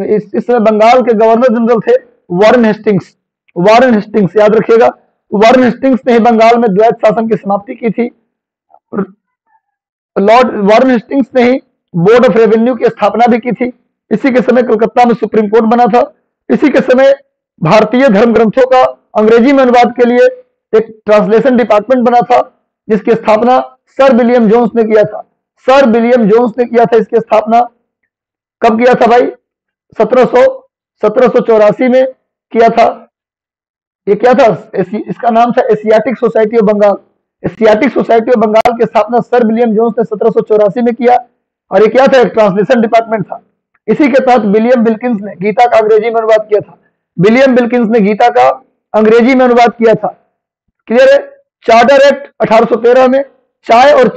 इस समय बंगाल के गवर्नर जनरल थे वारेन हेस्टिंग्स, याद रखिएगा। वारेन हेस्टिंग्स ने ही बंगाल में द्वैत शासन की समाप्ति की थी। वारेन हेस्टिंग्स ने ही बोर्ड ऑफ रेवेन्यू की स्थापना भी की थी। इसी के समय कलकत्ता में सुप्रीम कोर्ट बना था। इसी के समय भारतीय धर्म ग्रंथों का अंग्रेजी में अनुवाद के लिए एक ट्रांसलेशन डिपार्टमेंट बना था, जिसकी स्थापना सर विलियम जोन्स ने किया था। सर विलियम जोन्स ने किया था इसकी स्थापना। कब किया था भाई? 1784 में किया था। ये क्या था? इसका नाम था Asiatic Society of Bengal. Asiatic Society of Bengal की स्थापना सर विलियम जोन्स ने 1784 में किया। और ये क्या था? एक ट्रांसलेशन डिपार्टमेंट था। इसी के तहत विलियम विल्किंस ने गीता का अंग्रेजी में अनुवाद किया था। विलियम विल्किंस ने गीता का अंग्रेजी में अनुवाद किया था। क्लियर है? चार्टर एक्ट 1813 में चाय और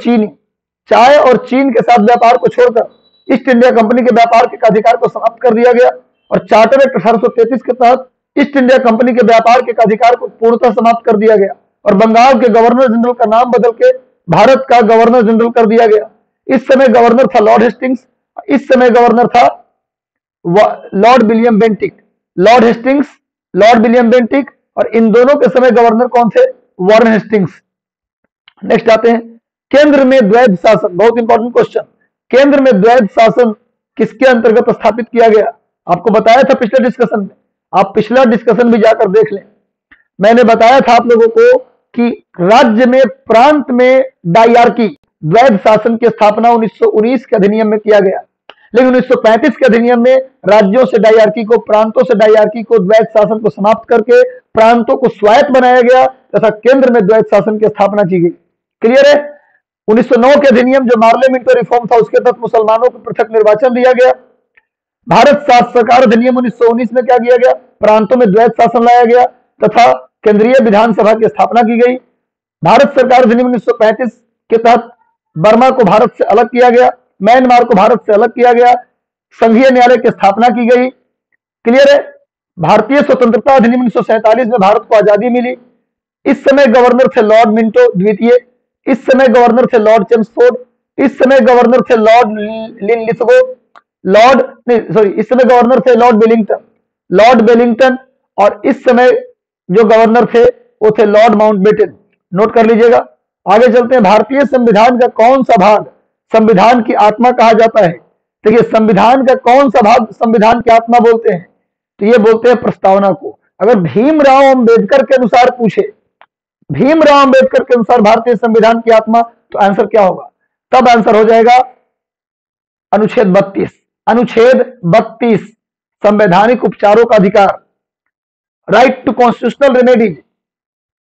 चीन के साथ व्यापार को छोड़कर ईस्ट इंडिया कंपनी के व्यापार के अधिकार को समाप्त कर दिया गया। और चार्टर एक्ट 1833 के तहत ईस्ट इंडिया कंपनी के व्यापार के अधिकार को पूर्णतः समाप्त कर दिया गया और बंगाल के गवर्नर जनरल का नाम बदल के भारत का गवर्नर जनरल कर दिया गया। इस समय गवर्नर था लॉर्ड हेस्टिंग्स, इस समय गवर्नर था Lord William Bentinck. Lord Hastings, Lord William Bentinck, और इन दोनों के समय गवर्नर कौन थे? Warren Hastings. नेक्स्ट आते हैं केंद्र में द्वैध शासन। बहुत इंपॉर्टेंट क्वेश्चन। केंद्र में द्वैध शासन किसके अंतर्गत स्थापित किया गया? आपको बताया था पिछले डिस्कशन में, आप पिछला डिस्कशन भी जाकर देख लें। मैंने बताया था आप लोगों को कि राज्य में प्रांत में डायरकी द्वैध शासन की स्थापना 1919 के अधिनियम में किया गया, लेकिन 1935 के अधिनियम में राज्यों से डायरकी को, प्रांतों से डायरकी को, द्वैध शासन को समाप्त करके प्रांतों को स्वायत्त बनाया गया तथा केंद्र में द्वैध शासन की स्थापना की गई। क्लियर है? 1909 के अधिनियम जो मार्ले मिंटो रिफॉर्म था, उसके तहत मुसलमानों को पृथक निर्वाचन दिया गया। भारत सरकार अधिनियम 1919 में क्या किया गया? प्रांतों में द्वैध शासन लाया गया तथा केंद्रीय विधानसभा की स्थापना की गई। भारत सरकार अधिनियम 1935 के तहत बर्मा को भारत से अलग किया गया, म्यांमार को भारत से अलग किया गया, संघीय न्यायालय की स्थापना की गई। क्लियर है? भारतीय स्वतंत्रता अधिनियम 1947 में भारत को आजादी मिली। इस समय गवर्नर थे लॉर्ड मिंटो द्वितीय, इस समय गवर्नर थे लॉर्ड चेम्सफोर्ड, इस समय गवर्नर थे लॉर्ड लिनलिथगो, इस समय गवर्नर थे लॉर्ड वेलिंगटन, और इस समय जो गवर्नर थे वो थे लॉर्ड माउंटबेटन। नोट कर लीजिएगा। आगे चलते हैं। भारतीय संविधान का कौन सा भाग संविधान की आत्मा कहा जाता है? देखिए, संविधान का कौन सा भाग संविधान की आत्मा बोलते हैं? तो ये बोलते हैं प्रस्तावना को। अगर भीमराव अंबेडकर के अनुसार पूछे, भीमराव अंबेडकर के अनुसार भारतीय संविधान की आत्मा, तो आंसर क्या होगा? तब आंसर हो जाएगा अनुच्छेद 32। अनुच्छेद 32 संवैधानिक उपचारों का अधिकार, राइट टू कॉन्स्टिट्यूशनल रेमेडीज,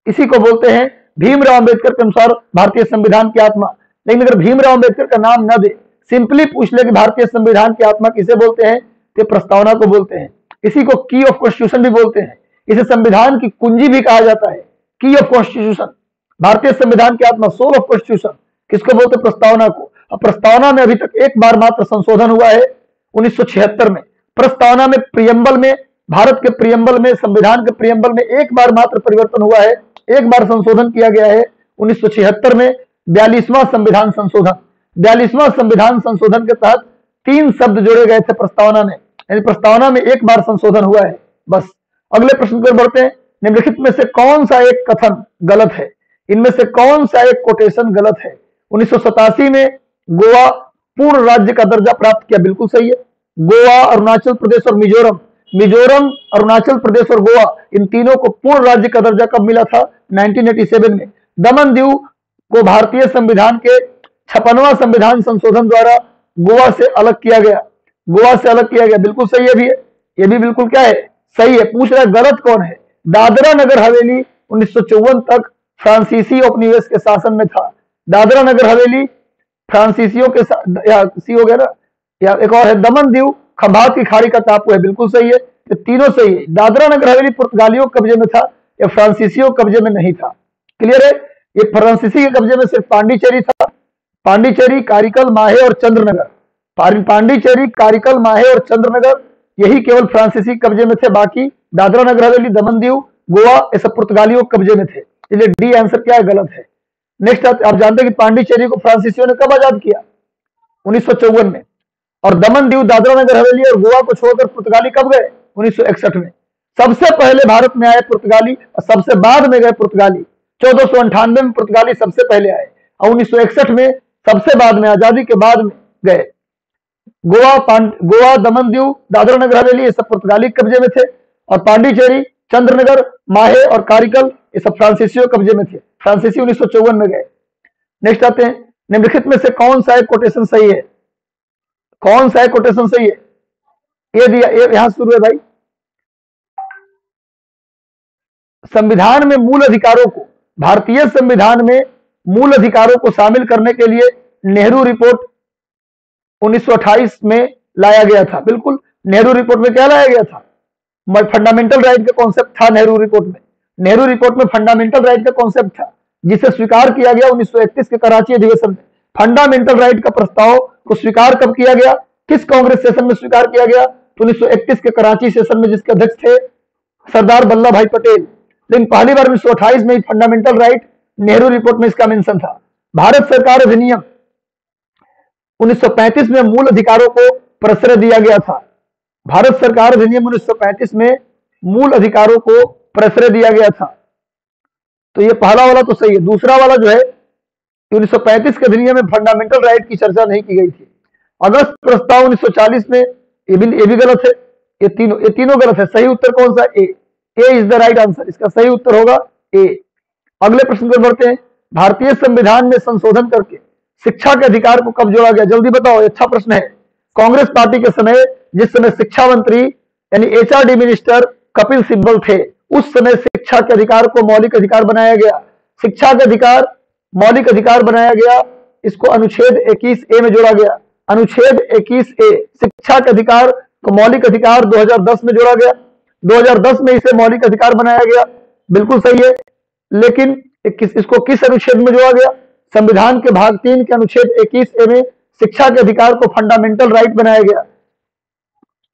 इसी को बोलते हैं भीमराव अंबेडकर के अनुसार भारतीय संविधान की आत्मा। लेकिन अगर भीमराव अंबेडकर का नाम न दे, सिंपली पूछ ले कि भारतीय संविधान की आत्मा किसे बोलते हैं, तो प्रस्तावना को बोलते हैं। इसी को की ऑफ कॉन्स्टिट्यूशन भी बोलते हैं। इसे संविधान की कुंजी भी कहा जाता है, की ऑफ कॉन्स्टिट्यूशन। भारतीय संविधान की आत्मा, सोल ऑफ कॉन्स्टिट्यूशन, किसको बोलते हैं? प्रस्तावना को। अब प्रस्तावना में अभी तक एक बार मात्र संशोधन हुआ है 1976 में। प्रस्तावना में प्रियम्बल में, भारत के प्रियम्बल में, संविधान के प्रियम्बल में एक बार मात्र परिवर्तन हुआ है, एक बार संशोधन किया गया है 1976 में, 42वां संविधान संशोधन। 42वां संविधान संशोधन के तहत 3 शब्द जोड़े गए थे प्रस्तावना में, यानी प्रस्तावना में एक बार संशोधन हुआ है बस। अगले प्रश्न पर बढ़ते हैं। निम्नलिखित में से कौन सा एक कथन गलत है? इनमें से कौन सा एक कोटेशन गलत है? 1987 में गोवा पूर्ण राज्य का दर्जा प्राप्त किया, बिल्कुल सही है। गोवा, अरुणाचल प्रदेश और मिजोरम, अरुणाचल प्रदेश और गोवा, इन तीनों को पूर्ण राज्य का दर्जा कब मिला था? 1987 में। दमन दीव को भारतीय संविधान के 56वां संविधान संशोधन द्वारा गोवा से अलग किया गया, बिल्कुल सही है भी है। ये भी बिल्कुल क्या है? सही है। पूछ रहा है गलत कौन है? दादरा नगर हवेली 1954 तक फ्रांसीसी उपनिवेश के शासन में था। दादरा नगर हवेली फ्रांसीसियों के सी हो गया ना, या एक और है दमन दीव खंभात की खाड़ी का टापू है, बिल्कुल सही है। ये तीनों सही है। दादरा नगर हवेली पुर्तगालियों के कब्जे में था या फ्रांसीसियों के कब्जे में नहीं था? क्लियर है? ये फ्रांसीसी के कब्जे में सिर्फ पांडिचेरी था। पांडिचेरी, कारिकल, माहे और चंद्रनगर, पांडिचेरी, कारिकल, माहे और चंद्रनगर, यही केवल फ्रांसीसी कब्जे में थे। बाकी दादरा नगर हवेली, दमन दीव, गोवा, ये सब पुर्तगालियों के कब्जे में थे। इसलिए डी आंसर क्या है? गलत है। नेक्स्ट आप जानते हैं कि पांडिचेरी को फ्रांसीसियों ने कब आजाद किया? 1954 में। और दमन दीव, दादरा नगर हवेली और गोवा को छोड़कर पुर्तगाली कब गए? 1961 में। सबसे पहले भारत में आए पुर्तगाली और सबसे बाद में गए पुर्तगाली। 1498 में पुर्तगाली सबसे पहले आए और 1961 में सबसे बाद में, आजादी के बाद में गए। गोवा, दमन दीव, दादरा नगर हवेली ये सब पुर्तगाली कब्जे में थे, और पांडिचेरी, चंद्रनगर, माहे और कारिकल ये सब फ्रांसीसियों कब्जे में थे। फ्रांसीसी 1954 में गए। नेक्स्ट आते हैं, निम्नलिखित में से कौन सा एक कोटेशन सही है? कौन सा एक कोटेशन सही है? ये दिया, ये यहां शुरू है भाई। संविधान में मूल अधिकारों को, भारतीय संविधान में मूल अधिकारों को शामिल करने के लिए नेहरू रिपोर्ट 1928 में लाया गया था। बिल्कुल, नेहरू रिपोर्ट में क्या लाया गया था? फंडामेंटल राइट का कॉन्सेप्ट था नेहरू रिपोर्ट में। नेहरू रिपोर्ट में फंडामेंटल राइट का कॉन्सेप्ट था, जिसे स्वीकार किया गया 1931 के कराची अधिवेशन में। फंडामेंटल राइट का प्रस्ताव को स्वीकार कब किया गया? किस कांग्रेस सेशन में स्वीकार किया गया? तो 1931 के कराची सेशन में, जिसके अध्यक्ष थे सरदार वल्लभ भाई पटेल। लेकिन पहली बार 1928 में फंडामेंटल राइट नेहरू रिपोर्ट में इसका मेंशन था। भारत सरकार अधिनियम 1935 में मूल अधिकारों को प्रश्रय दिया गया था। भारत सरकार अधिनियम 1935 में मूल अधिकारों को प्रश्रय दिया गया था। तो ये पहला वाला तो सही है। दूसरा वाला जो है, 1935 के अधिनियम में फंडामेंटल राइट की चर्चा नहीं की गई थी। अगस्त प्रस्ताव 1940 में, ये भी गलत है। ये तीनों गलत है। सही उत्तर कौन सा? ए इज द राइट आंसर। इसका सही उत्तर होगा ए। अगले प्रश्न पर बढ़ते हैं। भारतीय संविधान में संशोधन करके शिक्षा के अधिकार को कब जोड़ा गया? जल्दी बताओ, अच्छा प्रश्न है। कांग्रेस पार्टी के समय, जिस समय शिक्षा मंत्री यानी एचआरडी मिनिस्टर कपिल सिब्बल थे, उस समय शिक्षा के अधिकार को मौलिक अधिकार बनाया गया। शिक्षा का अधिकार मौलिक अधिकार बनाया गया। इसको अनुच्छेद 21A में जोड़ा गया। अनुच्छेद 21A शिक्षा के अधिकार को मौलिक अधिकार 2010 में जोड़ा गया। 2010 में इसे मौलिक अधिकार बनाया गया। बिल्कुल सही है। लेकिन इसको किस अनुच्छेद में जोड़ा गया? संविधान के भाग 3 के अनुच्छेद 21A में शिक्षा के अधिकार को फंडामेंटल राइट बनाया गया।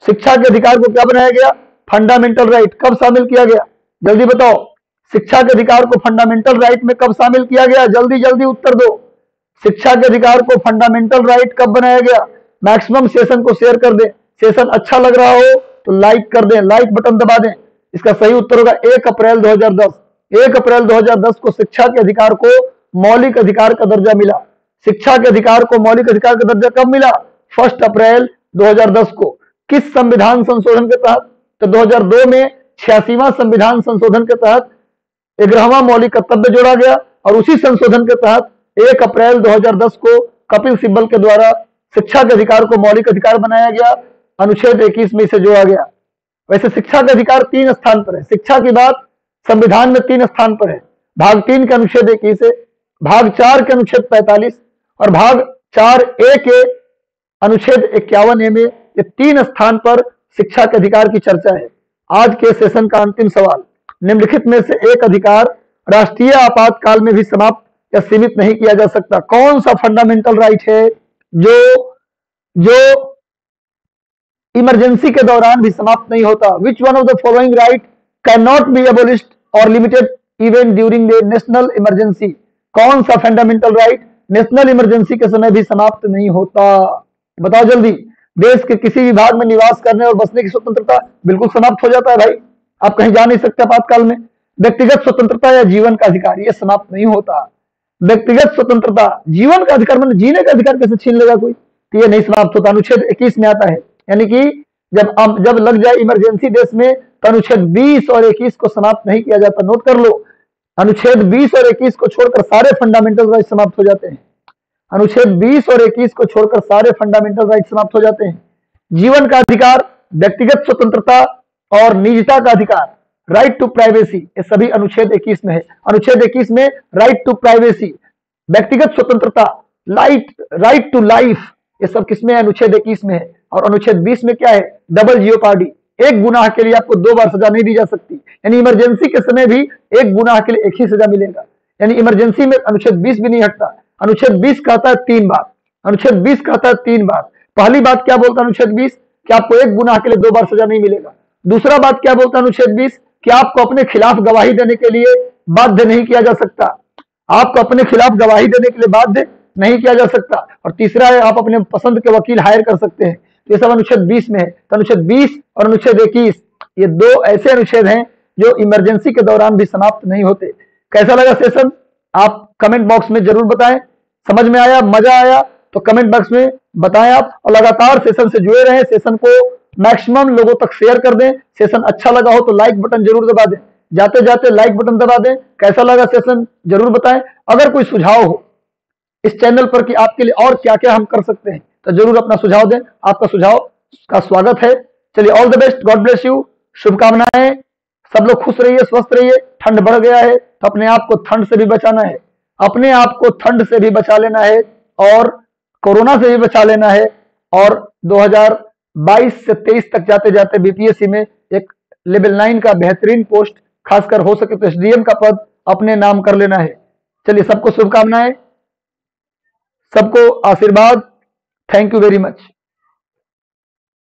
शिक्षा के अधिकार को क्या बनाया गया? Fundamental right. कब शामिल किया गया? जल्दी बताओ, शिक्षा के अधिकार को फंडामेंटल राइट में कब शामिल किया गया? जल्दी जल्दी उत्तर दो। शिक्षा के अधिकार को फंडामेंटल राइट कब बनाया गया? मैक्सिमम सेशन को शेयर कर दें। सेशन अच्छा लग रहा हो तो लाइक कर दें, लाइक बटन दबा दें। इसका सही उत्तर होगा 1 अप्रैल 2010। 1 अप्रैल 2010 को शिक्षा के अधिकार को मौलिक अधिकार का दर्जा मिला। शिक्षा के अधिकार को मौलिक अधिकार का दर्जा कब मिला? 1 अप्रैल 2010 को। किस संविधान संशोधन के तहत? तो 2002 में 86वां संविधान संशोधन के तहत 11वां मौलिक कर्तव्य जोड़ा गया, और उसी संशोधन के तहत 1 अप्रैल 2010 को कपिल सिब्बल के द्वारा शिक्षा के अधिकार को मौलिक अधिकार बनाया गया। अनुच्छेद 21 में इसे जोड़ा गया। वैसे शिक्षा का अधिकार 3 स्थान पर है। शिक्षा की बात संविधान में 3 स्थान पर है। भाग 3 के अनुच्छेद 21 है, भाग 4 के अनुच्छेद 45 और भाग 4A के अनुच्छेद 51A में। ये 3 स्थान पर शिक्षा के अधिकार की चर्चा है। आज के सेशन का अंतिम सवाल, निम्नलिखित में से एक अधिकार राष्ट्रीय आपातकाल में भी समाप्त या सीमित नहीं किया जा सकता? कौन सा फंडामेंटल राइट है जो इमरजेंसी के दौरान भी समाप्त नहीं होता? Which one of the following right can not be abolished और limited even during the national emergency? कौन सा फंडामेंटल राइट नेशनल इमरजेंसी के समय भी समाप्त नहीं होता? बताओ जल्दी। देश के किसी भी भाग में निवास करने और बसने की स्वतंत्रता बिल्कुल समाप्त हो जाता है भाई। आप कहीं जा नहीं सकते आपातकाल में। व्यक्तिगत स्वतंत्रता या जीवन का अधिकार, ये समाप्त नहीं होता। व्यक्तिगत स्वतंत्रता, जीवन का अधिकार मतलब जीने का अधिकार कैसे छीन लेगा कोई? तो ये नहीं समाप्त होता। अनुच्छेद 21 में आता है। यानी कि जब लग जाए इमरजेंसी देश में, तो अनुच्छेद 20 और 21 को समाप्त नहीं किया जाता। नोट कर लो, अनुच्छेद 20 और 21 को छोड़कर सारे फंडामेंटल राइट समाप्त हो जाते हैं। अनुच्छेद 20 और 21 को छोड़कर सारे फंडामेंटल राइट समाप्त हो जाते हैं। जीवन का अधिकार, व्यक्तिगत स्वतंत्रता और निजता का अधिकार, राइट टू प्राइवेसी, ये सभी अनुच्छेद 21 में है। अनुच्छेद 21 में राइट टू प्राइवेसी, व्यक्तिगत स्वतंत्रता, राइट टू लाइफ, ये सब किसमें है? अनुच्छेद 21 में है। और अनुच्छेद 20 में क्या है? डबल जियोपार्डी, एक गुनाह के लिए आपको 2 बार सजा नहीं दी जा सकती। यानी इमरजेंसी के समय भी एक गुनाह के लिए एक ही सजा मिलेगा। यानी इमरजेंसी में अनुच्छेद 20 भी नहीं हटता। अनुच्छेद 20 कहता है 3 बार। अनुच्छेद 20 कहता है 3 बार। पहली बात क्या बोलता है अनुच्छेद 20? कि आपको एक गुनाह के लिए 2 बार सजा नहीं मिलेगा। दूसरा बात क्या बोलता है अनुच्छेद 20? कि आपको अपने खिलाफ गवाही देने के लिए बाध्य नहीं किया जा सकता। आपको अपने खिलाफ गवाही देने के लिए बाध्य नहीं किया जा सकता। और तीसरा है, आप अपने पसंद के वकील हायर कर सकते हैं। ये सब अनुच्छेद 20 में है। तो अनुच्छेद 20 और अनुच्छेद 21 ये 2 ऐसे अनुच्छेद हैं जो इमरजेंसी के दौरान भी समाप्त नहीं होते। कैसा लगा सेशन? आप कमेंट बॉक्स में जरूर बताएं। समझ में आया, मजा आया तो कमेंट बॉक्स में बताएं आप, और लगातार सेशन से जुड़े रहें। सेशन को मैक्सिमम लोगों तक शेयर कर दें। सेशन अच्छा लगा हो तो लाइक बटन जरूर दबा दें। जाते जाते लाइक बटन दबा दें। कैसा लगा सेशन जरूर बताएं। अगर कोई सुझाव हो इस चैनल पर कि आपके लिए और क्या क्या हम कर सकते हैं तो जरूर अपना सुझाव दें। आपका सुझाव का स्वागत है। चलिए, all the best, God bless you, शुभकामनाएं। सब लोग खुश रहिए, स्वस्थ रहिए। ठंड बढ़ गया है तो अपने आप को ठंड से भी बचाना है, अपने आप को ठंड से भी बचा लेना है और कोरोना से भी बचा लेना है। और 2022 से 23 तक जाते जाते बीपीएससी में एक लेवल 9 का बेहतरीन पोस्ट, खासकर हो सके तो एसडीएम का पद अपने नाम कर लेना है। चलिए, सबको शुभकामनाएं, सबको आशीर्वाद। Thank you very much.